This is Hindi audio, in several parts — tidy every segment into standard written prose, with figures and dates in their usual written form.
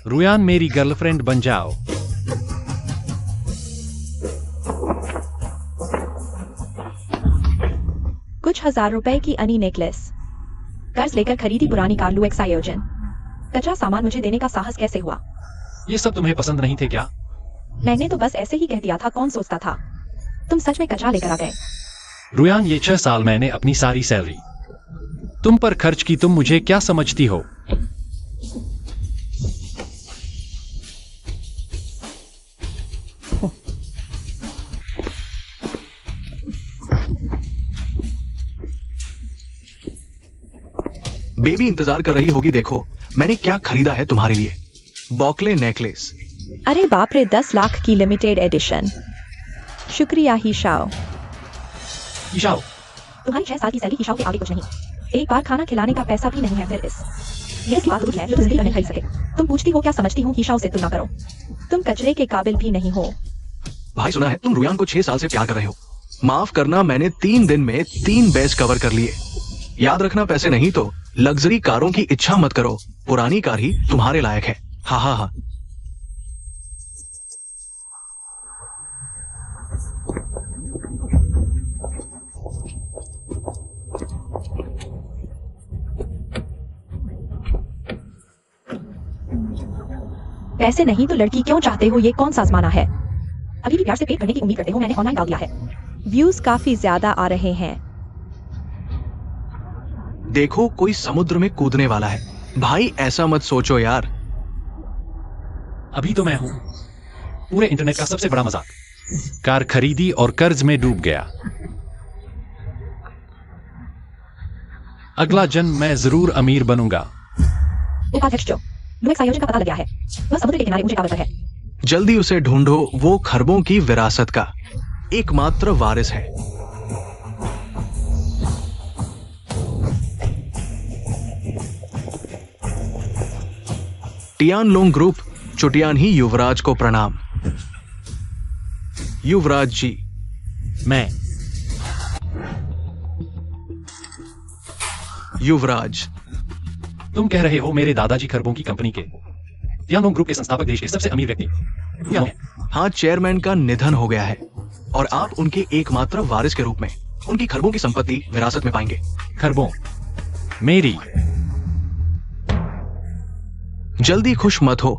रुयान मेरी गर्लफ्रेंड बन जाओ। कुछ हजार रुपए की अनी नेकलेस कर्ज लेकर खरीदी पुरानी कार लुएक्स आयोजन। कच्चा सामान मुझे देने का साहस कैसे हुआ? ये सब तुम्हें पसंद नहीं थे क्या? मैंने तो बस ऐसे ही कह दिया था, कौन सोचता था तुम सच में कच्चा लेकर आ गए। रुयान ये 6 साल मैंने अपनी सारी सैलरी तुम पर खर्च की, तुम मुझे क्या समझती हो? बेबी इंतजार कर रही होगी, देखो मैंने क्या खरीदा है तुम्हारे लिए। बॉकले नेकलेस। अरे बाप रे, 10 लाख की लिमिटेड एडिशन। शुक्रिया हिशाओ। ईशाओ, तुम्हारी 6 साल की सैलरी हिशाओ के आगे कुछ नहीं। एक बार खाना खिलाने का पैसा भी नहीं है, फिर ये की बात दूर है जो तुम जिंदगी में खरीद सके। तुम पूछती हो क्या समझती हूँ, हिशाओ से तुलना करो। तुम कचरे के काबिल भी नहीं हो। भाई सुना है तुम रुयान को 6 साल से प्यार कर रहे हो। माफ करना, मैंने 3 दिन में 3 बेस कवर कर लिए। याद रखना, पैसे नहीं तो लग्जरी कारों की इच्छा मत करो, पुरानी कार ही तुम्हारे लायक है। हा हा हा। पैसे नहीं तो लड़की क्यों चाहते हो? ये कौन सा आजमाना है? अभी भी प्यार से पेट भरने की उम्मीद करते हो? मैंने ऑनलाइन डाल दिया है, व्यूज काफी ज्यादा आ रहे हैं। देखो कोई समुद्र में कूदने वाला है। भाई ऐसा मत सोचो यार। अभी तो मैं हूं पूरे इंटरनेट का सबसे बड़ा मजाक। कार खरीदी और कर्ज में डूब गया। अगला जन्म मैं जरूर अमीर बनूंगा। उपाध्यक्ष जो लुएक्स आयोजन का पता लग गया है, वह समुद्र के किनारे ऊंचे टावर पर है। जल्दी उसे ढूंढो, वो खरबों की विरासत का एकमात्र वारिस है। टियानलोंग ग्रुप, चुटियान ही युवराज को प्रणाम। युवराज जी। मैं युवराज। तुम कह रहे हो मेरे दादाजी खरबों की कंपनी के टियानलोंग ग्रुप के संस्थापक, देश के सबसे अमीर व्यक्ति क्या है? हाँ, चेयरमैन का निधन हो गया है और आप उनके एकमात्र वारिस के रूप में उनकी खरबों की संपत्ति विरासत में पाएंगे। खरबों मेरी। जल्दी खुश मत हो,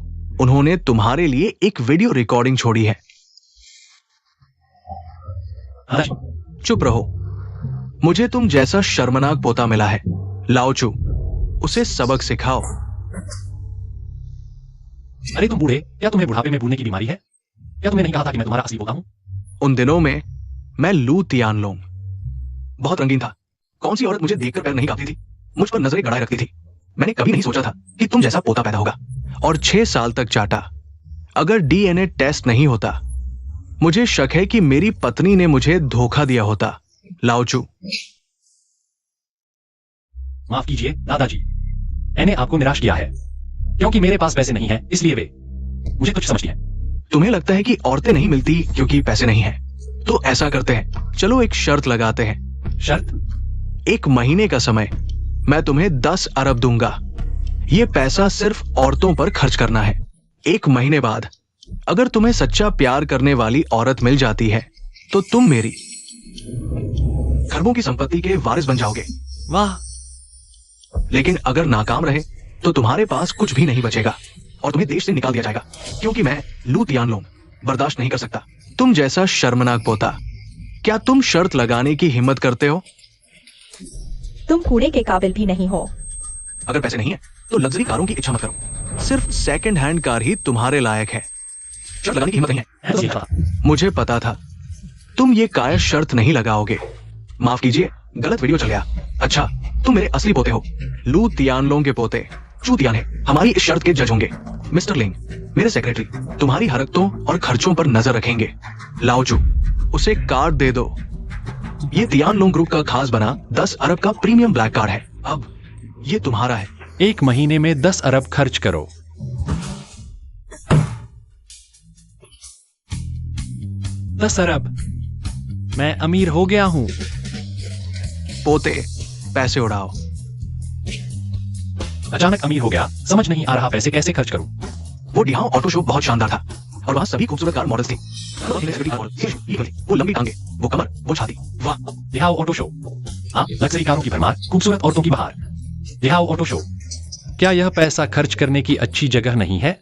उन्होंने तुम्हारे लिए एक वीडियो रिकॉर्डिंग छोड़ी है। चुप रहो, मुझे तुम जैसा शर्मनाक पोता मिला है। लाओचू, उसे सबक सिखाओ। अरे तुम बूढ़े, क्या तुम्हें बुढ़ापे में बूढ़ने की बीमारी है? क्या तुम्हें नहीं कहा था कि मैं तुम्हारा असली पोता हूं? उन दिनों में मैं लू तियानलोंग बहुत रंगीन था। कौन सी औरत मुझे देखकर पैर नहीं कांपती थी, मुझ पर नजरें गड़ाए रखती थी। मैंने कभी नहीं सोचा था कि तुम जैसा पोता पैदा होगा, और 6 साल तक चाटा। अगर डीएनए टेस्ट नहीं होता, मुझे शक है कि मेरी पत्नी ने मुझे धोखा दिया होता। लाओचू। माफ कीजिए दादाजी, मैंने आपको निराश किया है क्योंकि मेरे पास पैसे नहीं है, इसलिए वे मुझे तुच्छ समझती हैं। तुम्हें लगता है कि औरतें नहीं मिलती क्योंकि पैसे नहीं है? तो ऐसा करते हैं, चलो एक शर्त लगाते हैं। शर्त? 1 महीने का समय, मैं तुम्हें 10 अरब दूंगा। ये पैसा सिर्फ औरतों पर खर्च करना है। 1 महीने बाद अगर तुम्हें सच्चा प्यार करने वाली औरत मिल जाती है तो तुम मेरी खरबों की संपत्ति के वारिस बन जाओगे। वाह। लेकिन अगर नाकाम रहे तो तुम्हारे पास कुछ भी नहीं बचेगा और तुम्हें देश से निकाल दिया जाएगा, क्योंकि मैं लू तियानलोंग बर्दाश्त नहीं कर सकता तुम जैसा शर्मनाक पोता। क्या तुम शर्त लगाने की हिम्मत करते हो? तुम कूड़े के काबिल भी नहीं हो। अगर पैसे नहीं है तो लग्जरी कारों की इच्छा मत करो, सिर्फ सेकंड हैंड कार ही तुम्हारे लायक है। शर्त लगाने की हिम्मत नहीं है। मुझे पता था तुम ये कायर शर्त नहीं लगाओगे। माफ कीजिए, गलत वीडियो चल गया। अच्छा, तुम मेरे असली पोते हो, लू तियानलोंग के पोते चू तियान है। हमारी इस शर्त के जज होंगे मिस्टर लिंग, मेरे सेक्रेटरी। तुम्हारी हरकतों और खर्चों पर नजर रखेंगे। लाओचू, उसे कार्ड दे दो। ये तियानलोंग ग्रुप का खास बना 10 अरब का प्रीमियम ब्लैक कार्ड है। अब ये तुम्हारा है। 1 महीने में 10 अरब खर्च करो। 10 अरब, मैं अमीर हो गया हूं। पोते, पैसे उड़ाओ। अचानक अमीर हो गया, समझ नहीं आ रहा पैसे कैसे खर्च करूं। वो डिहाओ ऑटो शो बहुत शानदार था और वहाँ सभी खूबसूरत कार मॉडल्स थी। वो लंबी टांगे, वो कमर, वो छाती, वाह। दिहाओ ऑटो शो। हाँ, लग्जरी कारों की भरमार, खूबसूरत औरतों की बहार। दिहाओ ऑटो शो। क्या यह पैसा खर्च करने की अच्छी जगह नहीं है?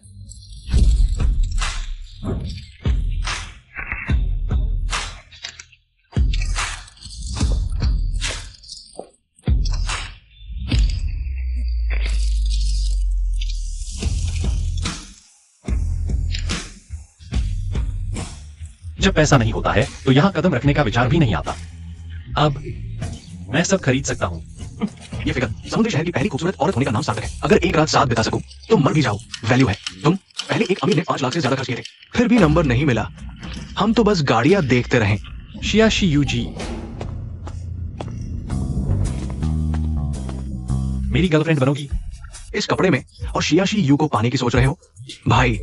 जब पैसा नहीं होता है तो यहां कदम रखने का विचार भी नहीं आता। अब मैं सब खरीद सकता हूं। ये फिगर समुद्री शहर की पहली खूबसूरत औरत होने का नाम सार्थक है। अगर एक रात साथ बिता सकूं तो मर भी जाओ, वैल्यू है। तुम पहले एक अमीर ने 5 लाख से ज्यादा खर्च किए थे, फिर भी नंबर नहीं मिला। हम तो बस गाड़ियां देखते रहे। शियाशी यूजी, मेरी गर्लफ्रेंड बनोगी? इस कपड़े में और शियाशी यू को पाने की सोच रहे हो? भाई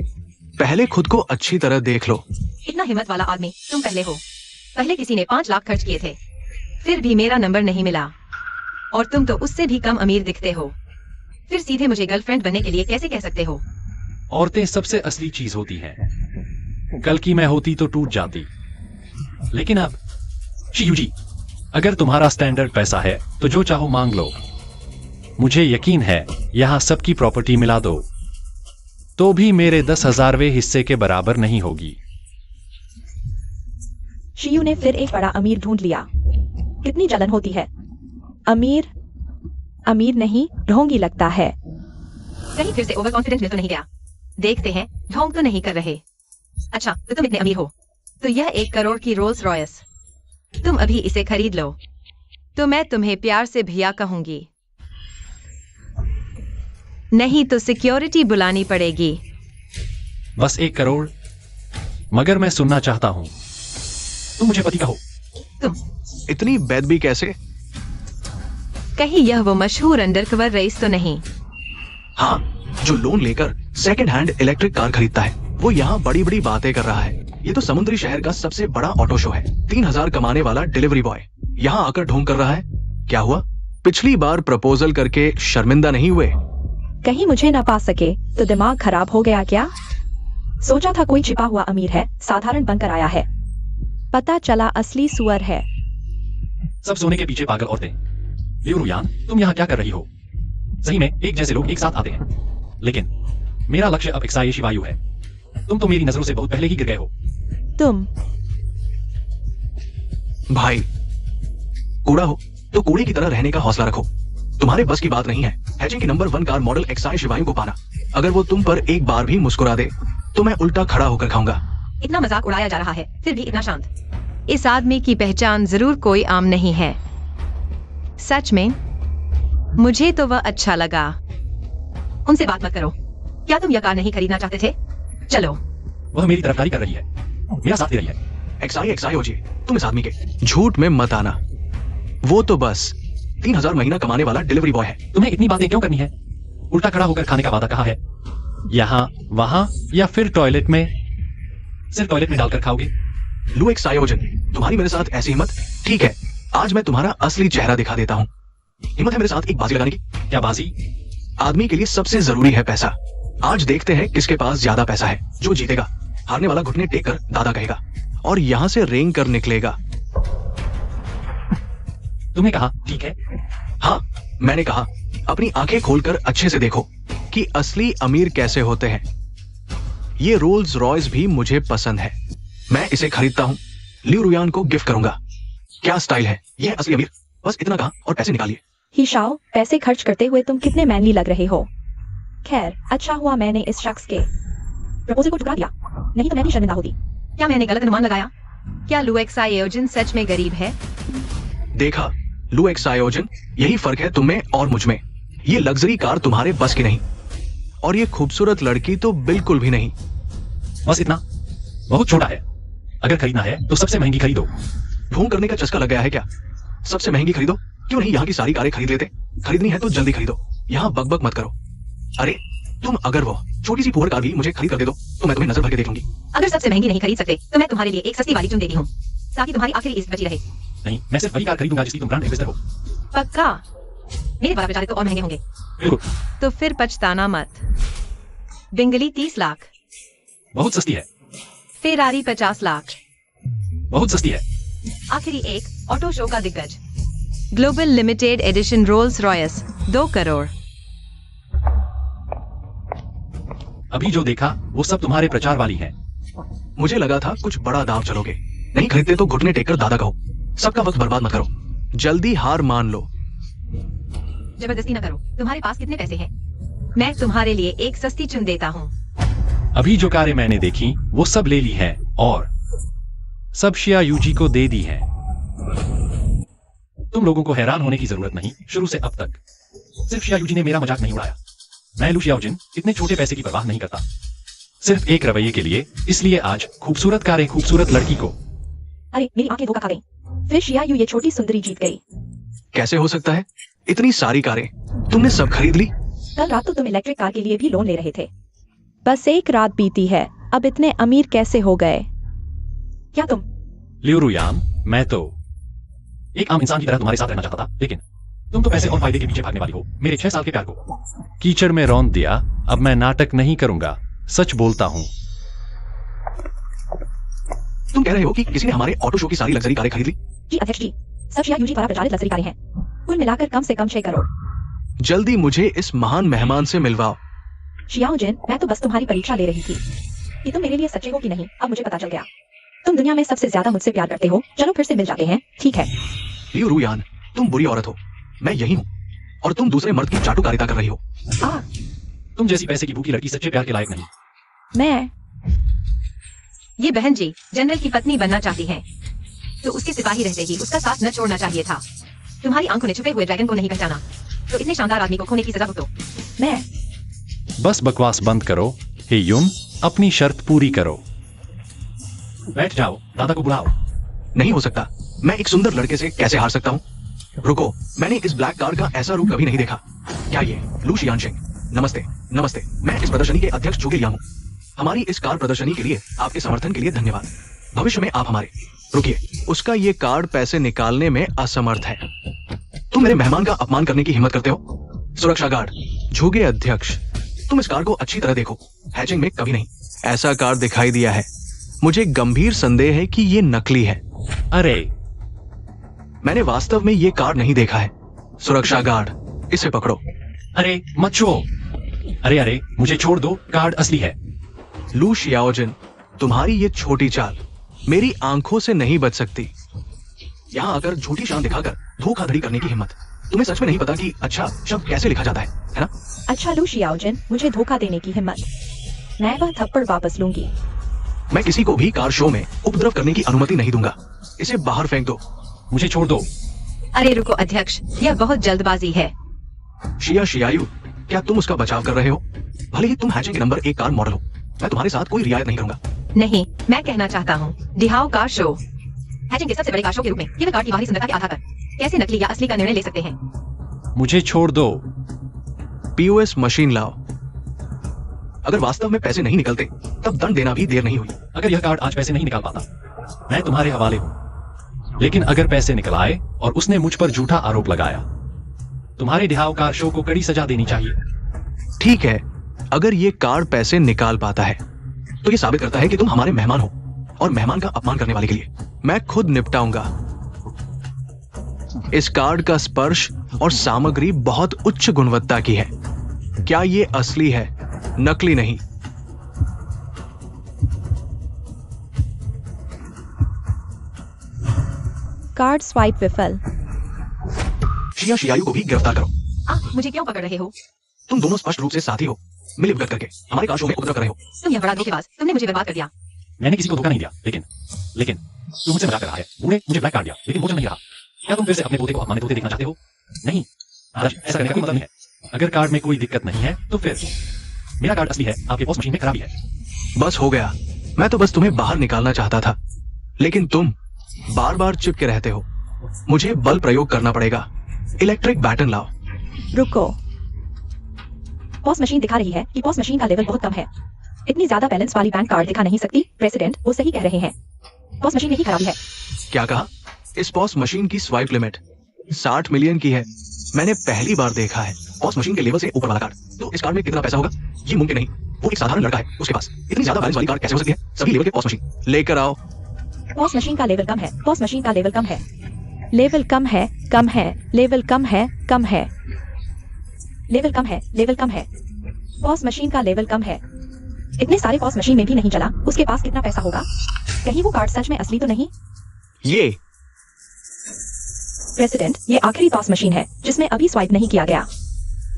पहले खुद को अच्छी तरह देख लो। इतना हिम्मत वाला आदमी तुम पहले हो। पहले किसी ने 5 लाख खर्च किए थे, फिर भी मेरा नंबर नहीं मिला, और तुम तो उससे भी कम अमीर दिखते हो। फिर सीधे मुझे गर्लफ्रेंड बनने के लिए कैसे कह सकते हो? औरतें सबसे असली चीज होती हैं। कल की मैं होती तो टूट जाती, लेकिन अब शियूजी, अगर तुम्हारा स्टैंडर्ड पैसा है तो जो चाहो मांग लो। मुझे यकीन है यहां सबकी प्रॉपर्टी मिला दो तो भी मेरे 10,000वें हिस्से के बराबर नहीं होगी। शियू ने फिर एक बड़ा अमीर ढूंढ लिया। कितनी जलन होती है। अमीर अमीर नहीं, ढोंगी लगता है। कहीं फिर से ओवर कॉन्फिडेंस में तो नहीं गया? देखते हैं, ढोंग तो नहीं कर रहे। अच्छा, तो तुम इतने अमीर हो तो यह 1 करोड़ की रोल्स रॉयस, तुम अभी इसे खरीद लो तो मैं तुम्हें प्यार से भैया कहूंगी, नहीं तो सिक्योरिटी बुलानी पड़ेगी। बस 1 करोड़? मगर मैं सुनना चाहता हूं। तुम मुझे पति कहो। तुम इतनी बेदबी कैसे? कहीं यह वो मशहूर अंडरकवर रईस तो नहीं? हाँ, जो लोन लेकर सेकंड हैंड इलेक्ट्रिक कार खरीदता है, वो यहाँ बड़ी बड़ी बातें कर रहा है। ये तो समुद्री शहर का सबसे बड़ा ऑटो शो है। 3,000 कमाने वाला डिलीवरी बॉय यहाँ आकर ढोंग कर रहा है। क्या हुआ? पिछली बार प्रपोजल करके शर्मिंदा नहीं हुए? कहीं मुझे ना पा सके तो दिमाग खराब हो गया क्या? सोचा था कोई छिपा हुआ अमीर है, साधारण बनकर आया है, पता चला असली सुअर है। सब सोने के पीछे पागल औरतें। लियू रुयान, तुम यहाँ क्या कर रही हो? सही में एक जैसे लोग एक साथ आते हैं, लेकिन मेरा लक्ष्य अब एक्साई शिवायु है। तुम तो मेरी नजरों से बहुत पहले ही गिर गए हो। तुम भाई कूड़ा हो तो कूड़े की तरह रहने का हौसला रखो। तुम्हारे बस की बात नहीं है हैचिंग की नंबर 1 कार मॉडल एक्साई शिवायु को पाना। अगर वो तुम पर एक बार भी मुस्कुरा दे तो मैं उल्टा खड़ा होकर खाऊंगा। इतना मजाक उड़ाया जा रहा है, फिर भी इतना शांत। इस आदमी की पहचान जरूर कोई आम नहीं है। सच में मुझे तो वह अच्छा लगा। उनसे बात मत करो। क्या तुम यह कार नहीं खरीदना चाहते थे? चलो। वह मेरी तरफदारी कर रही है, मेरा साथ दे रही है। एक्साई हो जी, तुम इस आदमी के झूठ में मत आना। वो तो बस 3,000 महीना कमाने वाला डिलीवरी बॉय है। तुम्हें इतनी बातें क्यों करनी है? उल्टा खड़ा होकर खाने का वादा कहा है। यहाँ, वहां या फिर टॉयलेट में? सिर्फ टॉयलेट में डालकर खाओगे? लू एक्सायोजन, तुम्हारी मेरे साथ ऐसी हिम्मत? ठीक है, आज मैं तुम्हारा असली चेहरा दिखा देता हूँ। हिम्मत है मेरे साथ एक बाजी लगाने की? क्या बाजी? आदमी के लिए सबसे जरूरी है पैसा। आज देखते हैं किसके पास ज्यादा पैसा है। जो जीतेगा, हारने वाला घुटने टेक कर दादा कहेगा और यहाँ से रेंग कर निकलेगा। तुम्हें कहा ठीक है? हाँ, मैंने कहा। अपनी आंखें खोलकर अच्छे से देखो कि असली अमीर कैसे होते हैं। ये रोल्स रॉयस भी मुझे पसंद है, मैं इसे खरीदता हूँ। लियू रुयान को गिफ्ट करूंगा। क्या स्टाइल है, ये है असली अमीर। बस इतना कहा और पैसे निकालिए। हिशाओ, पैसे खर्च करते हुए तुम कितने मैनली लग रहे हो। खैर, अच्छा हुआ मैंने इस शख्स के प्रपोजल को ठुकरा दिया, नहीं तो मैं भी शर्मिंदा होती। क्या मैंने गलत अनुमान लगाया? क्या लू एक्सायोजन सच में गरीब है? देखा लू एक्सायोजन, यही फर्क है तुम में और मुझ में। ये लग्जरी कार तुम्हारे बस की नहीं, और ये खूबसूरत लड़की तो बिल्कुल भी नहीं। बस इतना? बहुत छोटा है। अगर खरीदना है तो सबसे महंगी खरीदो। ढोंग करने का चस्का लग गया है क्या? सबसे महंगी खरीदो। क्यों नहीं यहाँ की सारी कारें खरीद लेते? खरीदनी है तो जल्दी खरीदो, यहाँ बकबक मत करो। अरे तुम अगर वो छोटी सी पुअर कार भी मुझे खरीद कर दे दो तो मैं तुम्हें नजर भर के देख लूंगी। अगर सबसे महंगी नहीं खरीद सकते तो मैं तुम्हारे लिए एक सस्ती वाली चुन देती हूँ, ताकि तुम्हारी आखिरी इज्जत बची रहे। नहीं, मैं सिर्फ वही कार खरीदूंगा जिसकी तुम ब्रांड एम्बेसडर हो। पक्का? मेरे द्वारा बेचारे तो और महंगे होंगे। बिल्कुल। तो फिर पछताना मत। बिंगली 30 लाख, बहुत सस्ती है। फेरारी 50 लाख, बहुत सस्ती है। आखिरी एक ऑटो शो का दिग्गज, global limited edition Rolls Royce 2 crore. अभी जो देखा वो सब तुम्हारे प्रचार वाली है। मुझे लगा था कुछ बड़ा दाव चलोगे। नहीं खरीदते तो घुटने टेक कर दादा कहो। सबका वक्त बर्बाद मत करो, जल्दी हार मान लो। जबरदस्ती न करो। तुम्हारे पास कितने पैसे हैं? मैं तुम्हारे लिए एक सस्ती चुन देता हूँ। अभी जो कारें मैंने देखी वो सब ले ली है और सब शिया यूजी को दे दी है। तुम लोगों को हैरान होने की जरूरत नहीं। शुरू से अब तक सिर्फ शिया यूजी ने मेरा मजाक नहीं उड़ाया। मैं लू शियाओजिन इतने छोटे पैसे की परवाह नहीं करता, सिर्फ एक रवैये के लिए। इसलिए आज खूबसूरत कारें खूबसूरत लड़की को। अरे मेरी आंखें धोखा खा गईं। फिर शिया यू ये छोटी सुंदरी जीत गई। कैसे हो सकता है? इतनी सारी कारें तुमने सब खरीद ली? कल रात तो तुम इलेक्ट्रिक कार के लिए भी लोन ले रहे थे। बस एक रात बीती है, अब इतने अमीर कैसे हो गए? क्या तुम? लियोरुयान, मैं तो एक आम इंसान की तरह तुम्हारे साथ रहना चाहता था, लेकिन तुम तो पैसे और फायदे के पीछे भागने वाली हो। मेरे 6 साल के प्यार को कीचड़ में रौंद दिया। अब मैं नाटक नहीं करूंगा, सच बोलता हूं। तुम कह रहे हो कि किसी ने हमारे ऑटो शो की सारी लग्जरी कारें खरीद ली? जी अध्यक्ष जी, सब शिया यूजी द्वारा प्रचारित लग्जरी कारें हैं। कुल मिलाकर कम से कम 6 करोड़। जल्दी मुझे इस महान मेहमान से मिलवाओ। शियाओजिन, मैं तो बस तुम्हारी परीक्षा ले रही थी कि तुम मेरे लिए सच्चे हो कि नहीं। अब मुझे पता चल गया, तुम दुनिया में सबसे ज्यादा मुझसे प्यार करते हो। चलो फिर से मिल जाते हैं, ठीक है? लियोरुयान, तुम बुरी औरत हो। मैं यही हूँ और तुम दूसरे मर्द की चाटुकारिता कर रही हो। तुम जैसी पैसे की भूखी लड़की सच्चे प्यार के लायक नहीं। मैं ये बहन जी जनरल की पत्नी बनना चाहती है, तो उसके सिपाही रहते ही उसका साथ न छोड़ना चाहिए था। तुम्हारी आंखों ने छुपे हुए ड्रैगन को नहीं पहचाना, तो इतने शानदार आदमी को खोने की सजा भुगतो। मैं बस बकवास बंद करो। हे युन, अपनी शर्त पूरी करो। बैठ जाओ, दादा को बुलाओ। नहीं हो सकता। मैं एक सुंदर लड़के से कैसे हार सकता हूँ? रुको, मैंने इस ब्लैक कार का ऐसा रूप कभी नहीं देखा। क्या ये लू शियानशिंग? नमस्ते। नमस्ते, मैं इस प्रदर्शनी के अध्यक्ष चुगे लियांग हूँ। हमारी इस कार प्रदर्शनी के लिए आपके समर्थन के लिए धन्यवाद। भविष्य में आप हमारे। रुकिए, उसका ये कार्ड पैसे निकालने में असमर्थ है। तुम मेरे मेहमान का अपमान करने की हिम्मत करते हो? सुरक्षा गार्ड, झुगे अध्यक्ष, तुम इस कार को अच्छी तरह देखो। हैचिंग में कभी नहीं ऐसा कार दिखाई दिया है। मुझे गंभीर संदेह है कि ये नकली है। अरे मैंने वास्तव में ये कार्ड नहीं देखा है। सुरक्षा गार्ड, इसे पकड़ो। अरे मत छुओ। अरे मुझे छोड़ दो, कार्ड असली है। लू शियाओजिन, तुम्हारी ये छोटी चाल मेरी आंखों से नहीं बच सकती। यहाँ आकर झूठी शान दिखाकर धोखाधड़ी करने की हिम्मत। तुम्हें सच में नहीं पता कि अच्छा शब्द कैसे लिखा जाता है ना? अच्छा लू शियाओजिन, मुझे धोखा देने की हिम्मत। मैं वह थप्पड़ वापस लूंगी। मैं किसी को भी कार शो में उपद्रव करने की अनुमति नहीं दूंगा। इसे बाहर फेंक दो। मुझे छोड़ दो। अरे रुको अध्यक्ष, यह बहुत जल्दबाजी है। शिया शियायु, क्या तुम उसका बचाव कर रहे हो? भले ही तुम हैचिंग के नंबर 1 कार मॉडल हो, मैं तुम्हारे साथ कोई रियायत नहीं करूंगा। नहीं, मैं कहना चाहता हूँ, दिहाओ कार शो। हैचिंग के सबसे बड़े कार शो के रूप में केवल कार की बाहरी सुंदरता के आधार पर कैसे नकली या असली का निर्णय ले सकते हैं? मुझे छोड़ दो। पीओएस मशीन लाओ। अगर वास्तव में पैसे नहीं निकलते तब दंड देना भी देर नहीं हुई। अगर यह कार्ड आज पैसे नहीं निकाल पाता, मैं तुम्हारे हवाले हूं। लेकिन अगर पैसे निकल आए और उसने मुझ पर झूठा आरोप लगाया, तुम्हारे दिहाओ कार शो को कड़ी सजा देनी चाहिए। ठीक है, अगर ये कार्ड पैसे निकाल पाता है तो ये साबित करता है कि तुम हमारे मेहमान हो और मेहमान का अपमान करने वाले के लिए मैं खुद निपटाऊंगा। इस कार्ड का स्पर्श और सामग्री बहुत उच्च गुणवत्ता की है। क्या ये असली है, नकली नहीं? कार्ड स्वाइप विफल। शिया शियायु को भी गिरफ्तार करो। मुझे क्यों पकड़ रहे हो? तुम दोनों स्पष्ट रूप से साथी हो, मिलीभगत करके हमारे कार शो में उपद्रव कर रहे हो। तुम यह बड़ा धोखेबाज, तुमने मुझे बर्बाद कर दिया। मैंने किसी को धोखा नहीं दिया, लेकिन तू मुझसे मजाक कर रहा है। तूने मुझे ब्लैक कार्ड दिया, लेकिन भोजन नहीं रहा। क्या तुम फिर से अपने पोते को अपमानित होते देखना चाहते हो? नहीं, आज ऐसा करने का कोई मतलब नहीं है। अगर कार्ड में कोई दिक्कत नहीं है तो फिर मेरा कार्ड असली है, आपके पॉस मशीन में खराबी है। बस हो गया, मैं तो बस तुम्हें बाहर निकालना चाहता था, लेकिन तुम बार बार चिपके रहते हो। मुझे बल प्रयोग करना पड़ेगा। इलेक्ट्रिक बैटन लाओ। रुको, पॉस मशीन दिखा रही है कि पॉस मशीन का लेवल बहुत कम है। इतनी ज्यादा बैलेंस वाली बैंक कार्ड दिखा नहीं सकती। प्रेसिडेंट, वो सही कह रहे हैं, पॉस मशीन यही खराबी है। क्या कहा? इस पॉस मशीन की स्वाइप लिमिट 60 मिलियन की है। मैंने पहली बार देखा है पॉस मशीन के लेवल से ऊपर वाला कार्ड। तो इस कार्ड में कितना पैसा होगा? ये मुमकिन नहीं। वो एक साधारण लड़का है, उसके पास इतनी ज्यादा बैलेंस वाली कार्ड कैसे हो सकती है? सभी लेवल के पॉस मशीन लेकर आओ। पॉस मशीन का लेवल कम है, पॉस मशीन का लेवल कम है, लेवल कम है, कम है, लेवल कम है, कम है, लेवल कम है, लेवल कम है, पॉस मशीन का लेवल कम है। इतने सारे पॉस मशीन में भी नहीं चला, उसके पास कितना पैसा होगा? कहीं वो कार्ड सच में असली तो नहीं? ये प्रेसिडेंट, ये आखिरी पॉस मशीन है जिसमें अभी स्वाइप नहीं किया गया,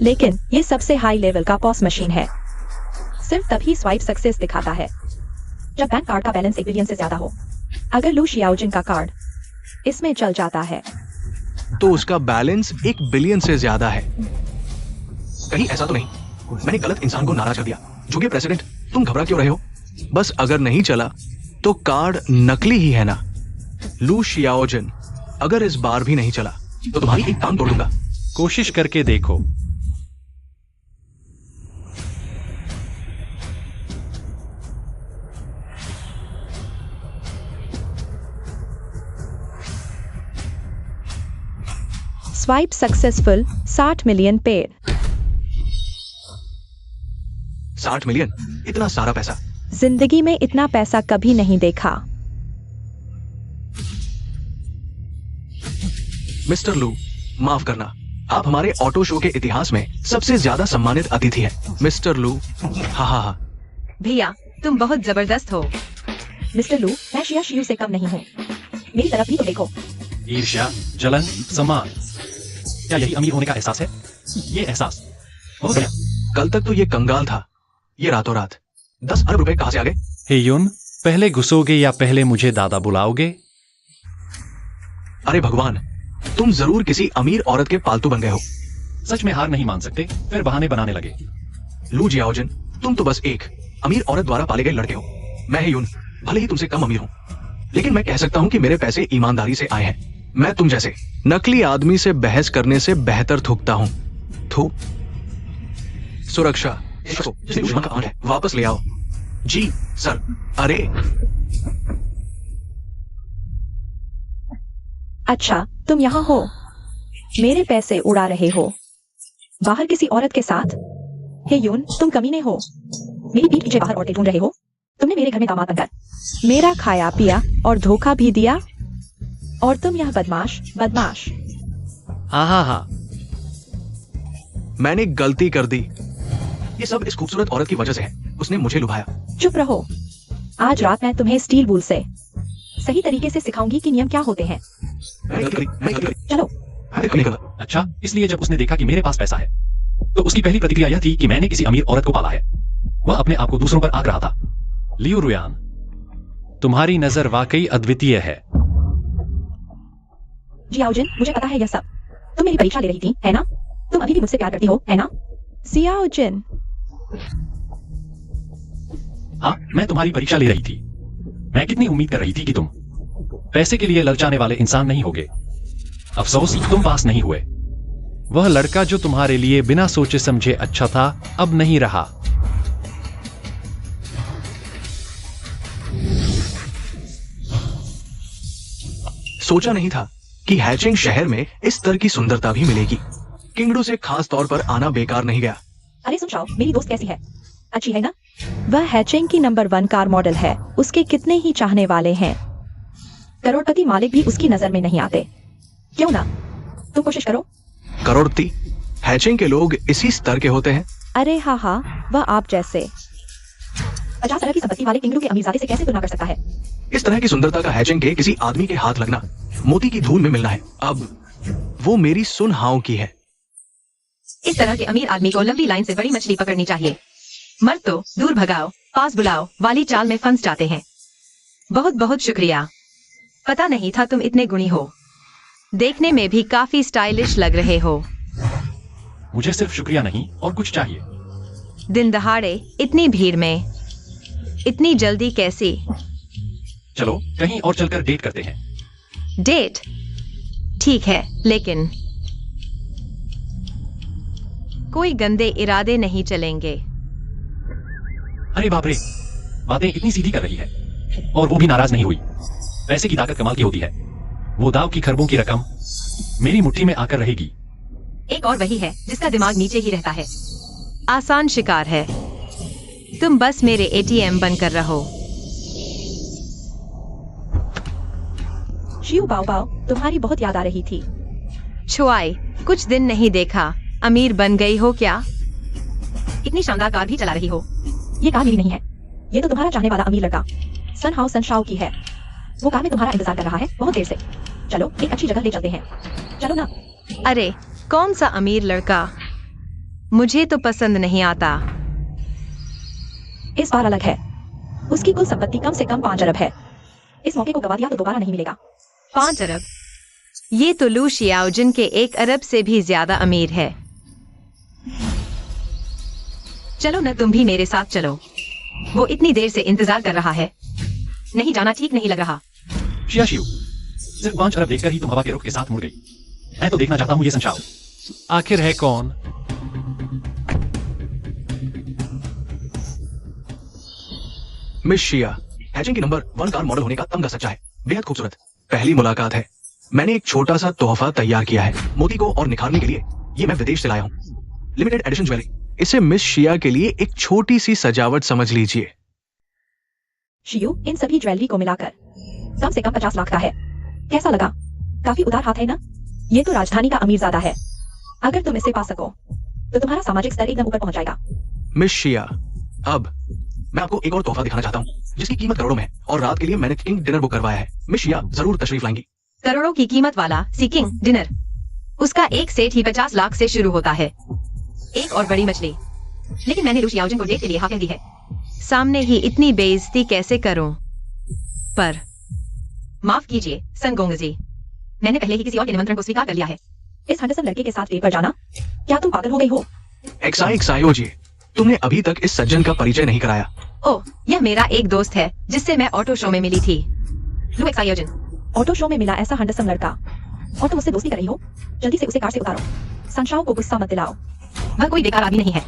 लेकिन ये सबसे हाई लेवल का पॉस मशीन है। सिर्फ तभी स्वाइप सक्सेस दिखाता है जब बैंक कार्ड का बैलेंस 1 बिलियन से ज्यादा हो। अगर लू शियाओजिन का कार्ड इसमें चल जाता है तो उसका बैलेंस 1 बिलियन से ज्यादा है। कहीं ऐसा तो नहीं मैंने गलत इंसान को नाराज कर दिया? जो कि प्रेसिडेंट, तुम घबरा क्यों रहे हो? बस अगर नहीं चला तो कार्ड नकली ही है ना। लू शियाओजिन, अगर इस बार भी नहीं चला तो तुम्हारी एक टांग तोड़ दूंगा। कोशिश करके देखो। Swipe successful, 60 million paid. 60 million? इतना सारा पैसा? जिंदगी में इतना पैसा कभी नहीं देखा। मिस्टर लू, माफ करना, आप हमारे ऑटो शो के इतिहास में सबसे ज्यादा सम्मानित अतिथि हैं। मिस्टर लू, हाँ हाँ हाँ। भैया, तुम बहुत जबरदस्त हो। मिस्टर लू, मैं शिया शियू से कम नहीं हूँ। मेरी तरफ भी तो देखो। ईर्ष्या, जलन, सम्मान, क्या यही अमीर होने का एहसास है? ये एहसास हो गया। कल तक तो ये कंगाल था, ये रातों रात 10 अरब रुपए कहां से आ गए? हे युन, पहले घुसोगे या पहले मुझे दादा बुलाओगे? अरे भगवान, तुम जरूर किसी अमीर औरत के पालतू बन गए हो। सच में हार नहीं मान सकते, फिर बहाने बनाने लगे। लू जियाओजिन, तुम तो बस एक अमीर औरत द्वारा पाले गए लड़के हो। मैं ही यून, भले ही तुमसे कम अमीर हूं, लेकिन मैं कह सकता हूं कि मेरे पैसे ईमानदारी से आए हैं। मैं तुम जैसे नकली आदमी से बहस करने से बेहतर थूकता हूं। थू सुरक्षा, जिसने दुश्मन का आंट है वापस ले आओ। जी सर। अरे अच्छा, तुम यहाँ हो, मेरे पैसे उड़ा रहे हो बाहर किसी औरत के साथ। हे यून, तुम कमीने हो, मेरी पीठ पीछे बाहर औरतें ढूंढ रहे हो। तुमने मेरे घर में दामाद बनकर मेरा खाया पिया और धोखा भी दिया, और तुम यह बदमाश बदमाश। हाँ, मैंने गलती कर दी। ये सब इस खूबसूरत औरत की वजह से है, उसने मुझे लुभाया। चुप रहो, आज रात मैं तुम्हें स्टील वूल से सही तरीके से सिखाऊंगी कि नियम क्या होते हैं। चलो। अच्छा, इसलिए जब उसने देखा कि मेरे पास पैसा है तो उसकी पहली प्रतिक्रिया यह थी कि मैंने किसी अमीर औरत को पाला है। वह अपने आप को दूसरों पर आंक रहा था। लियू रुयान, तुम्हारी नजर वाकई अद्वितीय है। जियाओजिन, मुझे पता है यह सब। तुम मेरी परीक्षा ले रही थी, है ना? तुम अभी भी मुझसे प्यार करती हो, है ना? जियाओजिन। हाँ, मैं तुम्हारी परीक्षा ले रही थी। मैं कितनी उम्मीद कर रही थी कि तुम पैसे के लिए ललचाने वाले इंसान नहीं होगे। अफसोस, तुम पास नहीं हुए। वह लड़का जो तुम्हारे लिए बिना सोचे समझे अच्छा था, अब नहीं रहा। सोचा नहीं था कि हैचिंग शहर में इस तरह की सुंदरता भी मिलेगी। किंगडू से खास तौर पर आना बेकार नहीं गया। अरे सुन शाओ, मेरी दोस्त कैसी है? अच्छी है ना? वह हैचिंग की नंबर 1 कार मॉडल है। उसके कितने ही चाहने वाले हैं। करोड़पति मालिक भी उसकी नजर में नहीं आते। क्यों ना, तुम कोशिश करो। करोड़पति? हैचिंग के लोग इसी स्तर के होते हैं? अरे हाँ, वह आप जैसे 50 अरब की संपत्ति वाले किंगडू के अमीरजादे से कैसे तुलना कर सकता है? इस तरह की सुंदरता का हैचिंग के किसी आदमी के हाथ लगना मोती की धूल में मिलना है। अब वो मेरी सुन हाओ की है। इस तरह के अमीर आदमी को लंबी लाइन से बड़ी मछली पकड़नी चाहिए। मर्द तो दूर भगाओ, पास बुलाओ वाली चाल में फंस जाते हैं। बहुत बहुत शुक्रिया। पता नहीं था तुम इतने गुणी हो। देखने में भी काफी स्टाइलिश लग रहे हो। मुझे सिर्फ शुक्रिया नहीं और कुछ चाहिए। दिन दहाड़े इतनी भीड़ में इतनी जल्दी कैसी? चलो कहीं और चलकर डेट करते हैं। डेट? ठीक है, लेकिन कोई गंदे इरादे नहीं चलेंगे। अरे बाप रे, बातें इतनी सीधी कर रही है और वो भी नाराज नहीं हुई। पैसे की ताकत कमाल की होती है। वो दाव की खरबों की रकम मेरी मुट्ठी में आकर रहेगी। एक और वही है जिसका दिमाग नीचे ही रहता है। आसान शिकार है। तुम बस मेरे एटीएम बंद कर रहो। शियू बाओ बाओ, तुम्हारी बहुत याद आ रही थी। छुआई, कुछ दिन नहीं देखा। अमीर बन गई हो क्या? इतनी शानदार कार भी चला रही हो। ये कार मेरी नहीं है, ये तो तुम्हारा चाहने वाला अमीर लड़का सन शाओ की है। वो कार में तुम्हारा इंतजार कर रहा है बहुत देर से। चलो एक अच्छी जगह ले चलते हैं, चलो ना। अरे कौन सा अमीर लड़का? मुझे तो पसंद नहीं आता। इस बार अलग है। उसकी कुल संपत्ति कम से कम 5 अरब है। इस मौके को गवा दिया तो दोबारा नहीं मिलेगा। 5 अरब? ये तो लू शियाओजिन के 1 अरब से भी ज्यादा अमीर है। चलो न, तुम भी मेरे साथ चलो। वो इतनी देर से इंतजार कर रहा है। नहीं जाना ठीक नहीं लग रहा। शियाशियू, सिर्फ 5 अरब देखकर ही तुम हवा के रुख के साथ मुड़ गई। मैं तो देखना चाहता हूँ ये संचाओ आखिर है कौन। मिस शिया, हैचिंग की नंबर 1 कार मॉडल होने का तमगा सच्चा है। बेहद खूबसूरत पहली मुलाकात है। मैंने एक छोटा सा तोहफा तैयार किया है मोती को और निखारने के लिए। ये मैं विदेश से लाया हूँ, लिमिटेड एडिशन ज्वेलरी। इसे मिस शिया के लिए एक छोटी सी सजावट समझ लीजिए। शियू, इन सभी ज्वेलरी को मिलाकर कम से कम 50 लाख का है। कैसा लगा? काफी उदार हाथ है ना? ये तो राजधानी का अमीरजादा है। अगर तुम इसे पा सको तो तुम्हारा सामाजिक स्तर एकदम ऊपर पहुंच जाएगा। मिस शिया, अब मैं आपको एक और तोहफा दिखाना चाहता हूँ जिसकी कीमत करोड़ों में है और रात के लिए मैंने किंग डिनर बुक करवाया है। मिस शिया जरूर तशरीफ लाएंगी। करोड़ों की कीमत वाला सीकिंग डिनर? उसका एक सेट ही 50 लाख से शुरू होता है। एक और बड़ी मछली। लेकिन मैंने लू शियाओजिन को डेट के लिए हाँ कह दी है। सामने ही इतनी बेइज्जती कैसे करूं? पर माफ कीजिए सन गोंगजी, मैंने पहले ही किसी और के निमंत्रण को स्वीकार कर लिया है। इस हंडसम लड़के के साथ डेट पर जाना, क्या तुम पागल हो गई हो? एक्सायो जी, तुमने अभी तक इस सज्जन का परिचय नहीं कराया। ओह, यह मेरा एक दोस्त है जिससे मैं ऑटो शो में मिली थी। लू एक्सायोजिन, ऑटो शो में मिला ऐसा हंडसम लड़का और तुम उससे दोस्ती कर रही हो? जल्दी से उसे कार से उतारो। संशाओ को गुस्सा मत दिलाओ। वह कोई बेकार आदमी नहीं है।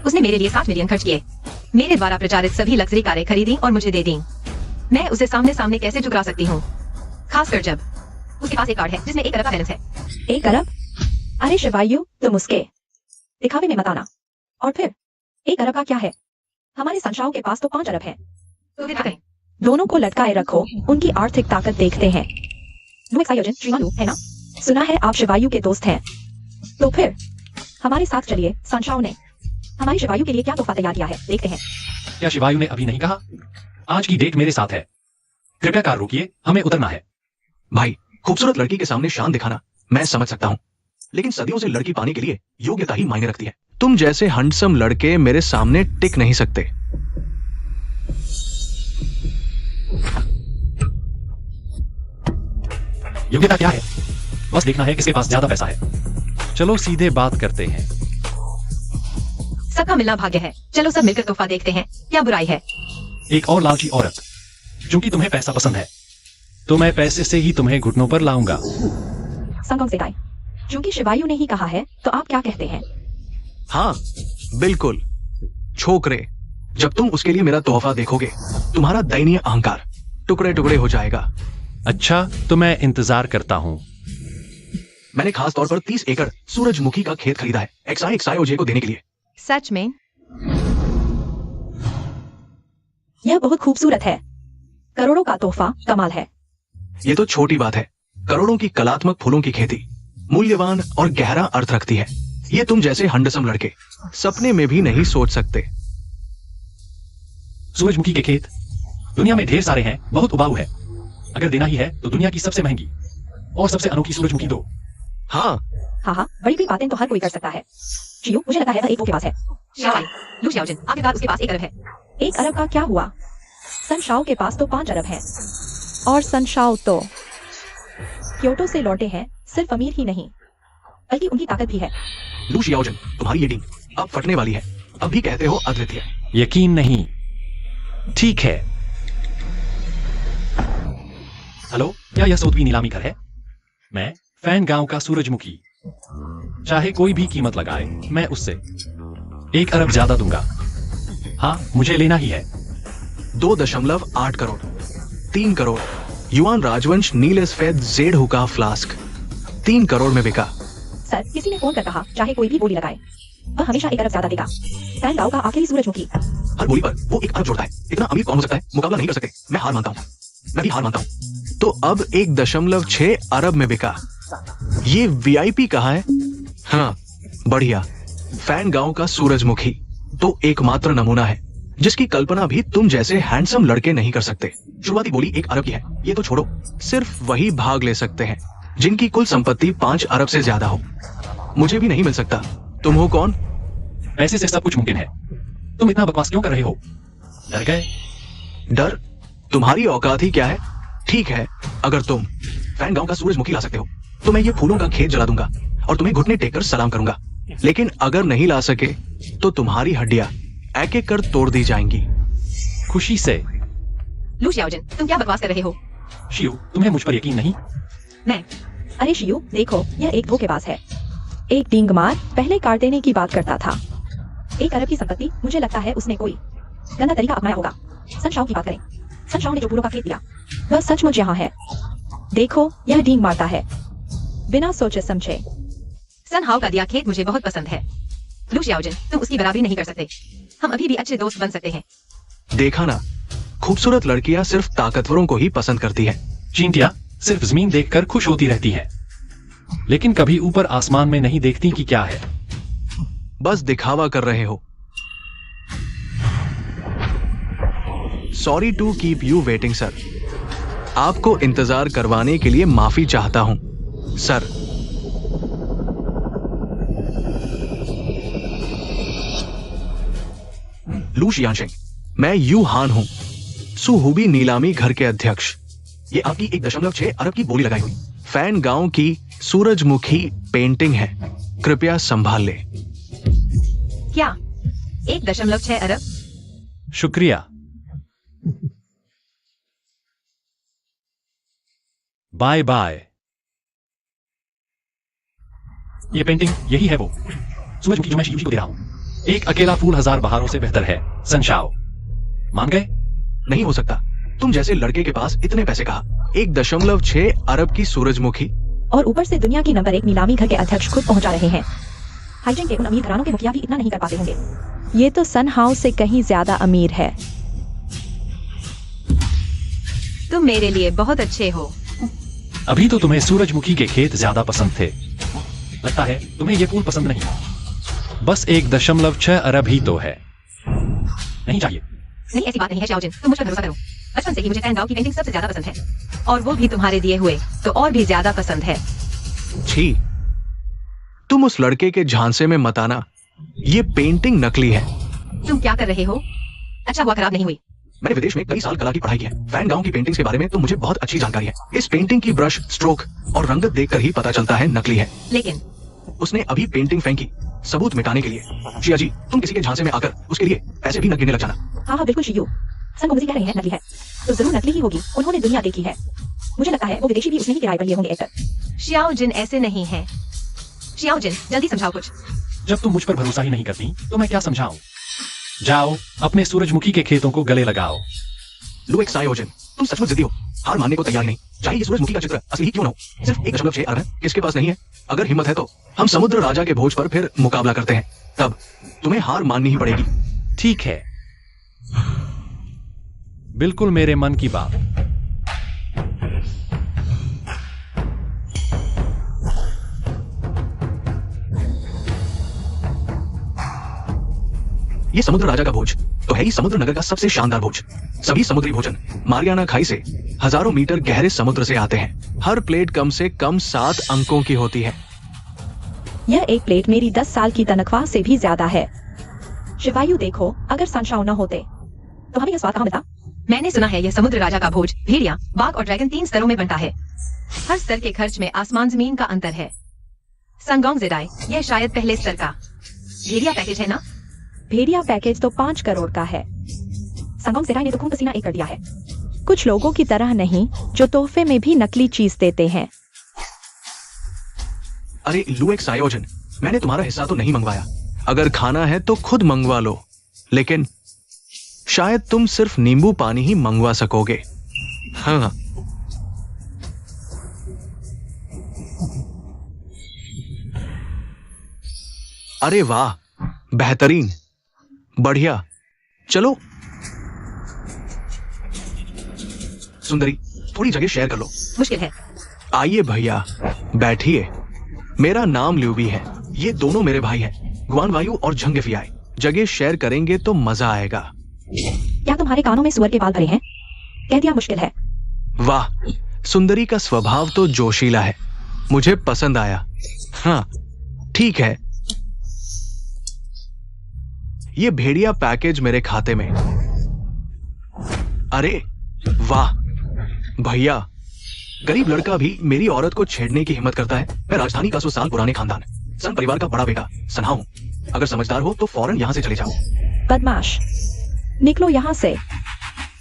उसने मेरे लिए 7 मिलियन खर्च किए, मेरे द्वारा प्रचारित सभी लग्जरी कारें खरीदी और मुझे दे दी। मैं उसे सामने सामने कैसे ठुकरा सकती हूँ, खासकर जब उसके पास एक कार्ड है जिसमें 1 अरब का बैलेंस है। 1 अरब? अरे शिवायु, तुम उसके दिखावे में मत आना। और फिर 1 अरब का क्या है? हमारे संशाओं के पास तो 5 अरब है। तो फिर क्या करें? दोनों को लटकाए रखो, उनकी आर्थिक ताकत देखते हैं। लू एक्सायोजिन श्रीमान लू है ना? सुना है आप शिवायु के दोस्त हैं। तो फिर हमारे साथ चलिए। संशाओ ने हमारी शिवायु के लिए क्या तोहफा तैयार किया है, देखते हैं। क्या शिवायु ने अभी नहीं कहा? आज की डेट मेरे साथ है। कृपया कार रोकिए, हमें उतरना है। भाई, खूबसूरत लड़की के सामने शान दिखाना मैं समझ सकता हूँ, लेकिन सदियों से लड़की पाने के लिए योग्यता ही मायने रखती है। तुम जैसे हंडसम लड़के मेरे सामने टिक नहीं सकते। योग्यता क्या है? बस देखना है किसके पास ज्यादा पैसा है। चलो सीधे बात करते हैं। सबका मिलना भाग्य है। चलो सब मिलकर तोहफा देखते हैं, क्या बुराई है? एक और लालची औरत। चूंकि तुम्हें पैसा पसंद है तो मैं पैसे से ही तुम्हें घुटनों पर लाऊंगा। संगोंग सेकाई, चूंकि शिवायु ने ही कहा है तो आप क्या कहते हैं? हाँ बिल्कुल। छोकरे, जब तुम उसके लिए मेरा तोहफा देखोगे तुम्हारा दयनीय अहंकार टुकड़े टुकड़े हो जाएगा। अच्छा, तो मैं इंतजार करता हूँ। मैंने खास तौर पर 30 एकड़ सूरजमुखी का खेत खरीदा है एक्सायोजे को देने के लिए। सच में? यह बहुत खूबसूरत है। करोड़ों का तोहफा कमाल है। ये तो छोटी बात है। करोड़ों की कलात्मक फूलों की खेती मूल्यवान और गहरा अर्थ रखती है। ये तुम जैसे हंडसम लड़के सपने में भी नहीं सोच सकते। सूरजमुखी के खेत दुनिया में ढेर सारे हैं, बहुत उबाऊ है। अगर देना ही है तो दुनिया की सबसे महंगी और सबसे अनोखी सूरजमुखी दो। हाँ हाँ, बड़ी बड़ी बातें तो हर कोई कर सकता है। शियू, मुझे लगता है वह एक के पास है। लू शियाओजिन, आपके पास उसके पास 1 अरब है। 1 अरब का क्या हुआ? संशाओ के पास तो 5 अरब है। और संशाओ तो क्योटो से लौटे हैं। सिर्फ अमीर ही नहीं बल्कि उनकी ताकत भी है। लू शियाओजिन, तुम्हारी ये टीम अब फटने वाली है। अब भी कहते हो अद्वितीय। यकीन नहीं। ठीक है। हेलो, क्या यह सोतवी नीलामी घर है? मैं फैन गांव का सूरजमुखी। चाहे कोई भी कीमत लगाए मैं उससे 1 अरब ज्यादा दूंगा। हाँ, मुझे लेना ही है। 2.8 करोड़, 3 करोड़। युआन राजवंश नील स्फेद जेड हुका फ्लास्क 3 करोड़ में बिका। सर, किसी ने फोन कर कहा चाहे कोई भी बोली लगाए, वह हमेशा 1 अरब ज्यादा देगा। फैन गांव का आखिरी सूरजमुखी। हर बोली पर वो 1 अरब जोड़ता है। इतना अमीर कौन हो सकता है? मुकाबला नहीं कर सकते। मैं हार मानता हूँ। मैं भी हार मानता हूँ। तो अब 1.6 अरब में बिका। ये वीआईपी कहाँ है? हाँ, बढ़िया। फैन गांव का सूरजमुखी तो एकमात्र नमूना है जिसकी कल्पना भी तुम जैसे हैंडसम लड़के नहीं कर सकते। शुरुआती बोली 1 अरब की है, ये तो छोड़ो। सिर्फ वही भाग ले सकते हैं जिनकी कुल संपत्ति 5 अरब से ज्यादा हो। मुझे भी नहीं मिल सकता। तुम हो कौन? पैसे से सब कुछ मुमकिन है। तुम इतना बकवास क्यों कर रहे हो? डर गए? डर? तुम्हारी औकात ही क्या है? ठीक है, अगर तुम फैन गांव का सूरजमुखी ला सकते हो तो मैं ये फूलों का खेत जला दूंगा और तुम्हें घुटने टेक कर सलाम करूंगा। लेकिन अगर नहीं ला सके तो तुम्हारी हड्डियां एक एक कर तोड़ दी जाएंगी। खुशी से। लू शियाओजिन, तुम क्या बकवास कर रहे हो? शियू, तुम्हें मुझ पर यकीन नहीं? मैं? अरे शियू, देखो, यह एक धोखेबाज है। एक डींगमार पहले कार देने की बात करता था। 1 अरब की संपत्ति, मुझे लगता है उसने कोई गंदा तरीका अपनाया होगा। सनशाओ की बात करें। सनशाओ ने जो फूलों का खेत दिया, वह सचमुच यहाँ है। देखो, यह डींग मारता है बिना सोचे समझे। सनहाउ का दिया खेत मुझे बहुत पसंद है। लू शियाओजिन, तुम उसकी बराबरी नहीं कर सकते। हम अभी भी अच्छे दोस्त बन सकते हैं। देखा ना, खूबसूरत लड़कियां सिर्फ ताकतवरों को ही पसंद करती है। चींटियां सिर्फ जमीन देखकर खुश होती रहती हैं, लेकिन कभी ऊपर आसमान में नहीं देखती कि क्या है। बस दिखावा कर रहे हो। Sorry to keep you waiting sir. आपको इंतजार करवाने के लिए माफी चाहता हूं सर। लू शियानशिंग, मैं यू हान हूं, सुहुबी नीलामी घर के अध्यक्ष। ये आपकी 1.6 अरब की बोली लगाई हुई फैन गांव की सूरजमुखी पेंटिंग है। कृपया संभाल ले। क्या 1.6 अरब? शुक्रिया। Bye bye. ये पेंटिंग यही है वो सूरजमुखी जो मैं शियू जी को दे रहा हूं। एक अकेला फूल 1000 बहारों से बेहतर है। सनशाओ, मान गए? नहीं हो सकता। तुम जैसे लड़के के पास इतने पैसे कहा। 1.6 अरब की सूरजमुखी, और ऊपर से दुनिया की नंबर 1 नीलामी घर के अध्यक्ष खुद पहुंचा रहे हैं। हाइजेन के उन अमीर घरानों के मुखिया भी इतना नहीं कर पाते होंगे। ये तो सनहाउ से कहीं ज्यादा अमीर है। तुम मेरे लिए बहुत अच्छे हो। अभी तो तुम्हें सूरजमुखी के खेत ज्यादा पसंद थे। लगता है तुम्हें ये फूल पसंद नहीं। बस 1.6 अरब ही तो है। नहीं चाहिए। नहीं, ऐसी बात नहीं है शियाओजिन, तुम मुझ पर भरोसा करो। बचपन से ही मुझे फैन गांव की पेंटिंग सबसे ज्यादा पसंद है। और वो भी तुम्हारे दिए हुए तो और भी ज्यादा पसंद है। छी, तुम उस लड़के के झांसे में मत आना। ये पेंटिंग नकली है। तुम क्या कर रहे हो? अच्छा हुआ खराब नहीं हुई। मैंने विदेश में कई साल कला की पढ़ाई की है। फैन गांव की पेंटिंग्स के बारे में तो मुझे बहुत अच्छी जानकारी है। इस पेंटिंग की ब्रश स्ट्रोक और रंगत देखकर ही पता चलता है नकली है। लेकिन उसने अभी पेंटिंग फेंकी सबूत मिटाने के लिए। शिया जी, तुम किसी के झांसे में आकर उसके लिए पैसे भी न गिनने लग जाना। हाँ हाँ बिल्कुल शियू, सन को कह रही है नकली है तो जरूर नकली ही होगी। उन्होंने दुनिया देखी है। मुझे लगता है वो विदेशी भी उसने ही किराए पर लिए होंगे एक्टर। शियाओजिन ऐसे नहीं है। शियाओजिन, जल्दी समझाओ कुछ। जब तुम मुझ पर भरोसा ही नहीं करती तो मैं क्या समझाऊं? जाओ अपने सूरजमुखी के खेतों को गले लगाओ। लुएक सायोजिन, तुम सचमुच जिद्दी हो। हार मानने को तैयार नहीं। चाहे ये सूरजमुखी का चित्र असली ही क्यों न हो। सिर्फ 1.6 अरब है, किसके पास नहीं है? अगर हिम्मत है तो हम समुद्र राजा के भोज पर फिर मुकाबला करते हैं। तब तुम्हें हार माननी ही पड़ेगी। ठीक है, बिल्कुल मेरे मन की बात। ये समुद्र राजा का भोज तो है ही समुद्र नगर का सबसे शानदार भोज। सभी समुद्री भोजन मारियाना खाई से हजारों मीटर गहरे समुद्र से आते हैं। हर प्लेट कम से कम 7 अंकों की होती है। यह एक प्लेट मेरी 10 साल की तनख्वाह से भी ज्यादा है। शिवायु देखो, अगर सनशाओ न होते तो हमें यह स्वाद कहाँ मिलता? मैंने सुना है यह समुद्र राजा का भोज भेड़िया, बाघ और ड्रैगन 3 स्तरों में बनता है। हर स्तर के खर्च में आसमान जमीन का अंतर है। संगोंग जेडाई, यह शायद पहले स्तर का भेड़िया पैकेज है ना? भेड़िया पैकेज तो 5 करोड़ का है। संगोंग जेडाई ने तो खून पसीना एक कर दिया है। कुछ लोगों की तरह नहीं जो तोहफे में भी नकली चीज देते हैं। अरे लुएक सायोजन, मैंने तुम्हारा हिस्सा तो नहीं मंगवाया। अगर खाना है तो खुद मंगवा लो। लेकिन शायद तुम सिर्फ नींबू पानी ही मंगवा सकोगे। हाँ, अरे वाह, बेहतरीन, बढ़िया। चलो सुंदरी, थोड़ी जगह शेयर कर लो। मुश्किल है। आइए भैया, बैठिए। मेरा नाम ल्यूबी है। ये दोनों मेरे भाई हैं, गुआन वायु और झंगफियाई। जगह शेयर करेंगे तो मजा आएगा। क्या तुम्हारे कानों में सुअर के बाल भरे हैं? कह दिया मुश्किल है। वाह, सुंदरी का स्वभाव तो जोशीला है, मुझे पसंद आया। हाँ ठीक है। ये भेड़िया पैकेज मेरे खाते में। अरे वाह भैया, गरीब लड़का भी मेरी औरत को छेड़ने की हिम्मत करता है। मैं राजधानी का 100 साल पुराने खानदान, सन परिवार का बड़ा बेटा सन्हा हूं। अगर समझदार हो तो फौरन यहां से चले जाओ। बदमाश, निकलो यहाँ से।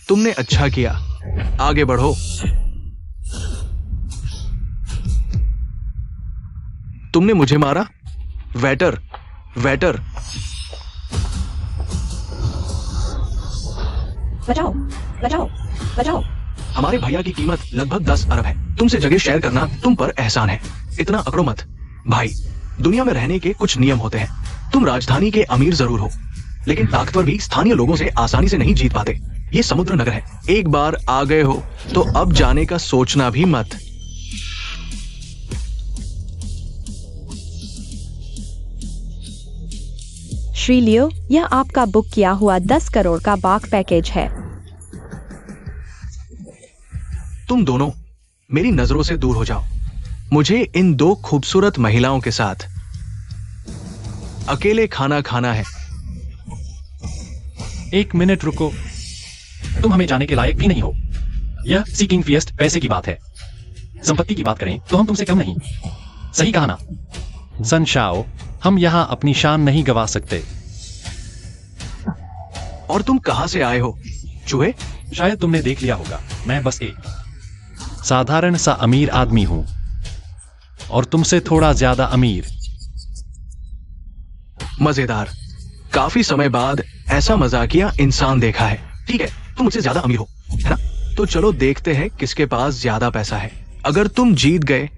तुमने अच्छा किया, आगे बढ़ो। तुमने मुझे मारा? Waiter, waiter. बचाओ, बचाओ, बचाओ। हमारे भैया की कीमत लगभग 10 अरब है। तुमसे जगह शेयर करना तुम पर एहसान है। इतना अकड़ो मत भाई, दुनिया में रहने के कुछ नियम होते हैं। तुम राजधानी के अमीर जरूर हो, लेकिन ताकतवर भी स्थानीय लोगों से आसानी से नहीं जीत पाते। ये समुद्र नगर है, एक बार आ गए हो तो अब जाने का सोचना भी मत। श्री लियो, यह आपका बुक किया हुआ 10 करोड़ का बाग पैकेज है। तुम दोनों मेरी नजरों से दूर हो जाओ। मुझे इन 2 खूबसूरत महिलाओं के साथ अकेले खाना खाना है। एक मिनट रुको, तुम हमें जाने के लायक भी नहीं हो। यह सीकिंग फिएस्ट पैसे की बात है। संपत्ति की बात करें तो हम तुमसे कम नहीं। सही कहा ना सन शाओ? हम यहां अपनी शान नहीं गवा सकते। और तुम कहां से आए हो चूहे? शायद तुमने देख लिया होगा, मैं बस एक साधारण सा अमीर आदमी हूं, और तुमसे थोड़ा ज्यादा अमीर। मजेदार, काफी समय बाद ऐसा मजाकिया इंसान देखा है। ठीक है, तुम मुझसे ज्यादा अमीर हो, है ना? तो चलो देखते हैं किसके पास ज्यादा पैसा है। अगर तुम जीत गए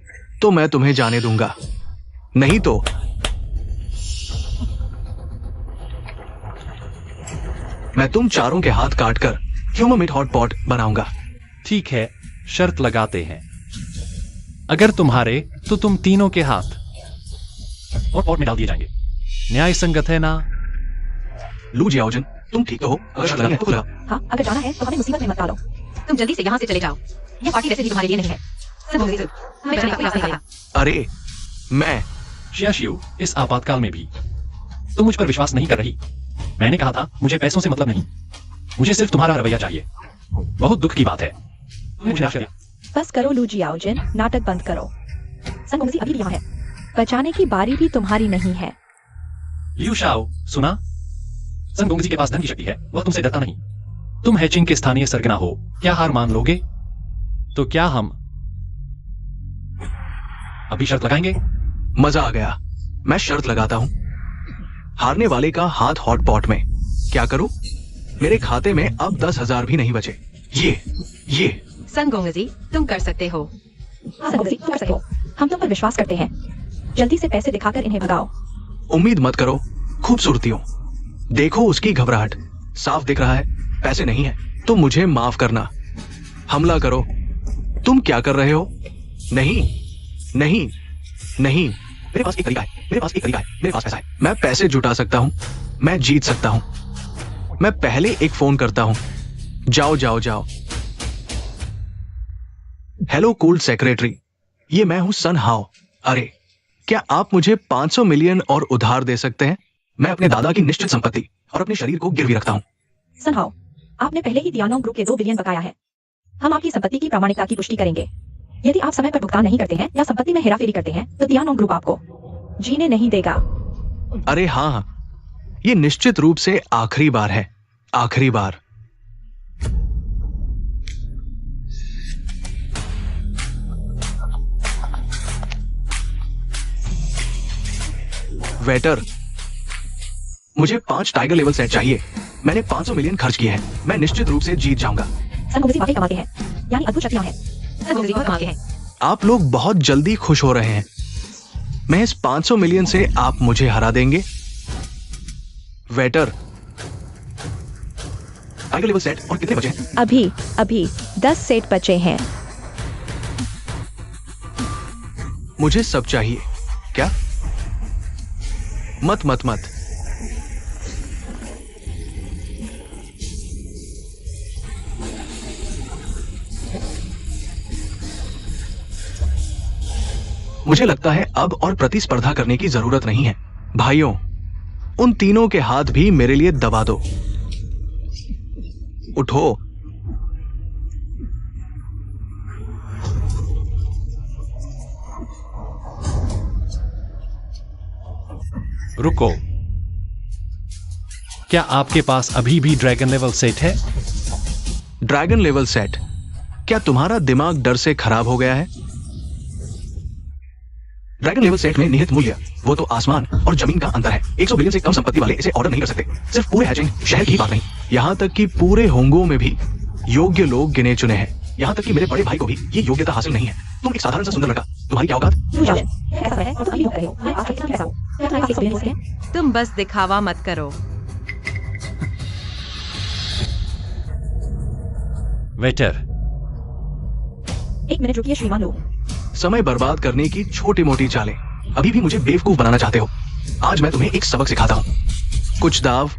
तो मैं तुम्हें जाने दूंगा, नहीं तो मैं तुम चारों के हाथ काटकर ह्यूमन मीट हॉट पॉट बनाऊंगा। ठीक है, शर्त लगाते हैं। अगर तुम्हारे तो तुम तीनों के हाथ और पॉट में डाल दिए जाएंगे। न्याय संगत है ना? लू जियाओजन, तुम ठीक तो हो? अगर शर्त लगानी है तो खुला। हाँ, अगर जाना है तो हमें मुसीबत में मत डालो। तुम जल्दी से यहाँ से चले जाओ। यह पार्टी वैसे भी तुम्हारे लिए नहीं है। हमें जाने का कोई रास्ता नहीं आता। अरे मैं शियाशियू, इस आपातकाल में भी तुम मुझ पर विश्वास नहीं कर रही। मैंने कहा था मुझे पैसों से मतलब नहीं, मुझे सिर्फ तुम्हारा रवैया चाहिए। बहुत दुख की बात है। तुमने मुझे निराश कर दिया। बस करो लू जियाओजिन, नाटक बंद करो। संगोंगजी अभी भी यहाँ है। बचाने की बारी भी तुम्हारी नहीं है। लियू शाओ, सुना? संगोंगजी के पास धन की शक्ति है, वह तुमसे डरता नहीं। तुम हैचिंग के स्थानीय सरगना हो, क्या हार मान लोगे? तो क्या हम अभी शर्त लगाएंगे? मजा आ गया। मैं शर्त लगाता हूं, हारने वाले का हाथ हॉट पॉट में। क्या करूं? मेरे खाते में अब 10,000 भी नहीं बचे। ये संगोंगजी, तुम कर सकते हो। संगोंगजी, तुम कर सकते हो। हम तुम पर विश्वास करते हैं। जल्दी से पैसे दिखाकर इन्हें भगाओ। उम्मीद मत करो खूबसूरतियों। देखो उसकी घबराहट, साफ दिख रहा है पैसे नहीं है। तो मुझे माफ करना। हमला करो। तुम क्या कर रहे हो? नहीं नहीं नहीं, मेरे पास एक तरीका है, मेरे पास एक तरीका है, मेरे पास पैसा है। मैं पैसे जुटा सकता हूं, मैं जीत सकता हूं। मैं पहले एक फोन करता हूं। जाओ जाओ जाओ। हेलो कूल सेक्रेटरी, ये मैं हूं सन हाओ। अरे क्या आप मुझे 500 मिलियन और उधार दे सकते हैं? मैं अपने दादा की निश्चित संपत्ति और अपने शरीर को गिरवी रखता हूं। सनहाओ, आपने पहले ही दियानोंग ग्रुप के 2 बिलियन बकाया है। हम आपकी संपत्ति की प्रामाणिकता की पुष्टि करेंगे। यदि आप समय पर भुगतान नहीं करते हैं या संपत्ति में हेराफेरी करते हैं तो दियानोंग ग्रुप आपको जीने नहीं देगा। अरे हाँ, ये निश्चित रूप से आखिरी बार है, आखिरी बार। वेटर, मुझे 5 टाइगर लेवल सेट चाहिए। मैंने 500 मिलियन खर्च किए हैं। मैं निश्चित रूप से जीत जाऊंगा। संगोंगजी वाकई कमाते हैं, यानी अद्भुत शक्तियां हैं। संगोंगजी बहुत कमाते हैं। आप लोग बहुत जल्दी खुश हो रहे हैं। मैं इस 500 मिलियन से आप मुझे हरा देंगे। वेटर, टाइगर लेवल सेट और कितने बचे हैं? अभी 10 सेट बचे हैं। मुझे सब चाहिए। क्या? मत मत मत। मुझे लगता है अब और प्रतिस्पर्धा करने की जरूरत नहीं है। भाइयों, उन तीनों के हाथ भी मेरे लिए दबा दो। उठो। रुको, क्या आपके पास अभी भी ड्रैगन लेवल सेट है? Dragon level set? क्या तुम्हारा दिमाग डर से खराब हो गया है? ड्रैगन लेवल सेट में निहित मूल्य, वो तो आसमान और जमीन का अंतर है। 100 बिलियन से कम संपत्ति वाले इसे ऑर्डर नहीं कर सकते। सिर्फ पूरे हैचिंग शहर की ही बात नहीं, यहां तक कि पूरे होंगो में भी योग्य लोग गिने चुने हैं। यहां तक कि मेरे बड़े भाई को भी ये योग्यता हासिल नहीं है। तुम एक साधारण सा सुंदर लड़का, तुम्हारी क्या औकात? तुम बस दिखावा मत करो। वेटर, 1 मिनट रुकिए श्रीमान लो। समय बर्बाद करने की छोटी मोटी चालें अभी भी मुझे बेवकूफ बनाना चाहते हो। आज मैं तुम्हें एक सबक सिखाता हूं। कुछ दाव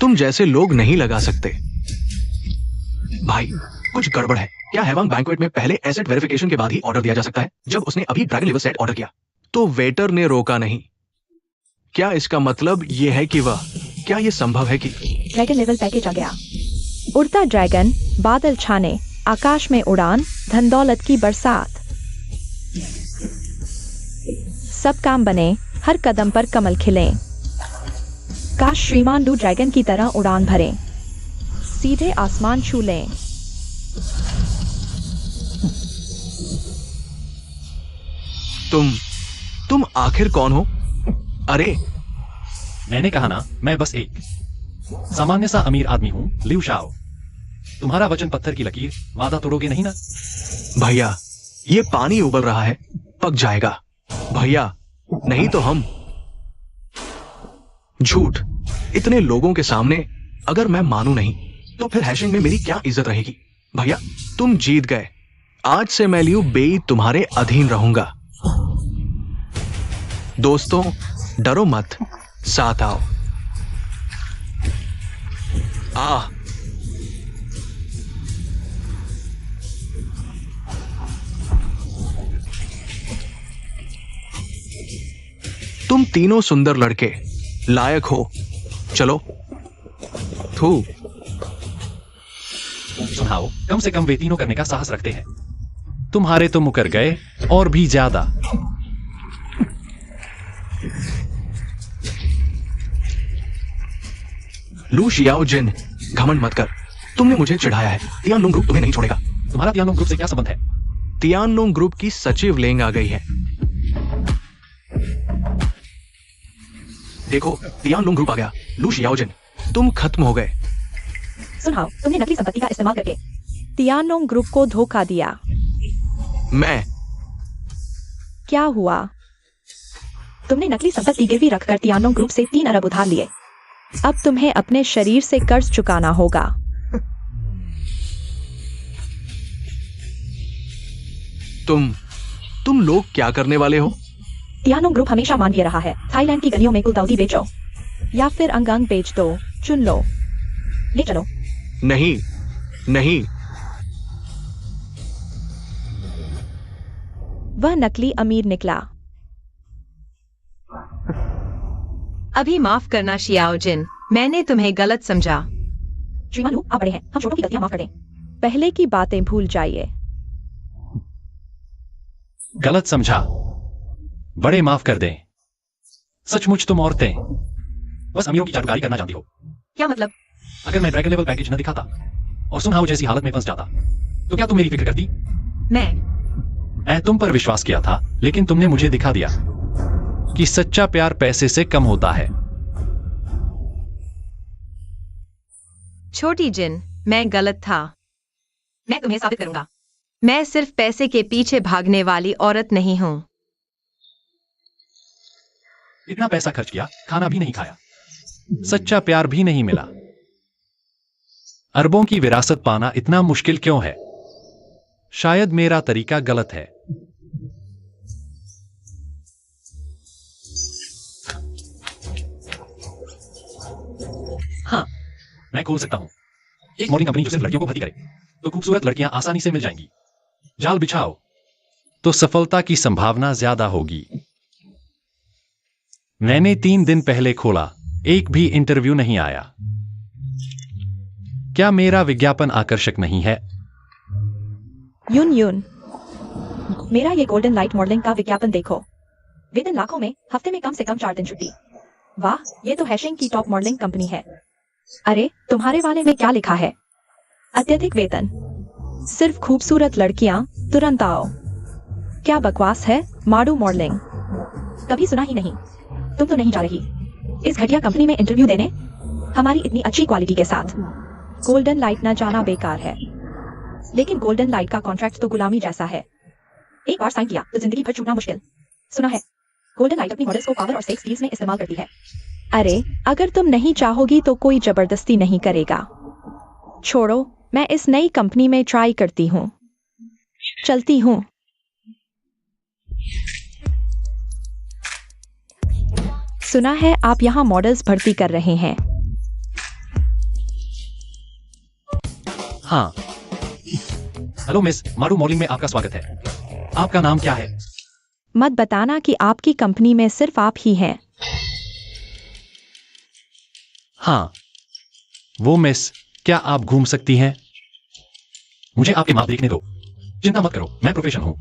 तुम जैसे लोग नहीं लगा सकते। भाई, कुछ गड़बड़ है। क्या हैवांग बैंक्वेट में पहले एसेट वेरिफिकेशन के बाद ही ऑर्डर दिया जा सकता है? जब उसने अभी ड्रैगन लेवल सेट ऑर्डर किया तो वेटर ने रोका नहीं। क्या इसका मतलब यह है कि क्या यह संभव है कि ड्रैगन लेवल पैकेज आ गया। उड़ता ड्रैगन, बादल छाने, आकाश में उड़ान, धन दौलत की बरसात। सब काम बने, हर कदम पर कमल खिले। काश श्रीमान लू ड्रैगन की तरह उड़ान भरें, सीधे आसमान छू लें। तुम आखिर कौन हो? अरे, मैंने कहा ना, मैं बस एक सामान्य सा अमीर आदमी हूं, लिu शाओ। तुम्हारा वचन पत्थर की लकीर, वादा तोड़ोगे नहीं ना? भैया, ये पानी उबल रहा है, पक जाएगा। भैया, नहीं तो हम। झूठ, इतने लोगों के सामने अगर मैं मानू नहीं तो फिर हैशिंग में मेरी क्या इज्जत रहेगी? भैया, तुम जीत गए। आज से मैं लिu बेई तुम्हारे अधीन रहूंगा। दोस्तों, डरो मत, साथ आओ। तुम तीनों सुंदर लड़के लायक हो। चलो। थू। सुनाओ, कम से कम वे तीनों करने का साहस रखते हैं। तुम्हारे तो मुकर गए और भी ज्यादा। लू शियाओजिन, घमंड मत कर। तुमने मुझे चिढ़ाया है। तियानलुंग ग्रुप तुम्हें नहीं छोड़ेगा। तुम्हारा तियानलुंग ग्रुप से क्या संबंध है? तियानलुंग ग्रुप की सचिव लेंग आ गई है। देखो, तियानलुंग ग्रुप आ गया। लू शियाओजिन, तुम खत्म हो गए। सुनाओ, तुमने नकली संपत्ति का इस्तेमाल करके तियानोंग ग्रुप को धोखा दिया। मैं? क्या हुआ? तुमने नकली संपत्ति गिरवी रखकर तियानोंग ग्रुप से 3 अरब उधार लिए। अब तुम्हें अपने शरीर से कर्ज चुकाना होगा। तुम लोग क्या करने वाले हो? तियानोंग ग्रुप हमेशा मान ये रहा है, थाईलैंड की गलियों में गुलदाउदी बेचो या फिर अंग बेच दो, चुन लो। ले चलो। नहीं, नहीं। वह नकली अमीर निकला। अभी माफ करना शियाओजिन, मैंने तुम्हें गलत समझा। श्रीमान लू, आप बड़े हैं, हम छोटों की गलतियां माफ कर दें। पहले की बातें भूल जाइए। गलत समझा, बड़े माफ कर दें। सचमुच तुम औरतें बस अमीरों की चाटुकारी करना जानती हो। क्या मतलब? अगर मैं ड्रैगन लेवल पैकेज न दिखाता और सुनहाओ जैसी हालत में फंस जाता तो क्या तुम मेरी फिक्र करती? मैं तुम पर विश्वास किया था, लेकिन तुमने मुझे दिखा दिया कि सच्चा प्यार पैसे से कम होता है। छोटी जिन, मैं गलत था। मैं तुम्हें साबित करूंगा। मैं सिर्फ पैसे के पीछे भागने वाली औरत नहीं हूं। इतना पैसा खर्च किया, खाना भी नहीं खाया। सच्चा प्यार भी नहीं मिला। अरबों की विरासत पाना इतना मुश्किल क्यों है? शायद मेरा तरीका गलत है। हाँ, मैं खोल सकता हूं एक मॉडलिंग कंपनी जो सिर्फ लड़कियों को भर्ती करे, तो खूबसूरत लड़कियां आसानी से मिल जाएंगी। जाल बिछाओ तो सफलता की संभावना ज्यादा होगी। मैंने 3 दिन पहले खोला, एक भी इंटरव्यू नहीं आया। क्या मेरा विज्ञापन आकर्षक नहीं है? यून, मेरा ये गोल्डन लाइट मॉडलिंग का विज्ञापन देखो। वेतन लाखों में, हफ्ते में कम से कम 4 दिन छुट्टी। वाह, ये तो हैशिंग की टॉप मॉडलिंग कंपनी है। अरे, तुम्हारे वाले में क्या लिखा है? अत्यधिक वेतन, सिर्फ खूबसूरत लड़कियां, तुरंत आओ। क्या बकवास है, माडू मॉडलिंग। कभी सुना ही नहीं। तुम तो नहीं जा रही इस घटिया कंपनी में इंटरव्यू देने, हमारी इतनी अच्छी क्वालिटी के साथ। गोल्डन लाइट न जाना बेकार है, लेकिन गोल्डन लाइट का कॉन्ट्रैक्ट तो गुलामी जैसा है। एक बार साइन किया तो जिंदगी भर छूटना मुश्किल। सुना है गोल्डन लाइट अपनी मॉडल्स को पावर और सेक्स डील्स में इस्तेमाल करती है। अरे, अगर तुम नहीं चाहोगी तो कोई जबरदस्ती नहीं करेगा। छोड़ो, मैं इस नई कंपनी में ट्राई करती हूँ। चलती हूँ। सुना है आप यहाँ मॉडल्स भर्ती कर रहे हैं। हाँ। हेलो मिस, मारू मॉडलिंग में आपका स्वागत है। आपका नाम क्या है? मत बताना कि आपकी कंपनी में सिर्फ आप ही हैं। हाँ, वो मिस, क्या आप घूम सकती हैं? मुझे आपके माप देखने दो। चिंता मत करो, मैं प्रोफेशनल हूँ।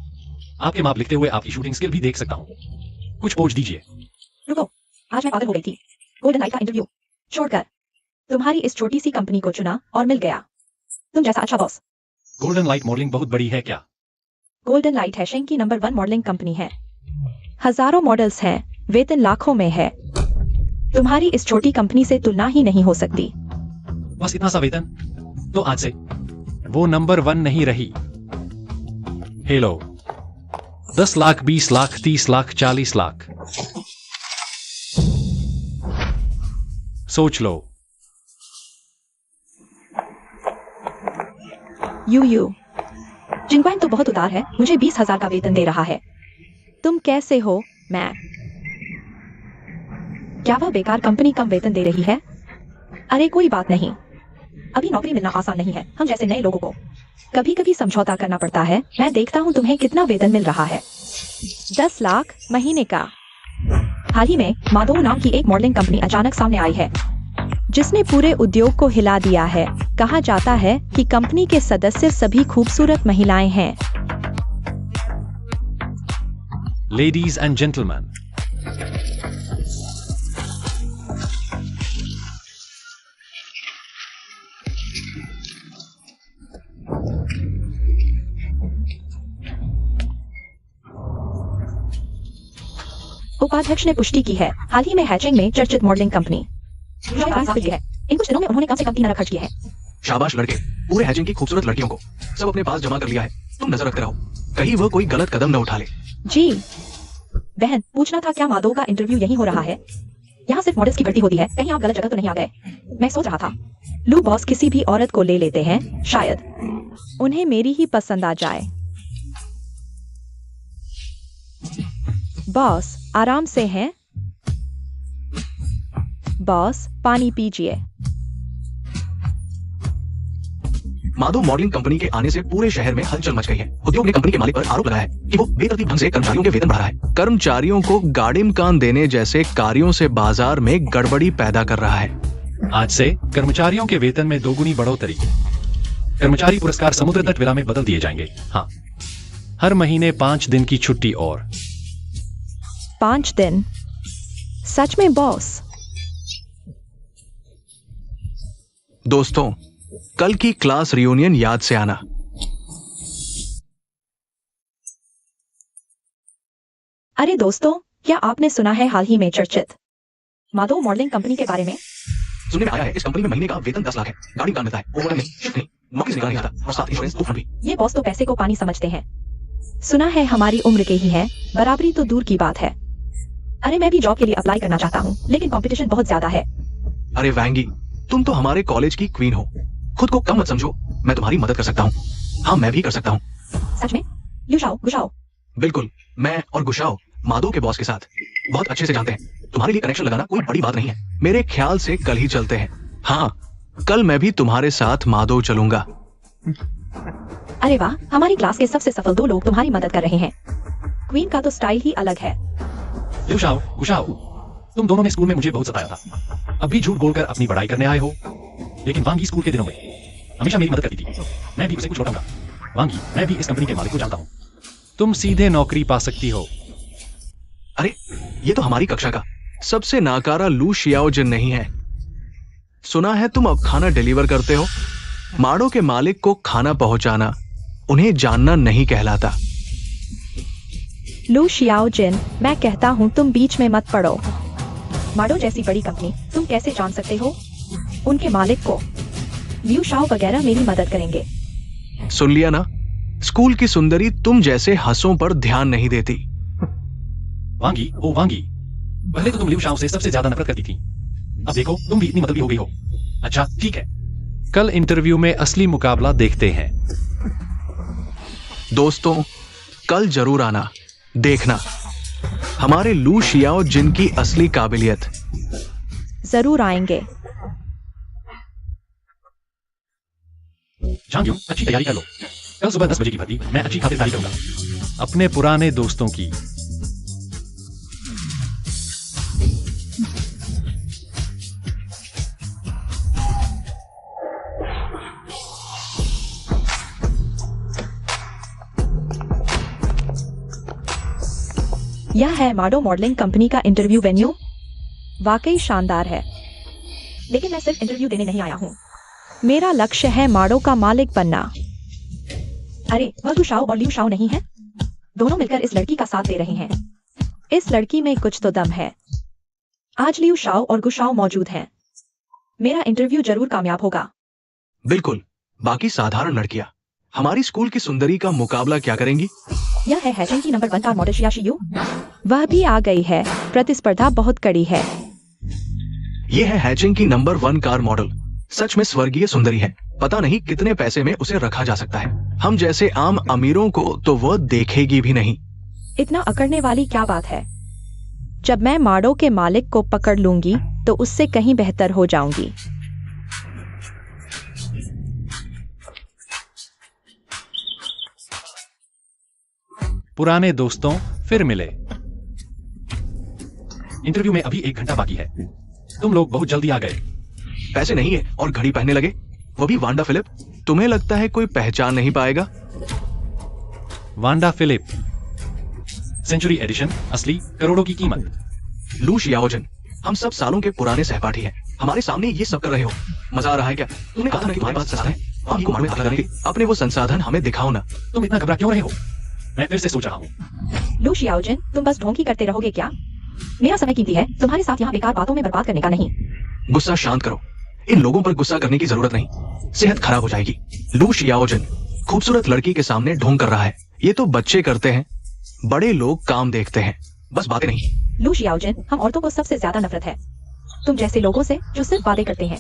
आपके माप लिखते हुए आपकी शूटिंग स्किल भी देख सकता हूँ। कुछ पोज दीजिए। रुको, आज मैं पागल हो गई थी। गोल्डन लाइट का इंटरव्यू छोड़कर तुम्हारी इस छोटी सी कंपनी को चुना और मिल गया तुम जैसा अच्छा बॉस। गोल्डन लाइट मॉडलिंग बहुत बड़ी है क्या? गोल्डन लाइट हैशिंग की नंबर 1 मॉडलिंग कंपनी है। हजारों मॉडल्स हैं, वेतन लाखों में है। तुम्हारी इस छोटी कंपनी से तुलना ही नहीं हो सकती। बस इतना सा वेतन? तो आज से वो नंबर 1 नहीं रही। हेलो, 10 लाख, 20 लाख, 30 लाख, 40 लाख। सोच लो। यू जिनक्वाइन तो बहुत उदार है, मुझे 20,000 का वेतन दे रहा है। तुम कैसे हो? मैं क्या वह बेकार कंपनी कम वेतन दे रही है? अरे कोई बात नहीं, अभी नौकरी मिलना आसान नहीं है। हम जैसे नए लोगों को कभी कभी समझौता करना पड़ता है। मैं देखता हूँ तुम्हें कितना वेतन मिल रहा है। 10 लाख महीने का। हाल ही में माधव नाम की एक मॉडलिंग कंपनी अचानक सामने आई है, जिसने पूरे उद्योग को हिला दिया है। कहा जाता है कि कंपनी के सदस्य सभी खूबसूरत महिलाएं हैं। लेडीज एंड जेंटलमैन, उपाध्यक्ष ने पुष्टि की है, हाल ही में हैचिंग में चर्चित मॉडलिंग कंपनी है। इन कुछ दिनों में उन्होंने कम से कम 3 अरब खर्च किया है। शाबाश लड़के, पूरे हैचिंग की खूबसूरत लड़कियों को सब अपने पास जमा कर लिया है। तुम नजर रखते रहो, कहीं वह कोई गलत कदम न उठा ले। जी बहन, पूछना था क्या माधव का इंटरव्यू यहीं हो रहा है? यहाँ सिर्फ मॉडल्स की भर्ती होती है, कहीं आप गलत जगह तो नहीं आ गए? मैं सोच रहा था लू बॉस किसी भी औरत को ले लेते हैं, शायद उन्हें मेरी ही पसंद आ जाए। बॉस आराम से हैं? बॉस पानी पीजिए। माधव मॉडलिंग कंपनी के आने से पूरे शहर में हलचल मच गई है। उद्योग ने कंपनी के मालिक पर आरोप लगाया है कि वो बेतरतीब ढंग से कर्मचारियों के वेतन बढ़ा रहा है। कर्मचारियों को गाड़ी मकान देने जैसे कार्यों से बाजार में गड़बड़ी पैदा कर रहा है। आज से कर्मचारियों के वेतन में 2 गुनी बढ़ोतरी। कर्मचारी पुरस्कार समुद्र तट विला में बदल दिए जाएंगे। हाँ, हर महीने 5 दिन की छुट्टी और 5 दिन? सच में बॉस? दोस्तों, कल की क्लास रियूनियन याद से आना। अरे दोस्तों, क्या आपने सुना है हाल ही में चर्चित माधव मॉडलिंग कंपनी के बारे में? सुनने में आया है इस कंपनी में महीने का वेतन 10 लाख है, गाड़ी कार मिलता है, ओवरटाइम नहीं, शिफ्ट नहीं, नौकरी से निकाला नहीं जाता और साथ इंश्योरेंस 2 फंड भी। ये बॉस तो पैसे को पानी समझते हैं। सुना है हमारी उम्र के ही हैं, बराबरी तो दूर की बात है। अरे मैं भी जॉब के लिए अप्लाई करना चाहता हूँ, लेकिन कंपटीशन बहुत ज्यादा है। अरे वैंगी, तुम तो हमारे कॉलेज की क्वीन हो, खुद को कम मत समझो। मैं तुम्हारी मदद कर सकता हूँ। हाँ, मैं भी कर सकता हूँ। सच में? लिu शाओ, गुशाओ? बिल्कुल, मैं और गुशाओ माधो के बॉस के साथ बहुत अच्छे से जानते हैं। तुम्हारे लिए कनेक्शन लगाना कोई बड़ी बात नहीं है। मेरे ख्याल से कल ही चलते हैं। हाँ, कल मैं भी तुम्हारे साथ माधो चलूंगा। अरे वाह, हमारी क्लास के सबसे सफल 2 लोग तुम्हारी मदद कर रहे हैं। क्वीन का तो स्टाइल ही अलग है। लिu शाओ, गुशाओ, तुम दोनों ने स्कूल में मुझे बहुत सताया था। अब भी झूठ बोलकर अपनी पढ़ाई करने आए हो। लेकिन वांगी स्कूल के दिनों में हमेशा मेरी मदद करती थी। मैं भी उसे कुछ लौटाऊंगा। वांगी, मैं भी इस कंपनी के मालिक को जानता हूँ। तुम सीधे नौकरी पा सकती हो। अरे, ये तो हमारी कक्षा का सबसे नाकारा लू शियाओजिन नहीं है? सुना है तुम अब खाना डिलीवर करते हो। माड़ो के मालिक को खाना पहुंचाना उन्हें जानना नहीं कहलाता। लू शियाओजिन, मैं कहता हूँ तुम बीच में मत पड़ो। माडो जैसी बड़ी कंपनी तुम कैसे जान सकते हो? उनके मालिक को लिu शाओ वगैरह मेरी मदद करेंगे। सुन लिया ना, स्कूल की सुंदरी तुम जैसे हंसों पर ध्यान नहीं देती। वांगी, ओ वांगी, पहले तो तुम लिu शाओ से सबसे ज्यादा नफरत करती थी। अब देखो तुम भी इतनी मतलबी हो गई हो। अच्छा ठीक है, कल इंटरव्यू में असली मुकाबला देखते हैं। दोस्तों, कल जरूर आना, देखना हमारे लू शियाओजिन की असली काबिलियत। जरूर आएंगे। झांग्यू, अच्छी तैयारी कर लो। कल सुबह 10 बजे की भर्ती मैं अच्छी खातिरदारी करूंगा अपने पुराने दोस्तों की। यह है माडो मॉडलिंग कंपनी का इंटरव्यू वेन्यू। वाकई शानदार है। लेकिन मैं सिर्फ इंटरव्यू देने नहीं आया हूँ। मेरा लक्ष्य है माडो का मालिक बनना। अरे, वह गुशाओ और लिu शाओ नहीं है? दोनों मिलकर इस लड़की का साथ दे रहे हैं। इस लड़की में कुछ तो दम है। आज लिu शाओ और गुशाओ मौजूद हैं। मेरा इंटरव्यू जरूर कामयाब होगा। बिल्कुल, बाकी साधारण लड़कियां हमारी स्कूल की सुंदरी का मुकाबला क्या करेंगी? यह है हैचेंग की नंबर 1 कार मॉडल शियाशियू। वह भी आ गई है। प्रतिस्पर्धा बहुत कड़ी है। यह है हैचिंग की नंबर 1 कार मॉडल। सच में स्वर्गीय सुंदरी है। पता नहीं कितने पैसे में उसे रखा जा सकता है। हम जैसे आम अमीरों को तो वह देखेगी भी नहीं। इतना अकड़ने वाली क्या बात है? जब मैं माडो के मालिक को पकड़ लूंगी तो उससे कहीं बेहतर हो जाऊंगी। पुराने दोस्तों फिर मिले। इंटरव्यू में अभी 1 घंटा बाकी है। तुम लोग बहुत जल्दी आ गए। पैसे नहीं है और घड़ी पहनने लगे, वो भी वांडा फिलिप। तुम्हें लगता है कोई पहचान नहीं पाएगा? वांडा फिलिप, सेंचुरी एडिशन, असली, करोड़ों की कीमत। लू शियाओजिन, हम सब सालों के पुराने सहपाठी हैं। हमारे सामने ये सब कर रहे हो, मजा आ रहा है क्या? तुमने कहा था ना कि तुम्हारे पास संसाधन है। हम को मार में हाथ लगाने के अपने वो संसाधन हमें दिखाओ ना। तुम इतना घबरा क्यों रहे हो? मैं फिर से सोच रहा हूँ। लू शियाओजिन, तुम बस ढोंगी करते रहोगे क्या? मेरा समय कीमती है, तुम्हारे साथ यहाँ बेकार बातों में बर्बाद करने का नहीं। गुस्सा शांत करो। इन लोगों पर गुस्सा करने की जरूरत नहीं, सेहत खराब हो जाएगी। लू शियाओजिन खूबसूरत लड़की के सामने ढोंग कर रहा है। ये तो बच्चे करते हैं, बड़े लोग काम देखते हैं, बस बातें नहीं। लू शियाओजिन, हम औरतों को सबसे ज्यादा नफरत है तुम जैसे लोगों से जो सिर्फ बातें करते हैं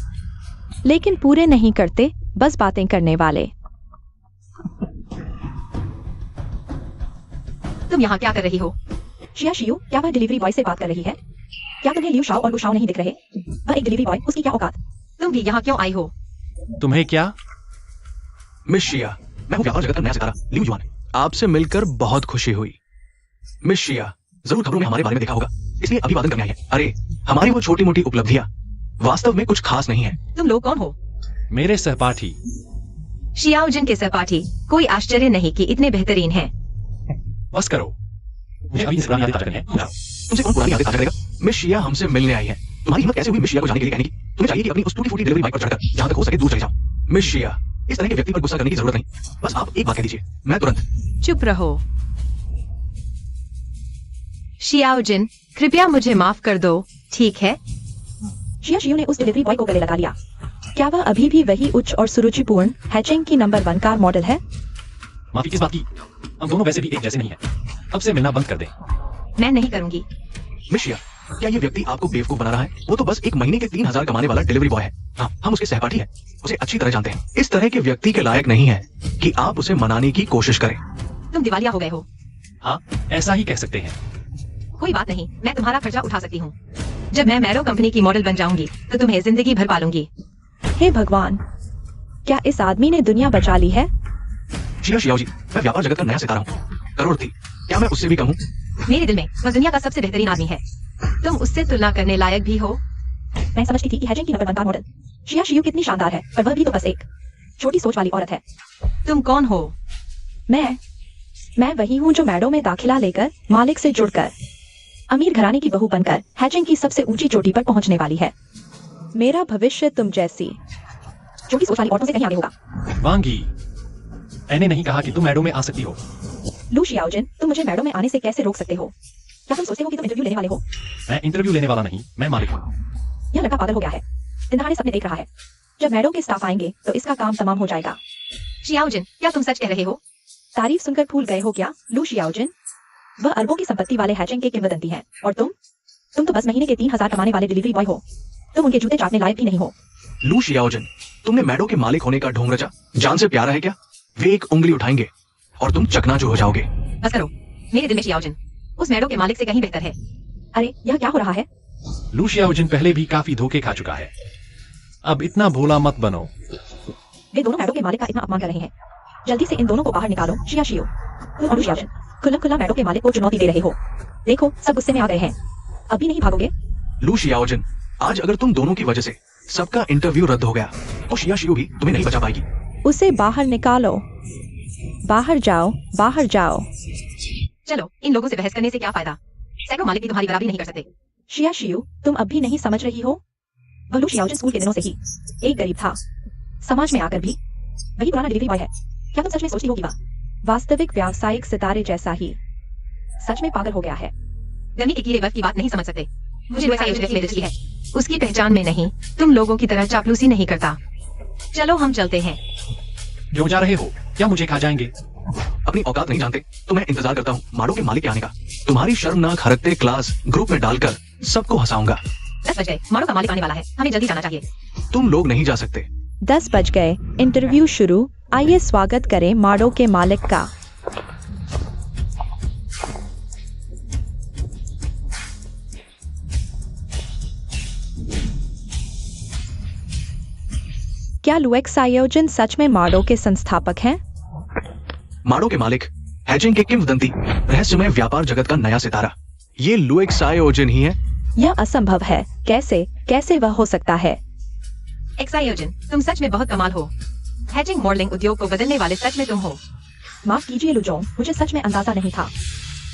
लेकिन पूरे नहीं करते, बस बातें करने वाले। तुम यहाँ क्या कर रही हो? शियाशियू, क्या वह डिलीवरी बॉय से बात कर रही है? क्या तुम्हें लिu शाओ और गुशाओ नहीं दिख रहे? वह एक डिलीवरी बॉय, उसकी क्या औकात? तुम भी यहाँ क्यों आई हो? तुम्हें क्या? मिस शिया, मैं हूँ व्यापार जगत का नया सितारा लिu जुआन। आपसे मिलकर बहुत खुशी हुई। मिस शिया, जरूर खबरों में हमारे बारे में देखा होगा, इसलिए अभिवादन करने आई है। अरे, हमारी वो छोटी मोटी उपलब्धियां वास्तव में कुछ खास नहीं है। तुम लोग कौन हो? मेरे सहपाठी। शियाओजिन के सहपाठी। कोई आश्चर्य नहीं कि इतने बेहतरीन हैं। बस करो, मुझे अभी से पुरानी यादें ताजा करनी है। तुमसे कौन पुरानी यादें ताजा करेगा? मिस शिया हमसे मिलने आई है। तुम्हारी हिम्मत कैसे हुई मिस शिया को जाने के लिए कहने की? तुम्हें चाहिए कि अपनी उस टूटी फूटी डिलीवरी बाइक पर चढ़कर जहां तक हो सके दूर चले जाओ। मिस शिया, इस तरह के व्यक्ति पर गुस्सा करने की जरूरत नहीं। बस आप एक बात कह दीजिए, मैं तुरंत। चुप रहो। शियाओजिन, कृपया मुझे माफ कर दो, ठीक है? शियाशियू ने उस डिलीवरी बॉय को गले लगा लिया। क्या वह अभी भी वही उच्च और सुरुचिपूर्ण हैचेंग की नंबर 1 कार मॉडल है? माफी किस बात की? हम दोनों वैसे भी एक जैसे नहीं हैं। अब से मिलना बंद कर दें। मैं नहीं करूंगी। मिस शिया, क्या ये व्यक्ति आपको बेवकूफ बना रहा है? वो तो बस 1 महीने के 3,000 कमाने वाला डिलीवरी बॉय है। हाँ, हम उसके सहपाठी हैं, उसे अच्छी तरह जानते हैं। इस तरह के व्यक्ति के लायक नहीं है कि आप उसे मनाने की कोशिश करें। तुम दिवालिया हो गए हो। हाँ, ऐसा ही कह सकते हैं। कोई बात नहीं, मैं तुम्हारा खर्चा उठा सकती हूँ। जब मैं मैरो कंपनी की मॉडल बन जाऊंगी तो तुम्हें जिंदगी भर पालूंगी। हे भगवान, क्या इस आदमी ने दुनिया बचा ली है? शिया शियाओ जी, मैं व्यापार जगत का नया सितारा हूँ, करोड़पति। क्या मैं उससे भी कम हूँ? मेरे दिल में वह दुनिया का सबसे बेहतरीन आदमी है। तुम उससे तुलना करने लायक भी हो। मैं समझती थी कि हैजिंग की नंबर 1 का मॉडल शिया शियू कितनी शानदार है, पर वह भी तो बस एक छोटी सोच वाली औरत है। तुम कौन हो? मैं वही हूँ जो मैडो में दाखिला लेकर, मालिक से जुड़कर, अमीर घराने की बहू बनकर हैजिंग की सबसे ऊंची चोटी पर पहुंचने वाली है। मेरा भविष्य तुम जैसी छोटी सोच वाली औरतों से कहीं आगे होगा। वांगी, मैंने नहीं कहा कि तुम मैडो में आ सकती हो। लू शियाओजिन, तुम मुझे मैडो में आने से कैसे रोक सकते हो? क्या तुम सोचते हो कि तुम इंटरव्यू लेने वाले हो? मैं इंटरव्यू लेने वाला नहीं, मैं मालिक हूँ। यह लड़का पागल हो गया है, दिन दहाड़े सपने देख रहा है। जब मैडो के स्टाफ आएंगे तो इसका काम तमाम हो जाएगा। शियाओजिन, क्या तुम सच कह रहे हो? तारीफ सुनकर भूल गए हो क्या, लू शियाओजिन? वह अरबों की संपत्ति वाले हैजिंग के किंवदंती हैं, और तुम तो बस महीने के 3,000 कमाने वाले डिलीवरी बॉय हो। तुम उनके जूते चाटने लायक भी नहीं हो। लू शियाओजिन, तुमने मैडो के मालिक होने का ढोंग रचा। जान से प्यारा है क्या? वे एक उंगली उठाएंगे और तुम चकनाचूर हो जाओगे। बस करो, मेरे दिल में शियाओजिन उस मैडो के मालिक से कहीं बेहतर है। अरे, यह क्या हो रहा है? लू शियाओजिन पहले भी काफी धोखे खा चुका है, अब इतना भोला मत बनो। वे दोनों मैडो के मालिक का इतना अपमान कर रहे हैं। जल्दी से इन दोनों को बाहर निकालो। शिया शियो, तुम और लू शियाओजिन खुला खुला मैडो के मालिक को चुनौती दे रहे हो। देखो, सब गुस्से में आ गए हैं। अभी नहीं भागोगे? लू शियाओजिन, आज अगर तुम दोनों की वजह से सबका इंटरव्यू रद्द हो गया तो शिया शियो भी तुम्हें नहीं बचा पाएगी। उसे बाहर निकालो। बाहर जाओ, बाहर जाओ। चलो, इन लोगों से बहस करने से क्या फायदा? सैकड़ों मालिक भी तुम्हारी बराबरी नहीं कर सकते। शिया शियू, तुम अब भी नहीं समझ रही हो? वह लू शियाओजिन स्कूल के दिनों से ही एक गरीब था। समाज में आकर भी वही पुराना डिलीवरी बॉय है। क्या तुम सच में सोचती हो कि वह वास्तविक व्यावसायिक सितारे जैसा ही सच में पागल हो गया है? गर्मी के कीड़े बर्फ की बात नहीं समझ सकते। मुझे वैसा योजना की रुचि है, उसकी पहचान में नहीं। तुम लोगों की तरह चापलूसी नहीं करता। चलो, हम चलते हैं। क्यों जा रहे हो? क्या मुझे खा जाएंगे? अपनी औकात नहीं जानते तो मैं इंतजार करता हूँ माडो के मालिक के आने का। तुम्हारी शर्मनाक हरकते क्लास ग्रुप में डालकर सबको हंसाऊंगा। 10 बज गए, माडो का मालिक आने वाला है, हमें जल्दी जाना चाहिए। तुम लोग नहीं जा सकते। 10 बज गए, इंटरव्यू शुरू। आइए स्वागत करें माडो के मालिक का। क्या लुएक सायोजिन सच में माडो के संस्थापक हैं? माडो के मालिक, हैजिंग के किंवदंती, रहस्यमय व्यापार जगत का नया सितारा, ये लुएक सायोजिन ही है। यह असंभव है। कैसे वह हो सकता है? एक्सायोजिन, तुम सच में बहुत कमाल हो। हैजिंग मॉडलिंग उद्योग को बदलने वाले सच में तुम हो। माफ कीजिए लुजोंग, मुझे सच में अंदाजा नहीं था।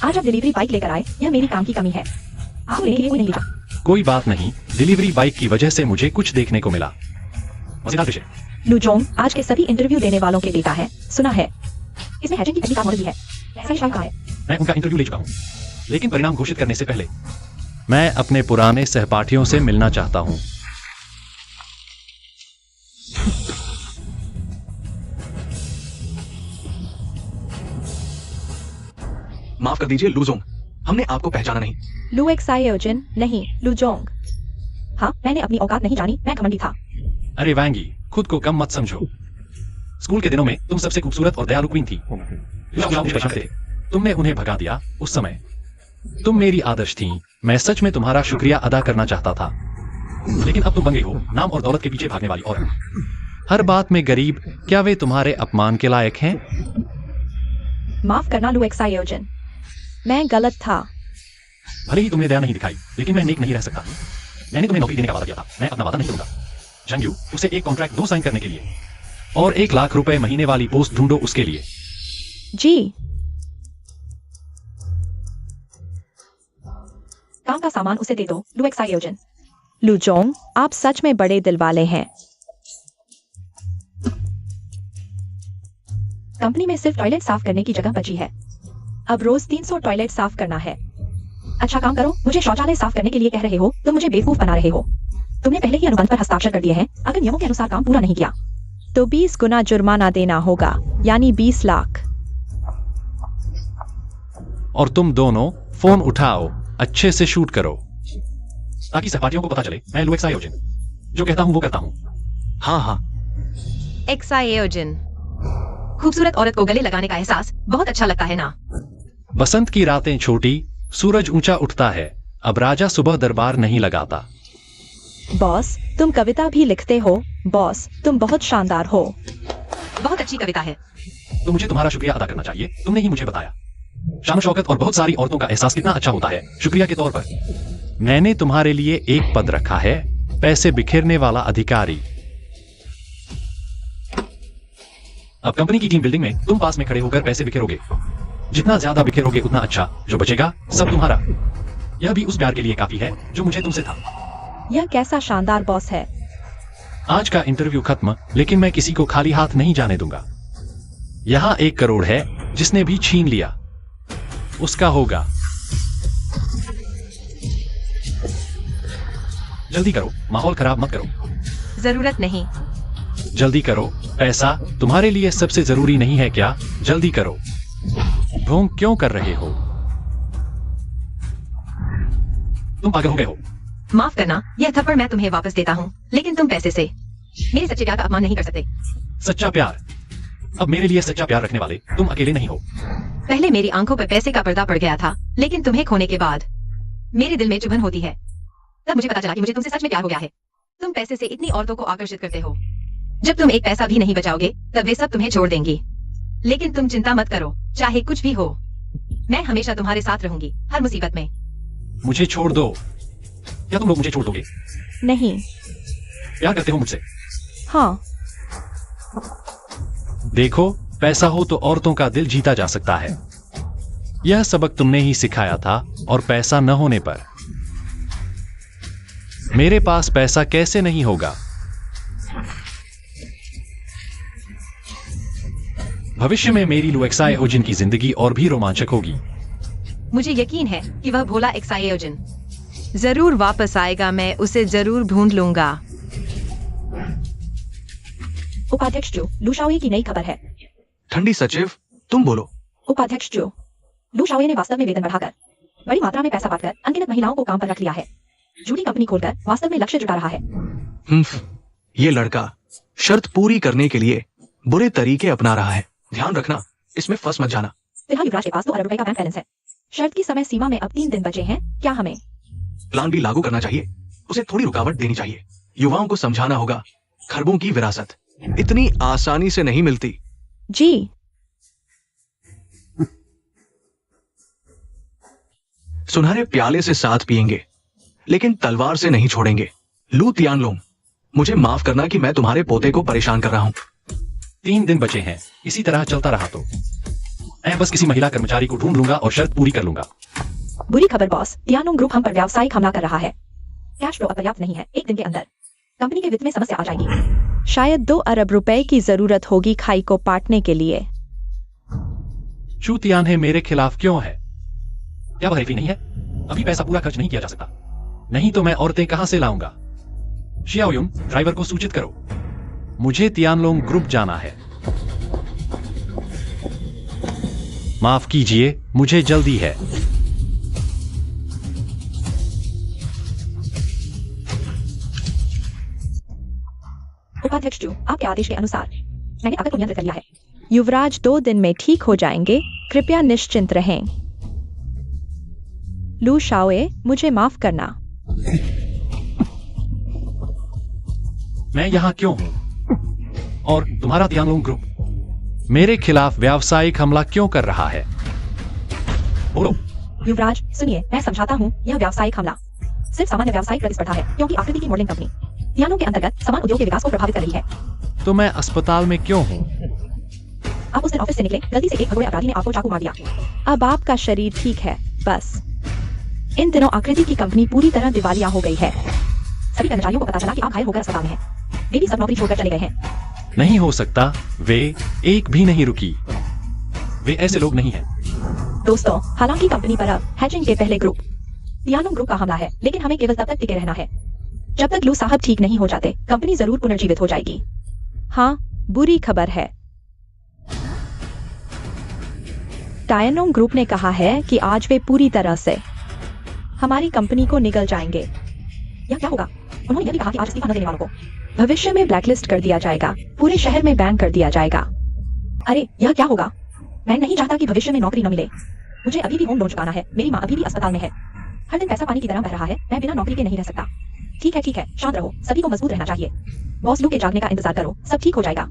आज आप डिलीवरी बाइक लेकर आए, यह मेरी काम की कमी है। आपको लेने के लिए कोई नहीं लिखा। कोई बात नहीं, डिलीवरी बाइक की वजह से मुझे कुछ देखने को मिला। मजेदार विषय। लुजोंग आज के सभी इंटरव्यू देने वालों के बेटा है, सुना है। इसमें हैजिंग की पहली कार मॉडल भी है। ऐसा ही शायद कहा है। मैं उनका इंटरव्यू ले चुका हूँ, लेकिन परिणाम घोषित करने से पहले मैं अपने पुराने सहपाठियों से मिलना चाहता हूँ। माफ कर दीजिए लुजोंग, हमने आपको पहचाना नहीं। लुएक सायोजिन नहीं, लुजोंग। हाँ, मैंने अपनी औकात नहीं जानी, मैं घमंडी था। अरे वांगी, खुद को कम मत समझो। स्कूल के दिनों में तुम सबसे खूबसूरत और दयालु क्वीन थी। थे, तुमने उन्हें भगा दिया। उस समय तुम मेरी आदर्श थी। मैं सच में तुम्हारा शुक्रिया अदा करना चाहता था, लेकिन अब तुम बन गई हो नाम और दौलत के पीछे भागने वाली औरत। हर बात में गरीब। क्या वे तुम्हारे अपमान के लायक हैं? माफ करना लुएक सायोजिन, मैं गलत था। भले ही तुमने दया नहीं दिखाई, लेकिन मैं नेक नहीं रह सकता। मैंने तुम्हें नौकरी देने का वादा किया था, मैं अपना वादा नहीं करूंगा। जंगयू, उसे एक कॉन्ट्रैक्ट 2 साइन करने के लिए और 1 लाख रुपए महीने वाली पोस्ट ढूंढो उसके लिए। जी। काम का सामान उसे दे दो, लुएक सायोजिन। लुजोंग, आप सच में बड़े दिल वाले हैं। कंपनी में सिर्फ टॉयलेट साफ करने की जगह बची है। अब रोज 300 टॉयलेट साफ करना है। अच्छा काम करो, मुझे शौचालय साफ करने के लिए कह रहे हो, तुम मुझे बेवकूफ बना रहे हो। तुमने पहले ही अनुबंध पर हस्ताक्षर कर दिए हैं। अगर नियमों के अनुसार काम पूरा नहीं किया तो 20 गुना जुर्माना देना होगा, यानी 20 लाख। और तुम दोनों फोन उठाओ, अच्छे से शूट करो। ताकि सहपाठियों को पता चले मैं लुएक्साई ओजिन जो कहता हूँ वो करता हूँ। हाँ हाँ, एक्सायोजिन। खूबसूरत औरत को गले लगाने का एहसास बहुत अच्छा लगता है ना? बसंत की रातें छोटी, सूरज ऊंचा उठता है, अब राजा सुबह दरबार नहीं लगाता। बॉस, तुम कविता भी लिखते हो। बॉस, तुम बहुत शानदार हो। बहुत अच्छी कविता है। तो मुझे तुम्हारा शुक्रिया अदा करना चाहिए, तुमने ही मुझे बताया। शान शौकत और बहुत सारी औरतों का एहसास कितना अच्छा होता है। शुक्रिया के तौर पर मैंने तुम्हारे लिए एक पद रखा है, पैसे बिखेरने वाला अधिकारी। अब कंपनी की टीम बिल्डिंग में तुम पास में खड़े होकर पैसे बिखेरोगे। जितना ज्यादा बिखेरोगे उतना अच्छा, जो बचेगा सब तुम्हारा। यह भी उस प्यार के लिए काफी है जो मुझे तुमसे था। यह कैसा शानदार बॉस है। आज का इंटरव्यू खत्म, लेकिन मैं किसी को खाली हाथ नहीं जाने दूंगा। यहां 1 करोड़ है, जिसने भी छीन लिया उसका होगा। जल्दी करो, माहौल खराब मत करो। जरूरत नहीं। जल्दी करो, पैसा तुम्हारे लिए सबसे जरूरी नहीं है क्या? जल्दी करो। ढोंग क्यों कर रहे हो? तुम पागल हो गए हो। माफ करना, यह थप्पड़ मैं तुम्हें वापस देता हूँ, लेकिन तुम पैसे से मेरे सच्चे प्यार का अपमान नहीं कर सकते। सच्चा प्यार? अब मेरे लिए सच्चा प्यार रखने वाले तुम अकेले नहीं हो। पहले मेरी आंखों पर पैसे का पर्दा पड़ गया था, लेकिन तुम्हें खोने के बाद मेरे दिल में चुभन होती है। तब मुझे पता चला कि मुझे तुमसे सच में प्यार हो गया है। तुम पैसे से इतनी औरतों को आकर्षित करते हो। जब तुम एक पैसा भी नहीं बचाओगे तब वे सब तुम्हें छोड़ देंगी। लेकिन तुम चिंता मत करो, चाहे कुछ भी हो, मैं हमेशा तुम्हारे साथ रहूंगी, हर मुसीबत में। मुझे छोड़ दो। क्या तुम लोग मुझे छोड़ दोगे? नहीं। प्यार करते हो मुझसे? हाँ। देखो, पैसा हो तो औरतों का दिल जीता जा सकता है। यह सबक तुमने ही सिखाया था, और पैसा न होने पर मेरे पास पैसा कैसे नहीं होगा? भविष्य में मेरी लुएक्साई ओजिन की जिंदगी और भी रोमांचक होगी। मुझे यकीन है कि वह भोला एक्सायोजिन जरूर वापस आएगा। मैं उसे जरूर ढूंढ लूंगा। उपाध्यक्ष जो, लू शाओये की नई खबर है। ठंडी सचिव, तुम बोलो। उपाध्यक्ष जो, लू शाओये ने वास्तव में वेतन बढ़ाकर, बड़ी मात्रा में पैसा बांटकर अनगिनत महिलाओं को काम पर रख लिया है। झूठी कंपनी खोलकर वास्तव में लक्ष्य जुटा रहा है। ये लड़का शर्त पूरी करने के लिए बुरे तरीके अपना रहा है। ध्यान रखना, इसमें फंस मत जाना। फिलहाल युवराज के पास 2 अरब रुपए का बैंक बैलेंस है। शर्त की समय सीमा में अब 3 दिन बचे हैं। क्या हमें प्लान भी लागू करना चाहिए? उसे थोड़ी रुकावट देनी चाहिए। युवाओं को समझाना होगा, खरबों की विरासत इतनी आसानी से नहीं मिलती। जी। सुनहरे प्याले से साथ पिएंगे, लेकिन तलवार से नहीं छोड़ेंगे। लू तियानलोंग, मुझे माफ करना कि मैं तुम्हारे पोते को परेशान कर रहा हूं। 3 दिन बचे हैं। इसी तरह चलता रहा तो मैं बस किसी महिला कर्मचारी को ढूंढ लूंगा और शर्त पूरी कर लूंगा। बुरी खबर बॉस, तियानोंग ग्रुप हम पर व्यावसायिक हमला कर रहा है। कैश फ्लो अपर्याप्त नहीं है। 1 दिन के अंदर कंपनी के वित्त में समस्या आ जाएगी। शायद 2 अरब रुपए की जरूरत होगी खाई को पाटने के लिए। चूतियान है मेरे खिलाफ क्यों है? क्या वह नहीं है? अभी पैसा पूरा खर्च नहीं किया जा सकता। नहीं तो मैं औरतें कहां से लाऊंगा? शियाओयुन, ड्राइवर को सूचित करो, मुझे तियानलोंग ग्रुप जाना है। माफ कीजिए, मुझे जल्दी है। उपाध्यक्ष जो, आपके आदेश के अनुसार मैंने अकल को नियंत्रित कर लिया है। युवराज 2 दिन में ठीक हो जाएंगे, कृपया निश्चिंत रहें। लू शाओये, मुझे माफ करना। मैं यहां क्यों हूं? और तुम्हारा तियानलोंग ग्रुप मेरे खिलाफ व्यावसायिक हमला क्यों कर रहा है? बोलो। युवराज सुनिए, मैं समझाता हूँ। यह व्यावसायिक हमला सिर्फ सामान्य व्यावसायिक प्रतिस्पर्धा है, क्योंकि आकृति की मॉडलिंग कंपनी तियानलोंग के अंतर्गत समान उद्योग के विकास को प्रभावित कर रही है। तो मैं अस्पताल में क्यों हूँ? आप उस दिन ऑफिस से निकले, गलती से एक भगोड़े अपराधी ने आपको चाकू मार दिया। अब आपका शरीर ठीक है। बस इन दिनों आकृति की कंपनी पूरी तरह दिवालिया हो गई है। सभी कर्मचारियों को पता चला कि आप घायल होकर अस्पताल में हैं। वे भी सब नौकरी छोड़कर चले गए हैं। नहीं हो सकता, वे एक भी नहीं रुकी। वे ऐसे लोग नहीं हैं। दोस्तों, हालांकि कंपनी पर अब हैचिंग के पहले ग्रुप तियानलोंग ग्रुप का हमला है, लेकिन हमें केवल तब तक टिके रहना है जब तक लू साहब ठीक नहीं हो जाते। कंपनी जरूर पुनर्जीवित हो जाएगी। हाँ, बुरी खबर है। तियानलोंग ग्रुप ने कहा है कि आज वे पूरी तरह से हमारी कंपनी को निगल जाएंगे। यह क्या होगा? उन्होंने यह भी कहा कि आज इस्तीफा न देने वालों को भविष्य में ब्लैकलिस्ट कर दिया जाएगा, पूरे शहर में बैन कर दिया जाएगा। अरे यह क्या होगा? मैं नहीं चाहता कि भविष्य में नौकरी न मिले। मुझे अभी भी होम लोन चुकाना है, मेरी माँ अभी भी अस्पताल में है, हर दिन पैसा पानी की तरह बह रहा है, मैं बिना नौकरी के नहीं रह सकता। ठीक है, शांत रहो, सभी को मजबूत रहना चाहिए। बॉस लू के जागने का इंतजार करो, सब ठीक हो जाएगा।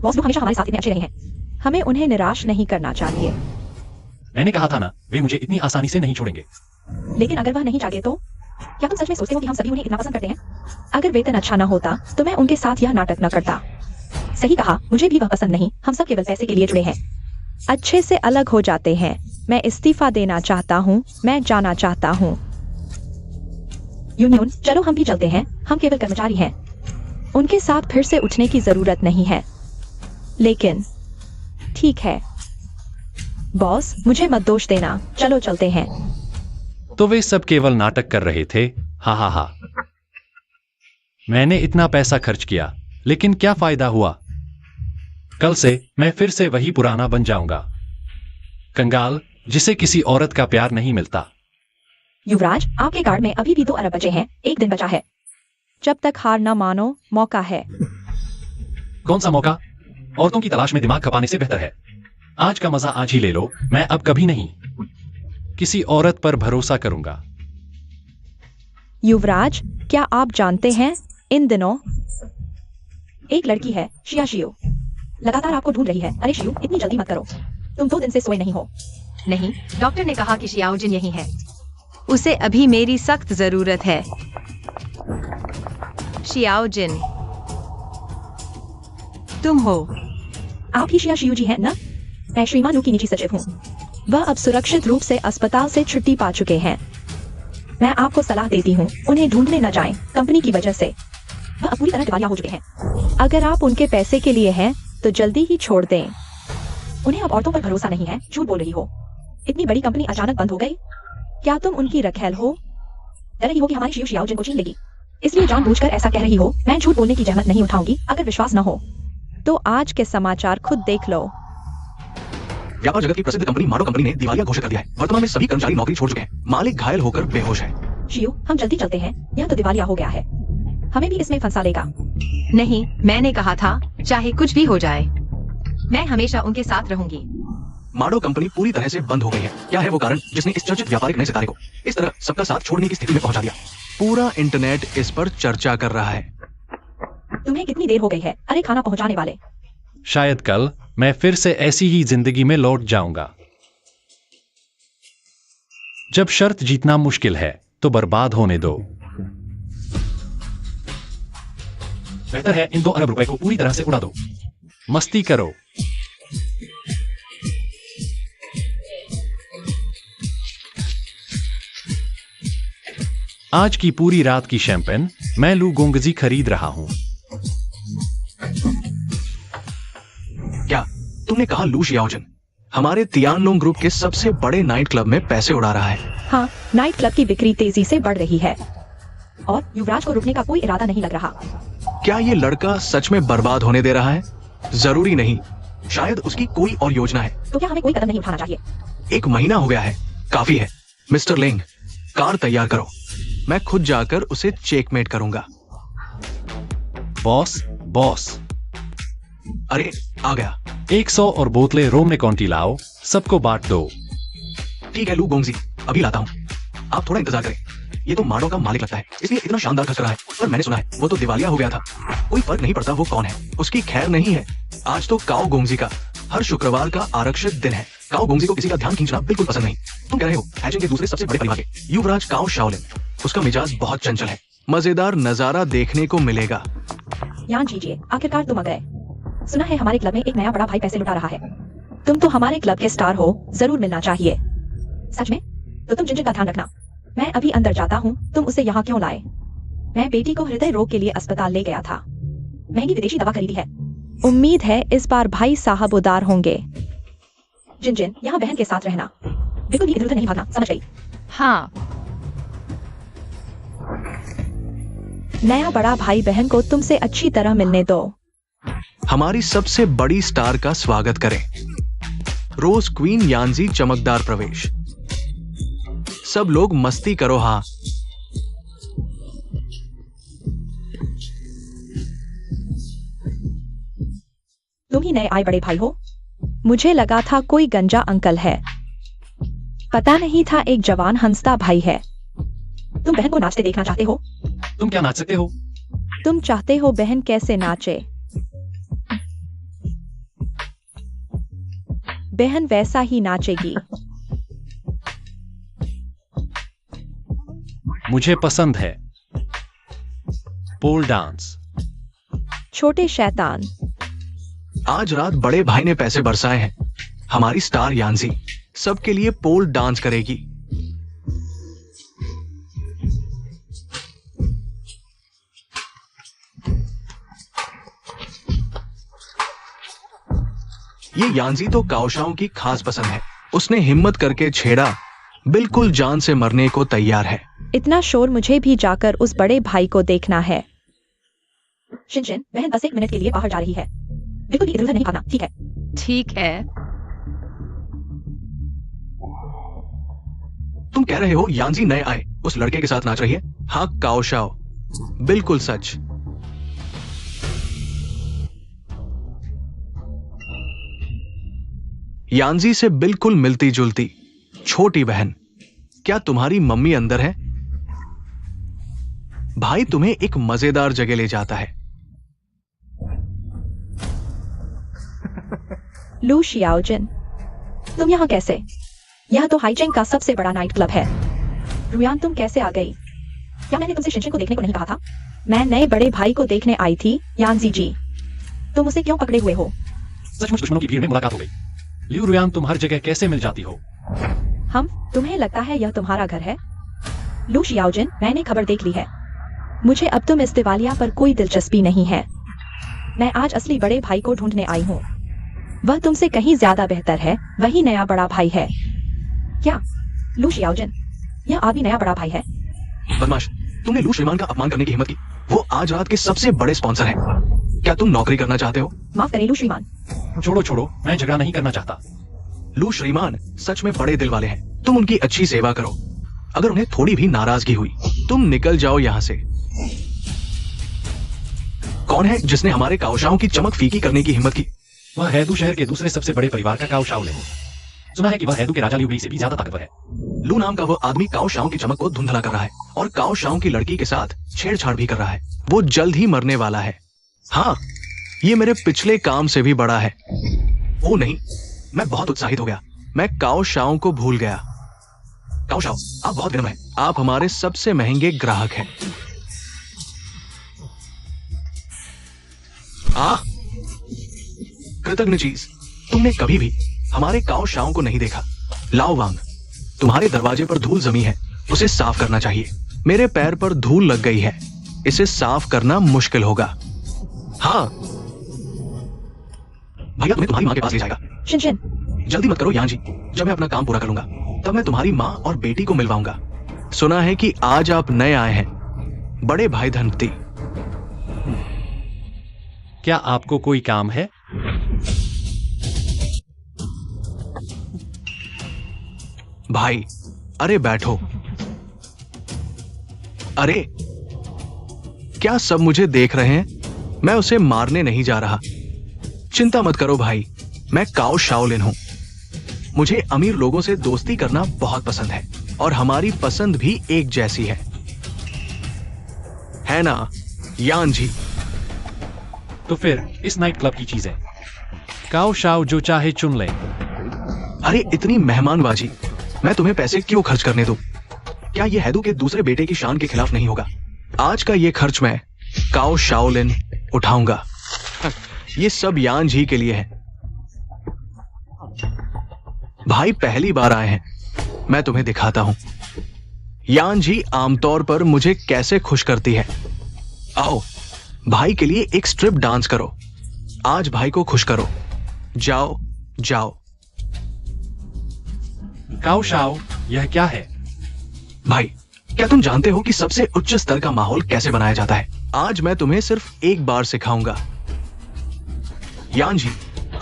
बॉस लू हमेशा हमारे साथ इतने अच्छे रहे हैं, हमें उन्हें निराश नहीं करना चाहिए। मैंने कहा था ना, वे मुझे इतनी आसानी से नहीं छोड़ेंगे। लेकिन अगर वह नहीं जागे तो? क्या तुम सच में सोचते हो कि हम सभी उन्हें इतना पसंद करते हैं? अगर वेतन अच्छा न होता तो मैं उनके साथ यह नाटक न करता। सही कहा, मुझे भी वह पसंद नहीं, हम सब केवल पैसे के लिए जुड़े हैं। अच्छे से अलग हो जाते हैं। मैं इस्तीफा देना चाहता हूँ, मैं जाना चाहता हूँ। यूनियन, चलो हम भी चलते हैं, हम केवल कर्मचारी हैं। उनके साथ फिर से उठने की जरूरत नहीं है। लेकिन ठीक है बॉस, मुझे मत दोष देना, चलो चलते हैं। तो वे सब केवल नाटक कर रहे थे। हा। मैंने इतना पैसा खर्च किया, लेकिन क्या फायदा हुआ? कल से मैं फिर से वही पुराना बन जाऊंगा, कंगाल जिसे किसी औरत का प्यार नहीं मिलता। युवराज, आपके कार्ड में अभी भी 2 अरब बचे हैं, 1 दिन बचा है। जब तक हार न मानो, मौका है। कौन सा मौका? औरतों की तलाश में दिमाग खपाने से बेहतर है। आज का मजा आज ही ले लो, मैं अब कभी नहीं किसी औरत पर भरोसा करूंगा। युवराज, क्या आप जानते हैं इन दिनों एक लड़की है, शियो, लगातार आपको ढूंढ रही है। अरे शियो, इतनी जल्दी मत करो, तुम 2 दिन से सोए नहीं हो। नहीं, डॉक्टर ने कहा कि शियाओजिन यही है, उसे अभी मेरी सख्त जरूरत है। शियाओजिन, तुम हो? आप ही शियो जी हैं ना? मैं श्रीमान लू की निजी सचिव हूँ। वह अब सुरक्षित रूप से अस्पताल से छुट्टी पा चुके हैं। मैं आपको सलाह देती हूँ, उन्हें ढूंढने न जाएं, कंपनी की वजह से वह अब पूरी तरह दिवालिया हो चुके हैं। अगर आप उनके पैसे के लिए हैं तो जल्दी ही छोड़ दें। उन्हें अब औरतों पर भरोसा नहीं है। झूठ बोल रही हो, इतनी बड़ी कंपनी अचानक बंद हो गई। क्या तुम उनकी रखेल हो? डर रही हो कि हमारी शियाओजिन को छीन लेगी, इसलिए जानबूझकर ऐसा कह रही हो। मैं झूठ बोलने की जहमत नहीं उठाऊंगी। अगर विश्वास न हो तो आज के समाचार खुद देख लो। व्यापार जगत की प्रसिद्ध कंपनी माडो कंपनी ने दिवालिया घोषित कर दिया है। वर्तमान में सभी कर्मचारी नौकरी छोड़ चुके हैं, मालिक घायल होकर बेहोश है। शियो, हम जल्दी चलते हैं, यह तो दिवालिया हो गया है, हमें भी इसमें फंसा लेगा। नहीं, मैंने कहा था चाहे कुछ भी हो जाए, मैं हमेशा उनके साथ रहूंगी। माडो कंपनी पूरी तरह से बंद हो गई है। क्या है वो कारण जिसने इस चर्चित व्यापारिक नए सितारे को इस तरह सबका साथ छोड़ने की स्थिति में पहुंचा दिया? पूरा इंटरनेट इस पर चर्चा कर रहा है। तुम्हें कितनी देर हो गई है? अरे खाना पहुंचाने वाले। शायद कल मैं फिर से ऐसी ही जिंदगी में लौट जाऊंगा। जब शर्त जीतना मुश्किल है तो बर्बाद होने दो। बेहतर है इन 2 अरब रुपए को पूरी तरह से उड़ा दो। मस्ती करो। आज की पूरी रात की शैंपेन मैं लू गोंगजी खरीद रहा हूं। क्या तुमने कहा लू शियाओजिन हमारे तियानलोंग ग्रुप के सबसे बड़े नाइट क्लब में पैसे उड़ा रहा है? हाँ, नाइट क्लब की बिक्री तेजी से बढ़ रही है और युवराज को रुकने का कोई इरादा नहीं लग रहा। क्या ये लड़का सच में बर्बाद होने दे रहा है? जरूरी नहीं, शायद उसकी कोई और योजना है। तो क्या हमें कोई कदम नहीं उठाना चाहिए? 1 महीना हो गया है, काफी है। मिस्टर लेंग, कार तैयार करो, मैं खुद जाकर उसे चेकमेट करूंगा। बॉस। अरे आ गया। 100 और बोतलें रोम ने कॉन्टी लाओ, सबको बांट दो। ठीक है लू गोंगजी, अभी लाता हूँ, आप थोड़ा इंतजार करें। ये तो माडो का मालिक लगता है, इसलिए इतना शानदार खर्च रहा है। पर मैंने सुना है वो तो दिवालिया हो गया था। कोई फर्क नहीं पड़ता वो कौन है, उसकी खैर नहीं है। आज तो काओ गोंगजी का हर शुक्रवार का आरक्षित दिन है। काओ गोंगजी को किसी का ध्यान खींचना बिल्कुल पसंद नहीं। तुम कह रहे हो हैचिंग के दूसरे सबसे बड़े परिवार के युवराज काओ शाओलिन, उसका मिजाज बहुत चंचल है। मजेदार नजारा देखने को मिलेगा। यहाँ जीजिए, आखिरकार तुम आ गए। सुना है हमारे क्लब में एक नया बड़ा भाई पैसे लुटा रहा है। तुम तो हमारे क्लब के स्टार हो, जरूर मिलना चाहिए। सच में? तो तुम जिंजर का ध्यान रखना। मैं अभी अंदर जाता हूँ, तुम उसे यहाँ क्यों लाए? मैं बेटी को हृदय रोग के लिए अस्पताल ले गया था, महंगी विदेशी दवा खरीदी है। उम्मीद है इस बार भाई साहब उदार होंगे। जिन यहाँ बहन के साथ रहना, बिल्कुल भी इधर उधर नहीं भागना, समझ गई? हाँ। नया बड़ा भाई बहन को तुमसे अच्छी तरह मिलने दो। हमारी सबसे बड़ी स्टार का स्वागत करें। रोज क्वीन यानजी चमकदार प्रवेश। सब लोग मस्ती करो। हाँ, तुम ही नए आए बड़े भाई हो? मुझे लगा था कोई गंजा अंकल है, पता नहीं था एक जवान हंसता भाई है। तुम बहन को नाचते देखना चाहते हो? तुम क्या नाच सकते हो? तुम चाहते हो बहन कैसे नाचे? बहन वैसा ही नाचेगी। मुझे पसंद है पोल डांस। छोटे शैतान। आज रात बड़े भाई ने पैसे बरसाए हैं। हमारी स्टार यांजी सबके लिए पोल डांस करेगी। ये यांजी तो काओशाओ की खास पसंद है। उसने हिम्मत करके छेड़ा, बिल्कुल जान से मरने को तैयार है। इतना शोर, मुझे भी जाकर उस बड़े भाई को देखना है। शिनशिन, बहन बस 1 मिनट के लिए बाहर जा रही है। बिल्कुल भी इधर उधर नहीं भागना, ठीक है? ठीक है। तुम कह रहे हो यांजी नए आए उस लड़के के साथ नाच रही है? हाँ काओशाओ, बिल्कुल सच। यांजी से बिल्कुल मिलती जुलती छोटी बहन। क्या तुम्हारी मम्मी अंदर है? भाई तुम्हें एक मजेदार जगह ले जाता है। लू शियाओजिन, तुम यहाँ कैसे? यह तो हाइचेंग का सबसे बड़ा नाइट क्लब है। रुयान, तुम कैसे आ गई? क्या मैंने तुमसे शिनशिन को देखने को नहीं कहा था? मैं नए बड़े भाई को देखने आई थी। यांजी जी, तुम उसे क्यों पकड़े हुए हो? सचमुच दुश्मनों की भीड़ में मुलाकात हो गई। लियू रुयान, तुम हर जगह कैसे मिल जाती हो? तुम्हें लगता है यह तुम्हारा घर है? लू शियाओजिन, मैंने खबर देख ली है। मुझे अब तुम इस दिवालिया पर कोई दिलचस्पी नहीं है। मैं आज असली बड़े भाई को ढूंढने आई हूँ। वह तुमसे कहीं ज्यादा बेहतर है। वही नया बड़ा भाई है। क्या लू शियाओजिन, यह आदमी नया बड़ा भाई है? बदमाश, तुमने लू श्रीमान का अपमान करने की हिम्मत की। वो आज रात के सबसे बड़े स्पॉन्सर हैं। क्या तुम नौकरी करना चाहते हो? माफ करें लू श्रीमान। छोड़ो, मैं झगड़ा नहीं करना चाहता। लू श्रीमान सच में बड़े दिल वाले हैं। तुम उनकी अच्छी सेवा करो। अगर उन्हें थोड़ी भी नाराजगी हुई, तुम निकल जाओ यहाँ से। कौन है जिसने हमारे काओशाओ की चमक फीकी करने की हिम्मत की? वह हैदू शहर के दूसरे सबसे बड़े परिवार का काओशाओ ले। सुना है कि वह हैदू के राजा लियू से भी ज्यादा ताकतवर है। लू नाम का वह आदमी काओशाओ की चमक को धुंधला कर रहा है और काओशाओ की लड़की के साथ छेड़छाड़ भी कर रहा है। वो जल्द ही मरने वाला है। हाँ, ये मेरे पिछले काम से भी बड़ा है। ओ नहीं, मैं बहुत उत्साहित हो गया। मैं काओशाओ को भूल गया। काओशाओ, आप बहुत विनम्र हैं। आप हमारे सबसे महंगे ग्राहक हैं। कृतज्ञ चीज, तुमने कभी भी हमारे काओशाओ को नहीं देखा। लाओ वांग, तुम्हारे दरवाजे पर धूल जमी है, उसे साफ करना चाहिए। मेरे पैर पर धूल लग गई है, इसे साफ करना मुश्किल होगा। हाँ भैया, तुम्हें तुम्हारी माँ के पास ले जाएगा। शिनशिन, जल्दी मत करो यांजी, जब मैं अपना काम पूरा कर लूंगा तब मैं तुम्हारी माँ और बेटी को मिलवाऊंगा। सुना है कि आज आप नए आए हैं, बड़े भाई धनपति। क्या आपको कोई काम है? भाई, अरे बैठो। अरे क्या सब मुझे देख रहे हैं? मैं उसे मारने नहीं जा रहा। चिंता मत करो भाई, मैं काओ शाओलिन हूं। मुझे अमीर लोगों से दोस्ती करना बहुत पसंद है और हमारी पसंद भी एक जैसी है ना यांजी? तो फिर इस नाइट क्लब की चीजें काओशाओ जो चाहे चुन ले। अरे इतनी मेहमानबाजी, मैं तुम्हें पैसे क्यों खर्च करने दूं? क्या ये हैदू के दूसरे बेटे की शान के खिलाफ नहीं होगा? आज का ये खर्च मैं काओ शाओलिन उठाऊंगा। ये सब यांजी के लिए है। भाई पहली बार आए हैं, मैं तुम्हें दिखाता हूं यांजी आमतौर पर मुझे कैसे खुश करती है। आओ, भाई के लिए एक स्ट्रिप डांस करो। आज भाई को खुश करो। जाओ जाओ। काओशाओ, यह क्या है? भाई, क्या तुम जानते हो कि सबसे उच्च स्तर का माहौल कैसे बनाया जाता है? आज मैं तुम्हें सिर्फ एक बार सिखाऊंगा। यांजी,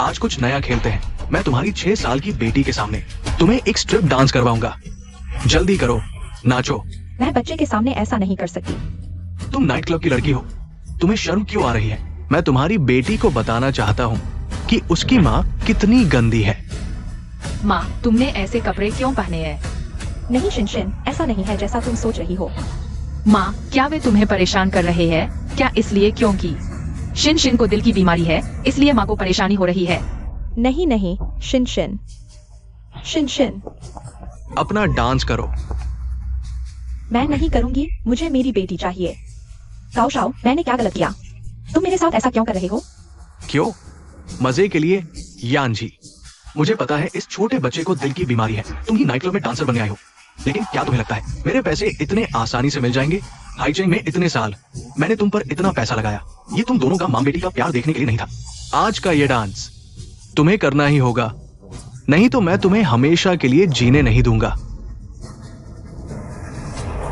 आज कुछ नया खेलते हैं। मैं तुम्हारी 6 साल की बेटी के सामने तुम्हें एक स्ट्रिप डांस करवाऊंगा। जल्दी करो, नाचो। मैं बच्चे के सामने ऐसा नहीं कर सकती। तुम नाइट क्लब की लड़की हो, तुम्हें शर्म क्यों आ रही है? मैं तुम्हारी बेटी को बताना चाहता हूँ, कि उसकी माँ कितनी गंदी है। माँ, तुमने ऐसे कपड़े क्यों पहने हैं? नहीं शिनशिन, ऐसा नहीं है जैसा तुम सोच रही हो। माँ, क्या वे तुम्हें परेशान कर रहे हैं? क्या इसलिए क्योंकि शिन को दिल की बीमारी है, इसलिए माँ को परेशानी हो रही है? नहीं नहीं शिनशिन, शिनशिन, अपना डांस करो। मैं नहीं करूंगी, मुझे मेरी बेटी चाहिए। काओ शाओ, मैंने क्या गलत किया? तुम मेरे साथ ऐसा क्यों कर रहे हो? क्यों? मजे के लिए यानजी। मुझे पता है इस छोटे बच्चे को दिल की बीमारी है। तुम ही नाइट क्लब में डांसर बनने आए हो, लेकिन क्या तुम्हें लगता है मेरे पैसे इतने आसानी से मिल जाएंगे? हाईचेंग में इतने साल मैंने तुम पर इतना पैसा लगाया, ये तुम दोनों का माँ बेटी का प्यार देखने के लिए नहीं था। आज का ये डांस तुम्हें करना ही होगा, नहीं तो मैं तुम्हें हमेशा के लिए जीने नहीं दूंगा।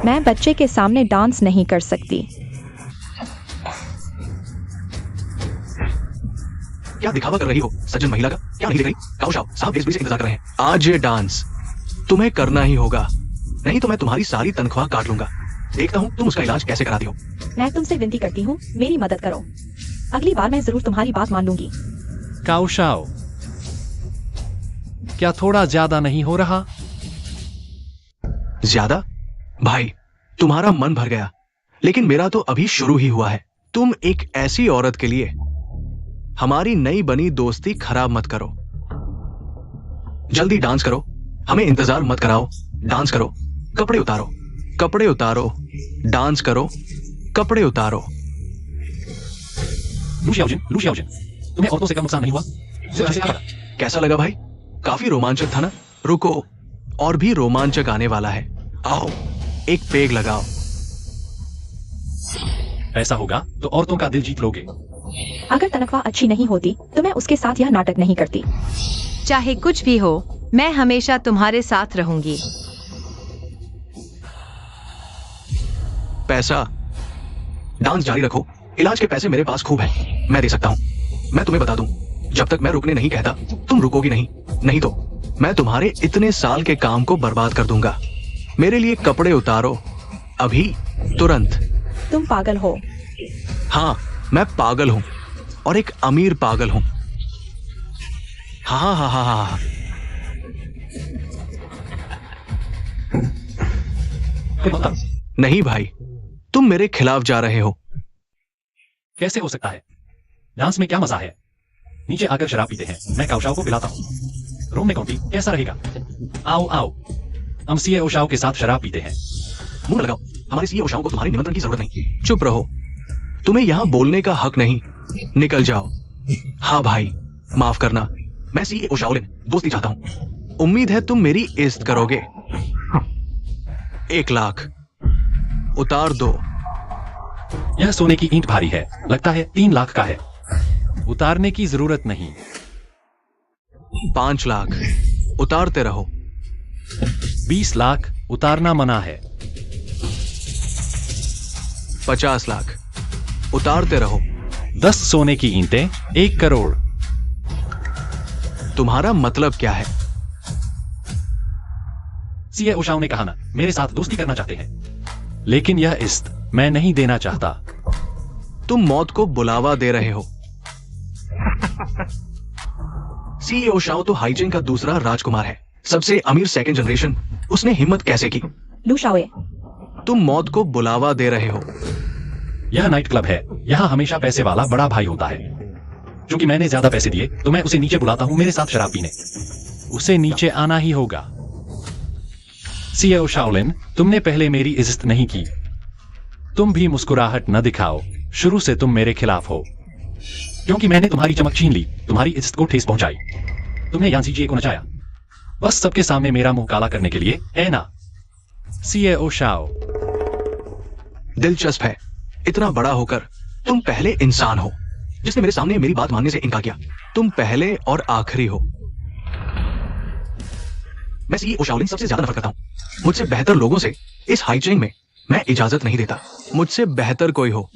मैं बच्चे के सामने डांस नहीं कर सकती। क्या दिखावा कर रही हो सज्जन महिला का? क्या नहीं दिख रही? काओ शाओ, साहब बेसब्री से इंतजार कर रहे हैं। आज ये डांस तुम्हें करना ही होगा, नहीं तो मैं तुम्हारी सारी तनख्वाह काट लूंगा। देखता हूँ तुम उसका इलाज कैसे कराती हो। मैं तुमसे विनती करती हूँ, मेरी मदद करो। अगली बार मैं जरूर तुम्हारी बात मान लूंगी। काओ शाओ, क्या थोड़ा ज्यादा नहीं हो रहा? ज्यादा? भाई, तुम्हारा मन भर गया, लेकिन मेरा तो अभी शुरू ही हुआ है। तुम एक ऐसी औरत के लिए हमारी नई बनी दोस्ती खराब मत करो। जल्दी डांस करो, हमें इंतजार मत कराओ। डांस करो, कपड़े उतारो, कपड़े उतारो, डांस करो, कपड़े उतारो। लू शाओजिन, तुम्हें औरतों से कम नुकसान नहीं हुआ? सिर्फ ऐसे लगा। कैसा लगा भाई? काफी रोमांचक था ना? रुको, और भी रोमांचक आने वाला है। आओ, एक पेग लगाओ। ऐसा होगा तो औरतों का दिल जीत लोगे। अगर तनख्वाह अच्छी नहीं होती तो मैं उसके साथ यह नाटक नहीं करती। चाहे कुछ भी हो, मैं हमेशा तुम्हारे साथ रहूंगी। पैसा? डांस जारी रखो, इलाज के पैसे मेरे पास खूब है, मैं दे सकता हूं। मैं तुम्हें बता दूं, जब तक मैं रुकने नहीं कहता तुम रुकोगी नहीं, नहीं तो मैं तुम्हारे इतने साल के काम को बर्बाद कर दूंगा। मेरे लिए कपड़े उतारो, अभी, तुरंत। तुम पागल हो। हाँ, मैं पागल हूं, और एक अमीर पागल हूं। हाँ हाँ हाँ हाँ हाँ। नहीं भाई, तुम मेरे खिलाफ जा रहे हो। कैसे हो सकता है? डांस में क्या मजा है? नीचे आकर शराब पीते हैं, मैं काओ शाओ को पिलाता हूँ। रूम में कॉफी कैसा रहेगा? आओ आओ, हम सीए शाओ के साथ शराब पीते हैं। मुंह लगाओ, हमारे सीए शाओ को तुम्हारे निमंत्रण की जरूरत नहीं। चुप रहो, तुम्हें यहां बोलने का हक नहीं, निकल जाओ। हाँ भाई, माफ करना, मैं सीए शाओलिन दोस्ती चाहता हूं। उम्मीद है तुम मेरी इज्जत करोगे। 1 लाख उतार दो। यह सोने की ईंट भारी है, लगता है 3 लाख का है। उतारने की जरूरत नहीं। 5 लाख उतारते रहो। 20 लाख उतारना मना है। 50 लाख उतारते रहो। 10 सोने की ईंटें, 1 करोड़। तुम्हारा मतलब क्या है? सीए ओशाओ ने कहा ना, मेरे साथ दोस्ती करना चाहते हैं, लेकिन यह इज्जत मैं नहीं देना चाहता। तुम मौत को बुलावा दे रहे हो। सीईओ शाओ तो हाइजेन का दूसरा राजकुमार है, सबसे अमीर सेकंड जनरेशन। उसने हिम्मत कैसे की? लू शाओए, तुम मौत को बुलावा दे रहे हो। यह नाइट क्लब है, यहाँ हमेशा पैसे वाला बड़ा भाई होता है। क्योंकि मैंने ज्यादा पैसे दिए तो मैं उसे नीचे बुलाता हूँ मेरे साथ शराब पीने। उसे नीचे आना ही होगा। सीए शाओलिन, तुमने पहले मेरी इज्जत नहीं की। तुम भी मुस्कुराहट न दिखाओ, शुरू से तुम मेरे खिलाफ हो। क्योंकि मैंने तुम्हारी चमक छीन ली, तुम्हारी इज्जत को ठेस पहुंचाई। तुमने यांसी जी को नचाया, बस सबके सामने मेरा मुंह काला करने के लिए, है ना? सीए शाओ, दिलचस्प है, इतना बड़ा होकर तुम पहले इंसान हो जिसने मेरे सामने मेरी बात मानने से इनकार किया। तुम पहले और आखिरी हो। मैं सीईओ शाओलिन सबसे ज्यादा नफरत करता हूं। मुझसे बेहतर लोगों से इस हाइचेंग में मैं इजाजत नहीं देता। मुझसे बेहतर कोई हो,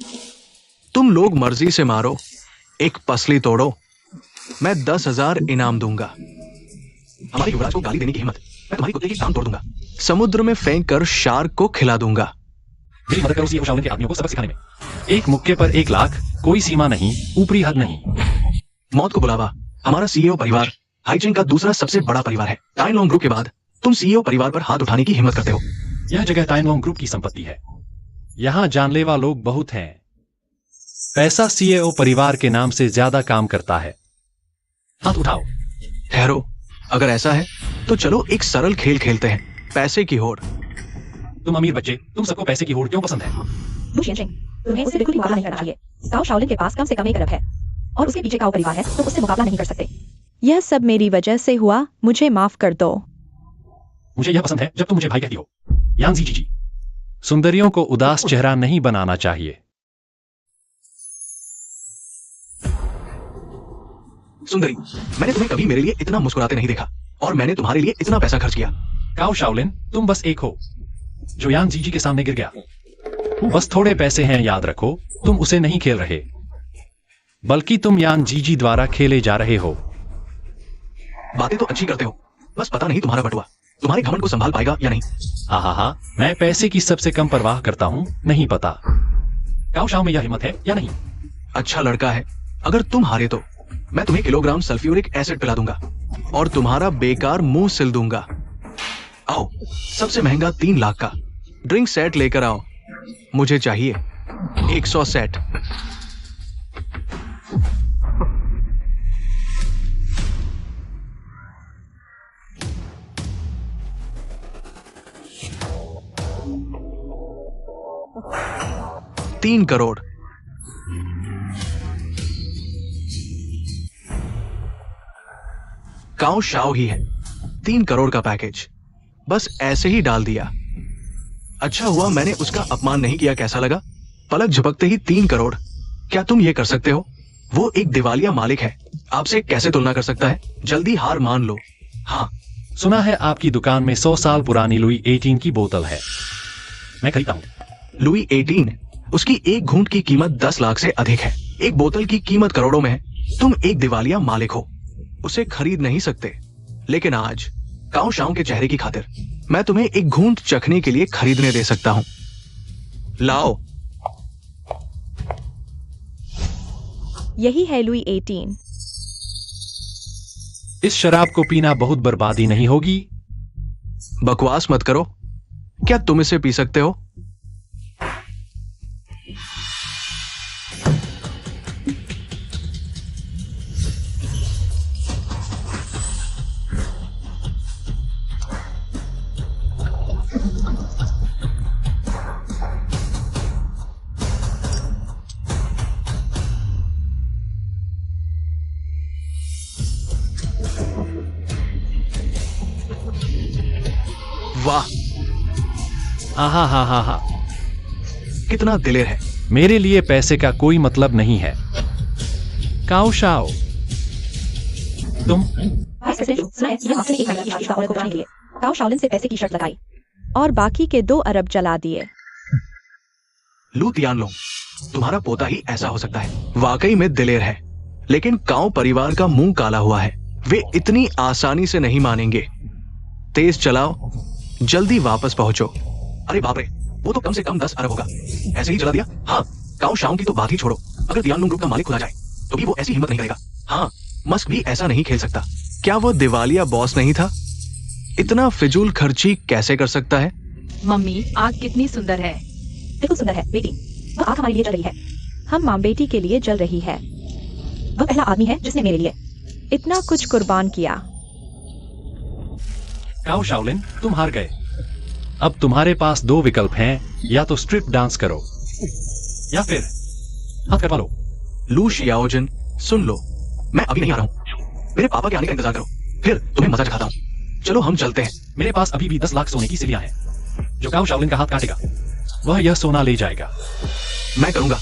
तुम लोग मर्जी से मारो, एक पसली तोड़ो, मैं 10,000 इनाम दूंगा। हमारे युवराज को गाली देने की हिम्मत, मैं तुम्हारी कुत्ते की टांग तोड़ दूंगा, समुद्र में फेंक कर शार्क को खिला दूंगा। मेरी मदद करो सीए शाओलिन के आदमियों को सबक सिखाने में। एक मुक्के पर 1 लाख, कोई सीमा नहीं, ऊपरी हद नहीं। मौत को बुलावा हमारा सीईओ परिवार हाइचिंग का दूसरा सबसे बड़ा परिवार है। टाइन लॉन्ग ग्रुप के बाद तुम सीईओ परिवार पर हाथ उठाने की हिम्मत करते हो। यह जगह टाइनलॉन्ग ग्रुप की संपत्ति है। यहाँ जानलेवा लोग बहुत हैं। पैसा सीईओ परिवार के नाम से ज्यादा काम करता है। हाथ उठाओ। ठहरो, अगर ऐसा है तो चलो एक सरल खेल खेलते हैं, पैसे की होड़। तुम अमीर बच्चे, तुम सबको पैसे की होड़ क्यों पसंद है? लू शिनशिंग, तुम्हें उससे बिल्कुल भी मुकाबला नहीं करना चाहिए। काओ शाओलिन के पास कम से कम 1 अरब है और उसके पीछे काओ परिवार है, तुम उससे मुकाबला नहीं कर सकते। यह सब मेरी वजह से हुआ, मुझे माफ कर दो। मुझे यह पसंद है जब तुम मुझे भाई कहती हो। यान जी। सुंदरियों को उदास चेहरा नहीं बनाना चाहिए। सुंदरी, मैंने तुम्हें कभी मेरे लिए इतना मुस्कुराते नहीं देखा और मैंने तुम्हारे लिए इतना पैसा खर्च किया। काओ शाओलिन, तुम बस एक हो जो यान जी के सामने गिर गया। बस थोड़े पैसे हैं, याद रखो, तुम उसे नहीं खेल रहे, बल्कि तुम यान जी द्वारा खेले जा रहे हो। बातें तो अच्छी करते हो, बस पता नहीं तुम्हारा बटुआ तुम्हारे घमंड को संभाल पाएगा या नहीं। हाँ, मैं पैसे की सबसे कम परवाह करता हूँ, नहीं पता काओ शाओ में यह हिम्मत है या नहीं। अच्छा लड़का है, अगर तुम हारे तो मैं तुम्हें किलोग्राम सल्फ्यूरिक एसिड पिला दूंगा और तुम्हारा बेकार मुंह सिल दूंगा। आओ, सबसे महंगा 3 लाख का ड्रिंक सेट लेकर आओ, मुझे चाहिए 100 सेट। $3 करोड़। काओ शाओ ही है। 3 करोड़ का पैकेज बस ऐसे ही डाल दिया। अच्छा हुआ मैंने उसका अपमान नहीं किया। कैसा लगा? पलक झपकते ही 3 करोड़। क्या तुम ये कर सकते हो? वो एक दिवालिया मालिक है, आपसे कैसे तुलना कर सकता है? जल्दी हार मान लो। हाँ, सुना है आपकी दुकान में 100 साल पुरानी लुई 18 की बोतल है, मैं खरीदता हूँ। लुई 18, उसकी एक घूंट की कीमत 10 लाख से अधिक है। एक बोतल की कीमत करोड़ों में है। तुम एक दिवालिया मालिक हो, उसे खरीद नहीं सकते। लेकिन आज काओ शाओ के चेहरे की खातिर मैं तुम्हें एक घूंट चखने के लिए खरीदने दे सकता हूं। लाओ। यही है लुई 18। इस शराब को पीना बहुत बर्बादी नहीं होगी? बकवास मत करो। क्या तुम इसे पी सकते हो? वाह, हा, कितना दिलेर है। मेरे लिए पैसे का कोई मतलब नहीं है। काओ शाओ, तुम सुना है, यह मास्टर ने 1 अरब की शादी को बचाने के लिए काओ शाओलिन से पैसे की शर्त लगाई और बाकी के 2 अरब जला दिए। लू तियानलोंग, तुम्हारा पोता ही ऐसा हो सकता है। वाकई में दिलेर है, लेकिन काओ परिवार का मुंह काला हुआ है। वे इतनी आसानी से नहीं मानेंगे। तेज चलाओ, जल्दी वापस पहुंचो। अरे बाप रे, वो तो कम से कम 10 अरब होगा। ऐसे ही चला दिया। हाँ, काओ शाओ की तो बात ही छोड़ो, अगर तियानलोंग ग्रुप का मालिक खुला जाए तो भी वो ऐसी हिम्मत नहीं करेगा। हाँ, मस्क भी ऐसा नहीं खेल सकता। क्या वो दिवालिया बॉस नहीं था? इतना फिजूल खर्ची कैसे कर सकता है? मम्मी, आग कितनी सुंदर है। बिल्कुल सुंदर है बेटी, वह आग हमारे लिए जल रही है। हम माँ बेटी के लिए जल रही है। वह पहला आदमी है जिसने मेरे लिए इतना कुछ कुर्बान किया। काओ शाओलिन, तुम हार गए। अब तुम्हारे पास 2 विकल्प हैं, या तो स्ट्रिप डांस करो या फिर हाथ करवा लो। लू शियाओजिन, सुन लो, मैं अभी नहीं आ रहा हूँ। मेरे पापा के आने का इंतजार करो, फिर तुम्हें मजा चखाता हूँ। चलो हम चलते हैं। मेरे पास अभी भी 10 लाख सोने की सिलियां हैं। जो काओ शाओलिन का हाथ काटेगा वह यह सोना ले जाएगा। मैं करूंगा।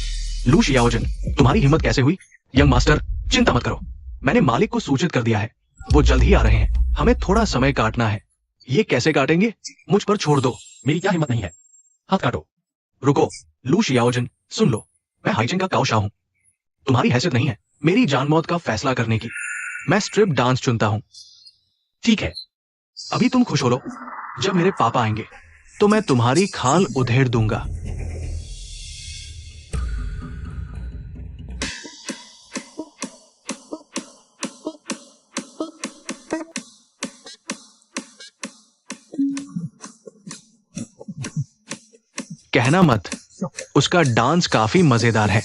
लू शियाओजिन, तुम्हारी हिम्मत कैसे हुई? यंग मास्टर, चिंता मत करो, मैंने मालिक को सूचित कर दिया है, वो जल्द ही आ रहे हैं। हमें थोड़ा समय काटना है। ये कैसे काटेंगे? मुझ पर छोड़ दो। मेरी क्या हिम्मत नहीं है, हाथ काटो। रुको, लू शियाओजिन, सुन लो, मैं हाइचिंग का काओ शाओ हूं। तुम्हारी हैसियत नहीं है मेरी जान मौत का फैसला करने की। मैं स्ट्रिप डांस चुनता हूं। ठीक है, अभी तुम खुश हो लो, जब मेरे पापा आएंगे तो मैं तुम्हारी खाल उधेड़ दूंगा। कहना मत, उसका डांस काफी मजेदार है।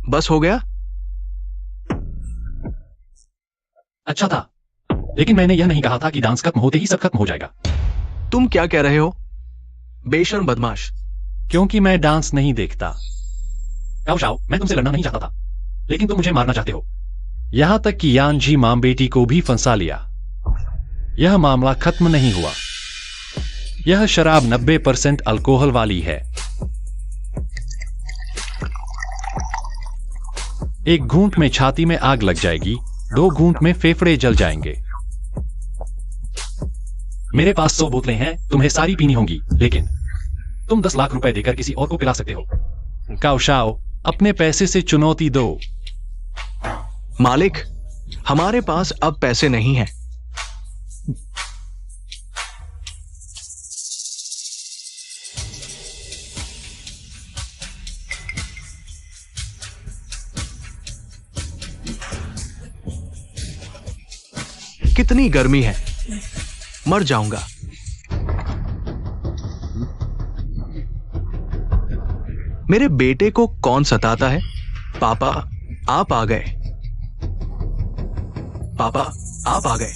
बस हो गया? अच्छा था, लेकिन मैंने यह नहीं कहा था कि डांस खत्म होते ही सब खत्म हो जाएगा। तुम क्या कह रहे हो, बेशर्म बदमाश? क्योंकि मैं डांस नहीं देखता। काओ शाओ, मैं तुमसे लड़ना नहीं चाहता था, लेकिन तुम मुझे मारना चाहते हो। यहां तक कि यान जी माम बेटी को भी फंसा लिया। यह मामला खत्म नहीं हुआ। यह शराब 90% अल्कोहल वाली है। एक घूंट में छाती में आग लग जाएगी, 2 घूंट में फेफड़े जल जाएंगे। मेरे पास 100 बोतलें हैं, तुम्हें सारी पीनी होंगी, लेकिन तुम 10 लाख रुपए देकर किसी और को पिला सकते हो। काओ शाओ, अपने पैसे से चुनौती दो। मालिक, हमारे पास अब पैसे नहीं हैं। कितनी गर्मी है, मर जाऊंगा। मेरे बेटे को कौन सताता है? पापा, आप आ गए। पापा, आप आ गए।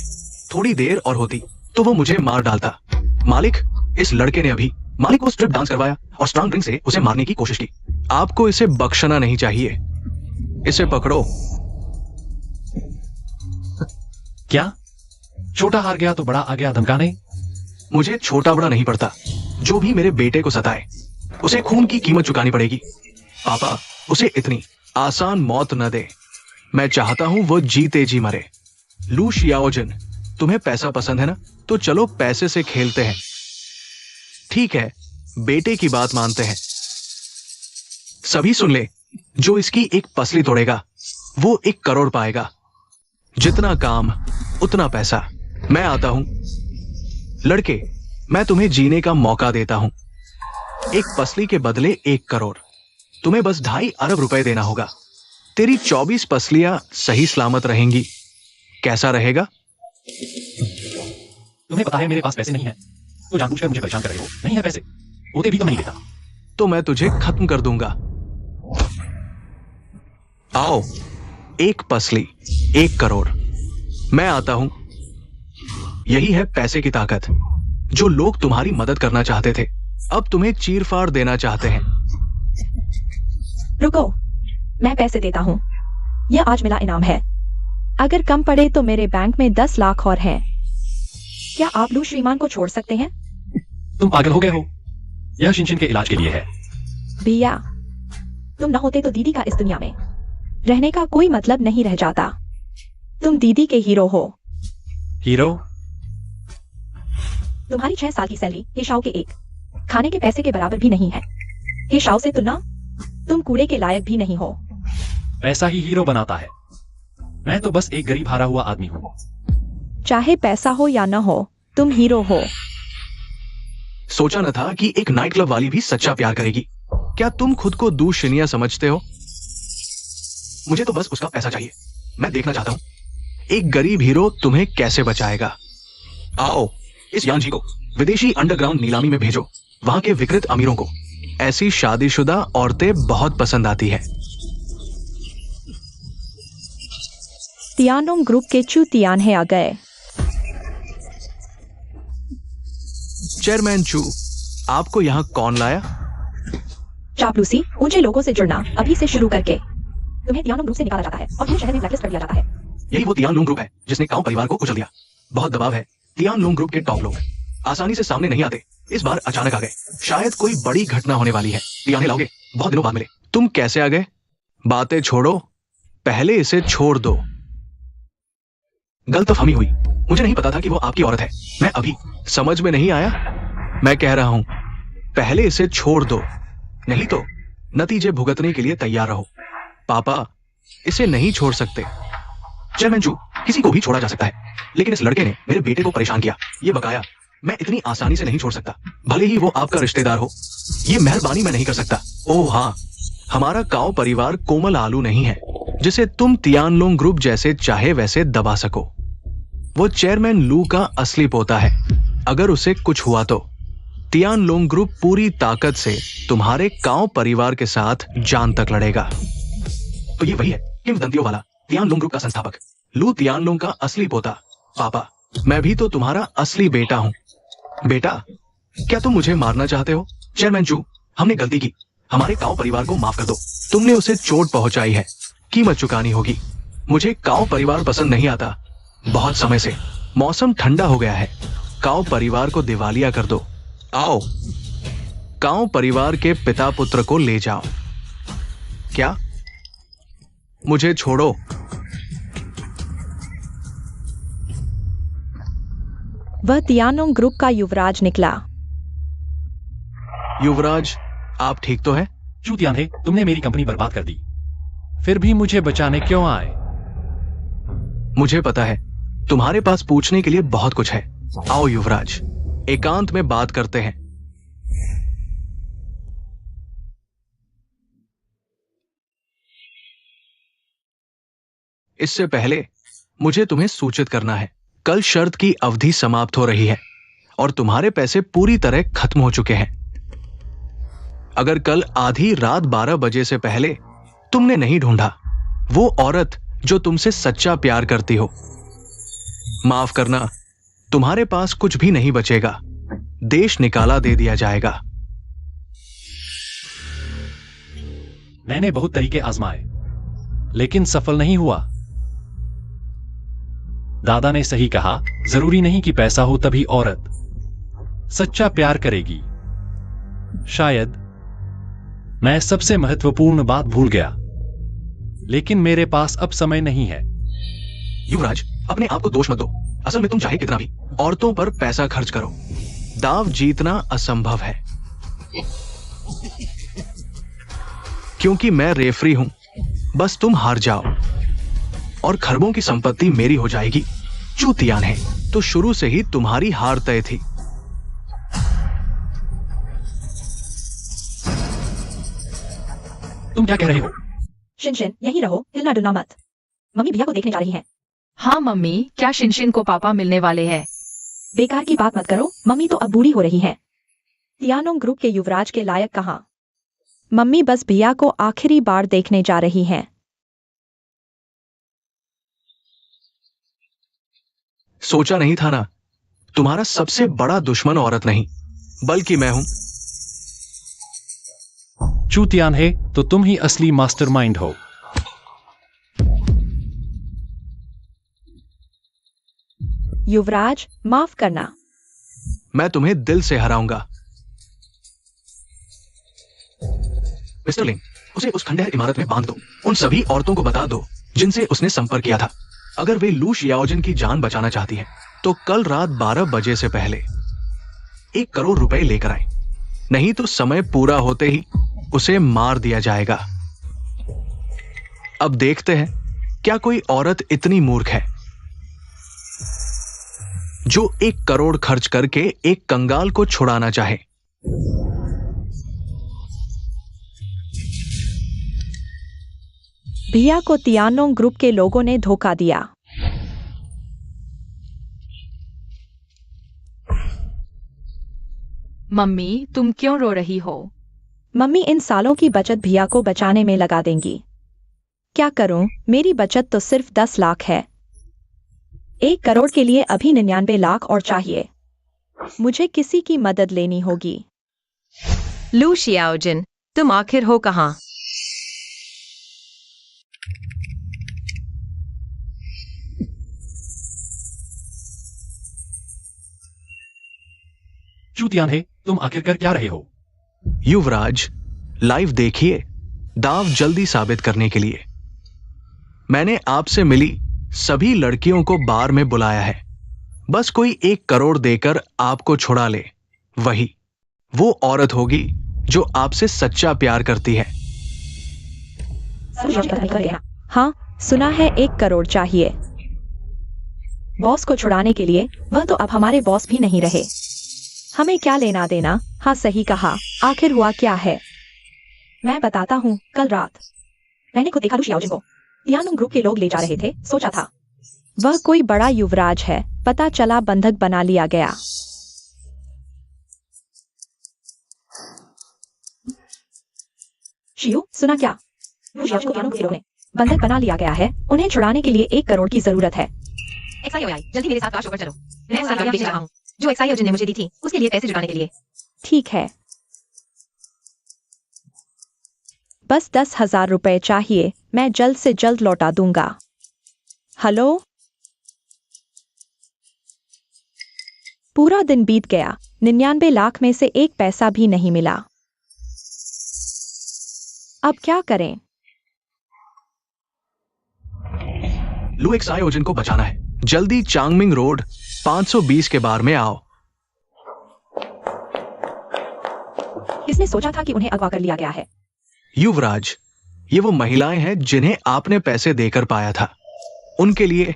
थोड़ी देर और होती तो वो मुझे मार डालता। मालिक, इस लड़के ने अभी मालिक को स्ट्रिप डांस करवाया और स्ट्रॉन्ग ड्रिंक से उसे मारने की कोशिश की। आपको इसे बख्शना नहीं चाहिए। इसे पकड़ो। क्या? छोटा हार गया तो बड़ा आ गया धमकाने? मुझे छोटा बड़ा नहीं पड़ता। जो भी मेरे बेटे को सताए, उसे खून की कीमत चुकानी पड़ेगी। पापा, उसे इतनी आसान मौत न दे। मैं चाहता हूं वो जीते जी मरे। लू शियाओजिन, तुम्हें पैसा पसंद है ना? तो चलो पैसे से खेलते हैं। ठीक है, बेटे की बात मानते हैं। सभी सुन ले, जो इसकी एक पसली तोड़ेगा वो 1 करोड़ पाएगा। जितना काम उतना पैसा। मैं आता हूं। लड़के, मैं तुम्हें जीने का मौका देता हूं। एक पसली के बदले 1 करोड़। तुम्हें बस 2.5 अरब रुपए देना होगा। तेरी 24 पसलियां सही सलामत रहेंगी। कैसा रहेगा? तुम्हें पता है मेरे पास पैसे नहीं है, तो जानबूझकर मुझे परेशान कर रहे हो। नहीं है पैसे, होते भी तो नहीं देता। तो मैं तुझे खत्म कर दूंगा। आओ, 1 पसली 1 करोड़। मैं आता हूं। यही है पैसे की ताकत। जो लोग तुम्हारी मदद करना चाहते थे, अब तुम्हें चीरफाड़ देना चाहते हैं। रुको, मैं पैसे देता हूँ। यह आज मिला इनाम है। अगर कम पड़े तो मेरे बैंक में 10 लाख और हैं। क्या आप लू श्रीमान को छोड़ सकते हैं? तुम पागल हो गए हो? यह शिनशिन के इलाज के लिए है। भैया, तुम न होते तो दीदी का इस दुनिया में रहने का कोई मतलब नहीं रह जाता। तुम दीदी के हीरो हो। हीरो? तुम्हारी 6 साल की सैलरी हेशाओ के एक खाने के पैसे के बराबर भी नहीं है। हेशाओ से तुलना, तुम कूड़े के लायक भी नहीं हो। पैसा ही हीरो बनाता है। मैं तो बस एक गरीब हारा हुआ आदमी हूँ। चाहे पैसा हो या न हो, तुम हीरो हो। सोचा न था कि एक नाइट क्लब वाली भी सच्चा प्यार करेगी। क्या तुम खुद को दूशिनिया समझते हो? मुझे तो बस उसका पैसा चाहिए। मैं देखना चाहता हूं एक गरीब हीरो तुम्हें कैसे बचाएगा। आओ, इस यानजी को विदेशी अंडरग्राउंड नीलामी में भेजो। वहां के विकृत अमीरों को ऐसी शादीशुदा औरतें बहुत पसंद आती है। तियानोंग ग्रुप के चू तियान है आ गए। चेयरमैन चू, आपको यहाँ कौन लाया? चापलूसी, ऊंचे लोगों से जुड़ना अभी से शुरू करके तुम्हें तियानोंग ग्रुप से निकाला जाता है और पूरे शहर में ब्लैकलिस्ट कर दिया जाता है। यही वो तियान लूंग ग्रुप है जिसने काओ परिवार को कुचल दिया। बहुत दबाव है। तियान लूंग ग्रुप के टॉप लोग आसानी से सामने नहीं आते। इस बार अचानक आ गए। शायद कोई बड़ी घटना होने वाली है। तियाने लाओगे? बहुत दिनों बाद मिले। तुम कैसे आ गए? बातें छोड़ो, पहले इसे छोड़ दो। गलतफहमी हुई। मुझे नहीं पता था कि वो आपकी औरत है। मैं अभी समझ में नहीं आया। मैं कह रहा हूं, पहले इसे छोड़ दो, नहीं तो नतीजे भुगतने के लिए तैयार रहो। पापा, इसे नहीं छोड़ सकते। चेयरमैन चू, किसी को भी छोड़ा जा सकता है, लेकिन इस लड़के ने मेरे बेटे को परेशान किया। ये बकाया मैं इतनी आसानी से नहीं छोड़ सकता, भले ही वो आपका रिश्तेदार हो। ये मेहरबानी मैं नहीं कर सकता। ओह हाँ, हमारा काओ परिवार कोमल आलू नहीं है जिसे तुम तियानलोंग ग्रुप जैसे चाहे वैसे दबा सको। वो चेयरमैन लू का असली पोता है। अगर उसे कुछ हुआ तो तियानलोंग ग्रुप पूरी ताकत से तुम्हारे काओ परिवार के साथ जान तक लड़ेगा। तो ये वही है किंवदंतियों वाला तियानलोंग ग्रुप का संस्थापक लू तियानलोंग का असली पोता। पापा, मैं भी तो तुम्हारा असली बेटा हूं। बेटा, क्या तुम मुझे मारना चाहते हो? चेयरमैन चू, हमने गलती की, हमारे काओ परिवार को माफ कर दो। तुमने उसे चोट पहुंचाई है, कीमत चुकानी होगी। मुझे काओ परिवार पसंद नहीं आता बहुत समय से। मौसम ठंडा हो गया है, काओ परिवार को दिवालिया कर दो। आओ, काओ परिवार के पिता पुत्र को ले जाओ। क्या? मुझे छोड़ो। वह तियानलोंग ग्रुप का युवराज निकला। युवराज, आप ठीक तो हैं? चू तियानहे, तुमने मेरी कंपनी बर्बाद कर दी, फिर भी मुझे बचाने क्यों आए? मुझे पता है तुम्हारे पास पूछने के लिए बहुत कुछ है। आओ युवराज, एकांत में बात करते हैं। इससे पहले मुझे तुम्हें सूचित करना है, कल शर्त की अवधि समाप्त हो रही है और तुम्हारे पैसे पूरी तरह खत्म हो चुके हैं। अगर कल आधी रात 12 बजे से पहले तुमने नहीं ढूंढा वो औरत जो तुमसे सच्चा प्यार करती हो, माफ करना, तुम्हारे पास कुछ भी नहीं बचेगा। देश निकाला दे दिया जाएगा। मैंने बहुत तरीके आजमाए लेकिन सफल नहीं हुआ। दादा ने सही कहा, जरूरी नहीं कि पैसा हो तभी औरत सच्चा प्यार करेगी। शायद मैं सबसे महत्वपूर्ण बात भूल गया, लेकिन मेरे पास अब समय नहीं है। युवराज, अपने आप को दोष मत दो। असल में तुम चाहे कितना भी औरतों पर पैसा खर्च करो, दाव जीतना असंभव है। क्योंकि मैं रेफरी हूं, बस तुम हार जाओ और खरबों की संपत्ति मेरी हो जाएगी। चू तियानहे, तो शुरू से ही तुम्हारी हार तय थी। तुम क्या कह रहे हो? शिनशिन, यहीं रहो, हिलना डुलना मत। मम्मी भैया को देखने जा रही हैं। हाँ मम्मी, क्या शिनशिन को पापा मिलने वाले हैं? बेकार की बात मत करो, मम्मी तो अब बूढ़ी हो रही हैं। तियानलोंग ग्रुप के युवराज के लायक कहां? मम्मी बस भैया को आखिरी बार देखने जा रही हैं। सोचा नहीं था ना, तुम्हारा सबसे बड़ा दुश्मन औरत नहीं बल्कि मैं हूं। चू तियानहे, तो तुम ही असली मास्टरमाइंड हो। युवराज, माफ करना। मैं तुम्हें दिल से हराऊंगा। मिस्टर लिंग, उसे उस खंडहर इमारत में बांध दो। उन सभी औरतों को बता दो जिनसे उसने संपर्क किया था। अगर वे लू शियाओजिन की जान बचाना चाहती हैं, तो कल रात 12 बजे से पहले 1 करोड़ रुपए लेकर आए, नहीं तो समय पूरा होते ही उसे मार दिया जाएगा। अब देखते हैं क्या कोई औरत इतनी मूर्ख है जो 1 करोड़ खर्च करके एक कंगाल को छुड़ाना चाहे। भैया को तियानलोंग ग्रुप के लोगों ने धोखा दिया। मम्मी, तुम क्यों रो रही हो? मम्मी इन सालों की बचत भैया को बचाने में लगा देंगी। क्या करूं, मेरी बचत तो सिर्फ 10 लाख है। 1 करोड़ के लिए अभी 99 लाख और चाहिए। मुझे किसी की मदद लेनी होगी। लू शियाओजिन, तुम आखिर हो कहां? चू तियानहे, तुम आखिर कर क्या रहे हो? युवराज, लाइव देखिए, दाव जल्दी साबित करने के लिए मैंने आपसे मिली सभी लड़कियों को बार में बुलाया है। बस कोई 1 करोड़ देकर आपको छुड़ा ले, वही वो औरत होगी जो आपसे सच्चा प्यार करती है। हाँ, सुना है 1 करोड़ चाहिए। बॉस को छुड़ाने के लिए। वह तो अब हमारे बॉस भी नहीं रहे। हमें क्या लेना देना। हाँ सही कहा। आखिर हुआ क्या है? मैं बताता हूँ। कल रात मैंने खुद देखा लू शियाओजिन को। तियानुंग ग्रुप के लोग ले जा रहे थे। सोचा था वह कोई बड़ा युवराज है। पता चला बंधक बना लिया गया। शियू सुना क्या? लू शियाओजिन को तियानुंग के लोगों ने बंधक बना लिया गया है। उन्हें छुड़ाने के लिए 1 करोड़ की जरूरत है। XIOI, जल्दी मेरे साथ कार शो पर चलो। मैं सारी गाड़ी बेच रहा हूँ जो XIOI ने मुझे दी थी उसके लिए पैसे जुटाने के लिए। ठीक है। बस 10,000 रुपए चाहिए। मैं जल्द से जल्द लौटा दूंगा। हेलो। पूरा दिन बीत गया। 99 लाख में से 1 पैसा भी नहीं मिला। अब क्या करें? लू एक्सायोजिन को बचाना है। जल्दी चांगमिंग रोड 520 के बार में आओ। किसने सोचा था कि उन्हें अगवा कर लिया गया है? युवराज, ये वो महिलाएं हैं जिन्हें आपने पैसे देकर पाया था। उनके लिए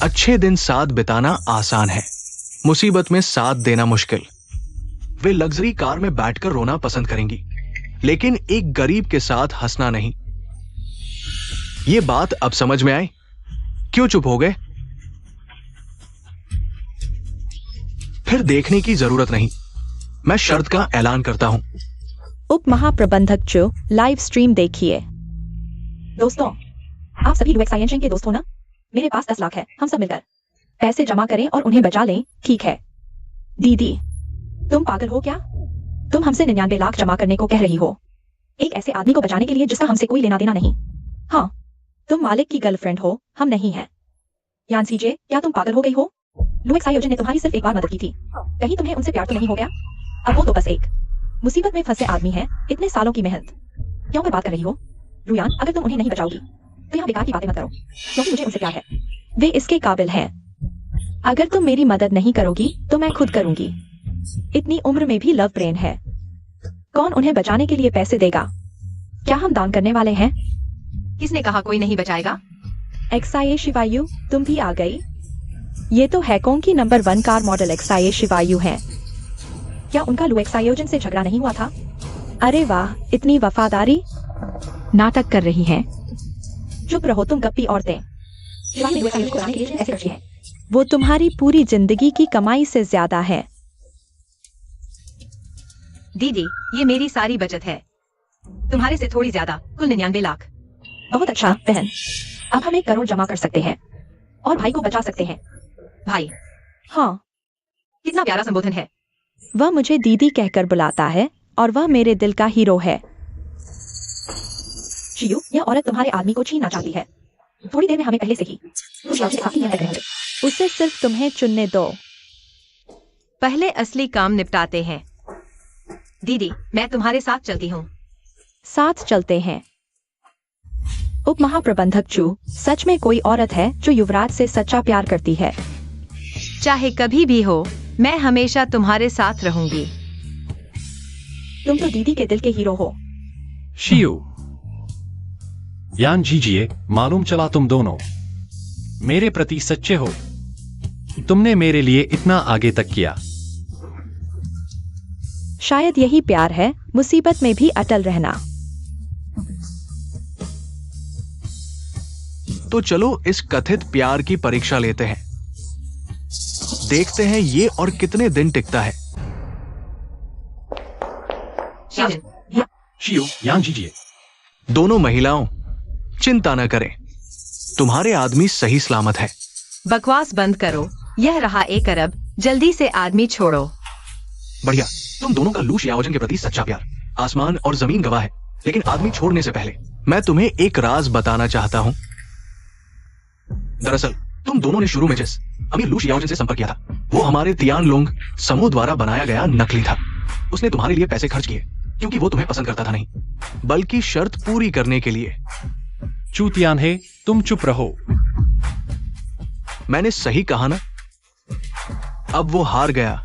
अच्छे दिन साथ बिताना आसान है, मुसीबत में साथ देना मुश्किल। वे लग्जरी कार में बैठकर रोना पसंद करेंगी, लेकिन एक गरीब के साथ हंसना नहीं। ये बात अब समझ में आई? क्यों चुप हो गए? फिर देखने की जरूरत नहीं। मैं शर्त का ऐलान करता हूं। उप महाप्रबंधक जो लाइव स्ट्रीम देखिए। दोस्तों, आप सभी लू एक्सायोजिन के दोस्त हो ना? मेरे पास 10 लाख है। हम सब मिलकर पैसे जमा करें और उन्हें बचा लें। ठीक है? दीदी, तुम पागल हो क्या? तुम हमसे 99 लाख जमा करने को कह रही हो, एक ऐसे आदमी को बचाने के लिए जिसका हमसे कोई लेना देना नहीं। हाँ, तुम मालिक की गर्लफ्रेंड हो, हम नहीं हैं। यान्सी जे, क्या तुम पागल हो गई हो? लू एक्सायोजिन ने तुम्हारी सिर्फ एक बार मदद की थी। कहीं तुम्हें उनसे प्यार तो नहीं हो गया? अब वो तो बस एक मुसीबत में फंसे आदमी है। इतने सालों की मेहनत क्यों बर्बाद कर रही हो? रुयान, अगर तुम उन्हें नहीं बचाओगी तो यहाँ बेकार की बातें मत करो, क्योंकि मुझे उनसे प्यार है। वे इसके काबिल हैं। अगर तुम मेरी मदद नहीं करोगी तो मैं खुद करूंगी। इतनी उम्र में भी लव ब्रेन है। कौन उन्हें बचाने के लिए पैसे देगा? क्या हम दान करने वाले हैं? किसने कहा कोई नहीं बचाएगा? एक्साये शिवायु, तुम भी आ गई। ये तो हैकोंग की नंबर 1 कार मॉडल एक्साये शिवायु है। क्या उनका लू एक्सायोजिन से झगड़ा नहीं हुआ था? अरे वाह, इतनी वफादारी। नाटक कर रही हैं। चुप रहो तुम गप्पी औरतें। शिवायु ने लू एक्सायोजिन को लाने के लिए ऐसे करती है। वो तुम्हारी पूरी जिंदगी की कमाई से ज्यादा है। दीदी, ये मेरी सारी बचत है। तुम्हारे से थोड़ी ज्यादा, कुल 99 लाख। बहुत अच्छा बहन, अब हम 1 करोड़ जमा कर सकते हैं और भाई को बचा सकते हैं। भाई? हाँ, कितना प्यारा संबोधन है। वह मुझे दीदी कहकर बुलाता है और वह मेरे दिल का हीरो है। शियू, यह औरत तुम्हारे आदमी को छीनना चाहती है। थोड़ी देर में हमें पहले से ही उसे सिर्फ तुम्हें चुनने दो। पहले असली काम निपटाते हैं। दीदी, मैं तुम्हारे साथ चलती हूँ। साथ चलते हैं। उप महाप्रबंधक चू, सच में कोई औरत है जो युवराज से सच्चा प्यार करती है। चाहे कभी भी हो, मैं हमेशा तुम्हारे साथ रहूंगी। तुम तो दीदी के दिल के हीरो हो। शियू, यान जीजिए, मालूम चला तुम दोनों मेरे प्रति सच्चे हो। तुमने मेरे लिए इतना आगे तक किया। शायद यही प्यार है, मुसीबत में भी अटल रहना। तो चलो इस कथित प्यार की परीक्षा लेते हैं। देखते हैं ये और कितने दिन टिकता है। शियू, यान जीजिए। दोनों महिलाओं, चिंता न करें, तुम्हारे आदमी सही सलामत है। बकवास बंद करो। यह रहा 1 अरब। जल्दी से आदमी छोड़ो। बढ़िया, तुम दोनों का लू शियाओजिन के प्रति सच्चा प्यार आसमान और जमीन गवाह है। लेकिन आदमी छोड़ने से पहले मैं तुम्हें एक राज बताना चाहता हूं। दरअसल तुम दोनों ने शुरू में जिस अमीर लू शियाओजिन से संपर्क किया था, वो हमारे तियानलोंग समूह द्वारा बनाया गया नकली था। उसने तुम्हारे लिए पैसे खर्च किए क्योंकि वो तुम्हें पसंद करता था नहीं, बल्कि शर्त पूरी करने के लिए। चूतियान है, तुम चुप रहो। मैंने सही कहा ना? अब वो हार गया,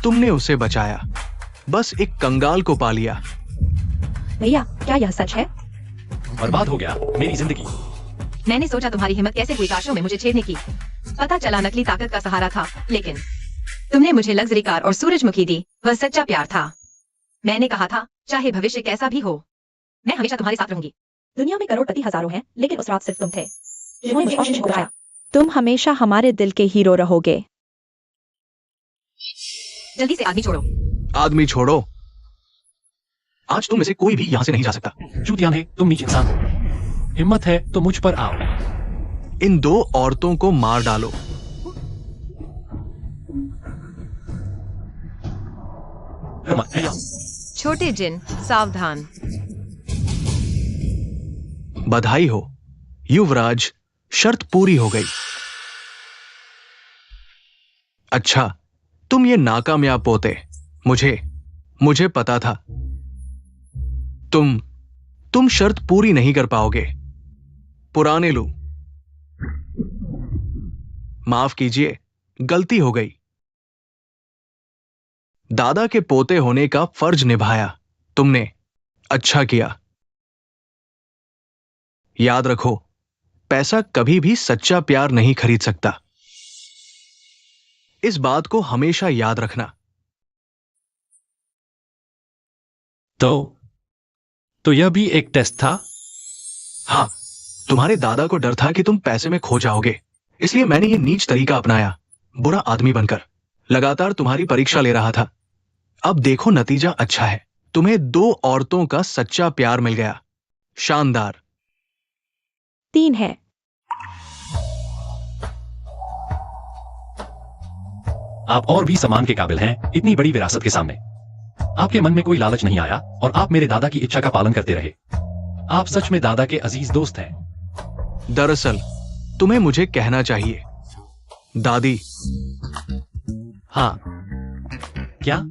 तुमने उसे बचाया। बस एक कंगाल को पा लिया। भैया, क्या यह सच है? बर्बाद हो गया मेरी जिंदगी। मैंने सोचा तुम्हारी हिम्मत कैसे हुई कार शो में मुझे छेड़ने की। पता चला नकली ताकत का सहारा था, लेकिन तुमने मुझे लग्जरी कार और सूरजमुखी दी, वह सच्चा प्यार था। मैंने कहा था, चाहे भविष्य कैसा भी हो, मैं हमेशा तुम्हारे साथ रहूंगी। दुनिया में करोड़पति हजारों हैं, लेकिन उस रात सिर्फ तुम थे जिन्होंने मुझे और को बचाया। तुम हमेशा हमारे दिल के हीरो रहोगे। जल्दी से आदमी छोड़ो। आदमी छोड़ो। आज तुम में से कोई भी यहां से नहीं जा सकता। चूतियान है, तुम नीच इंसान हो। हिम्मत है तो मुझ पर आओ। इन 2 औरतों को मार डालो। छोटे जिन, सावधान। बधाई हो युवराज, शर्त पूरी हो गई। अच्छा, तुम ये नाकामयाब पोते, मुझे पता था तुम शर्त पूरी नहीं कर पाओगे। पुराने लू, माफ कीजिए, गलती हो गई। दादा के पोते होने का फर्ज निभाया तुमने, अच्छा किया। याद रखो, पैसा कभी भी सच्चा प्यार नहीं खरीद सकता। इस बात को हमेशा याद रखना। तो यह भी एक टेस्ट था? हाँ, तुम्हारे दादा को डर था कि तुम पैसे में खो जाओगे, इसलिए मैंने ये नीच तरीका अपनाया, बुरा आदमी बनकर लगातार तुम्हारी परीक्षा ले रहा था। अब देखो, नतीजा अच्छा है, तुम्हें 2 औरतों का सच्चा प्यार मिल गया। शानदार। 3 है। आप और भी सम्मान के काबिल हैं, इतनी बड़ी विरासत के सामने। आपके मन में कोई लालच नहीं आया और आप मेरे दादा की इच्छा का पालन करते रहे। आप सच में दादा के अजीज दोस्त हैं। दरअसल तुम्हें मुझे कहना चाहिए, दादी। हाँ, क्या?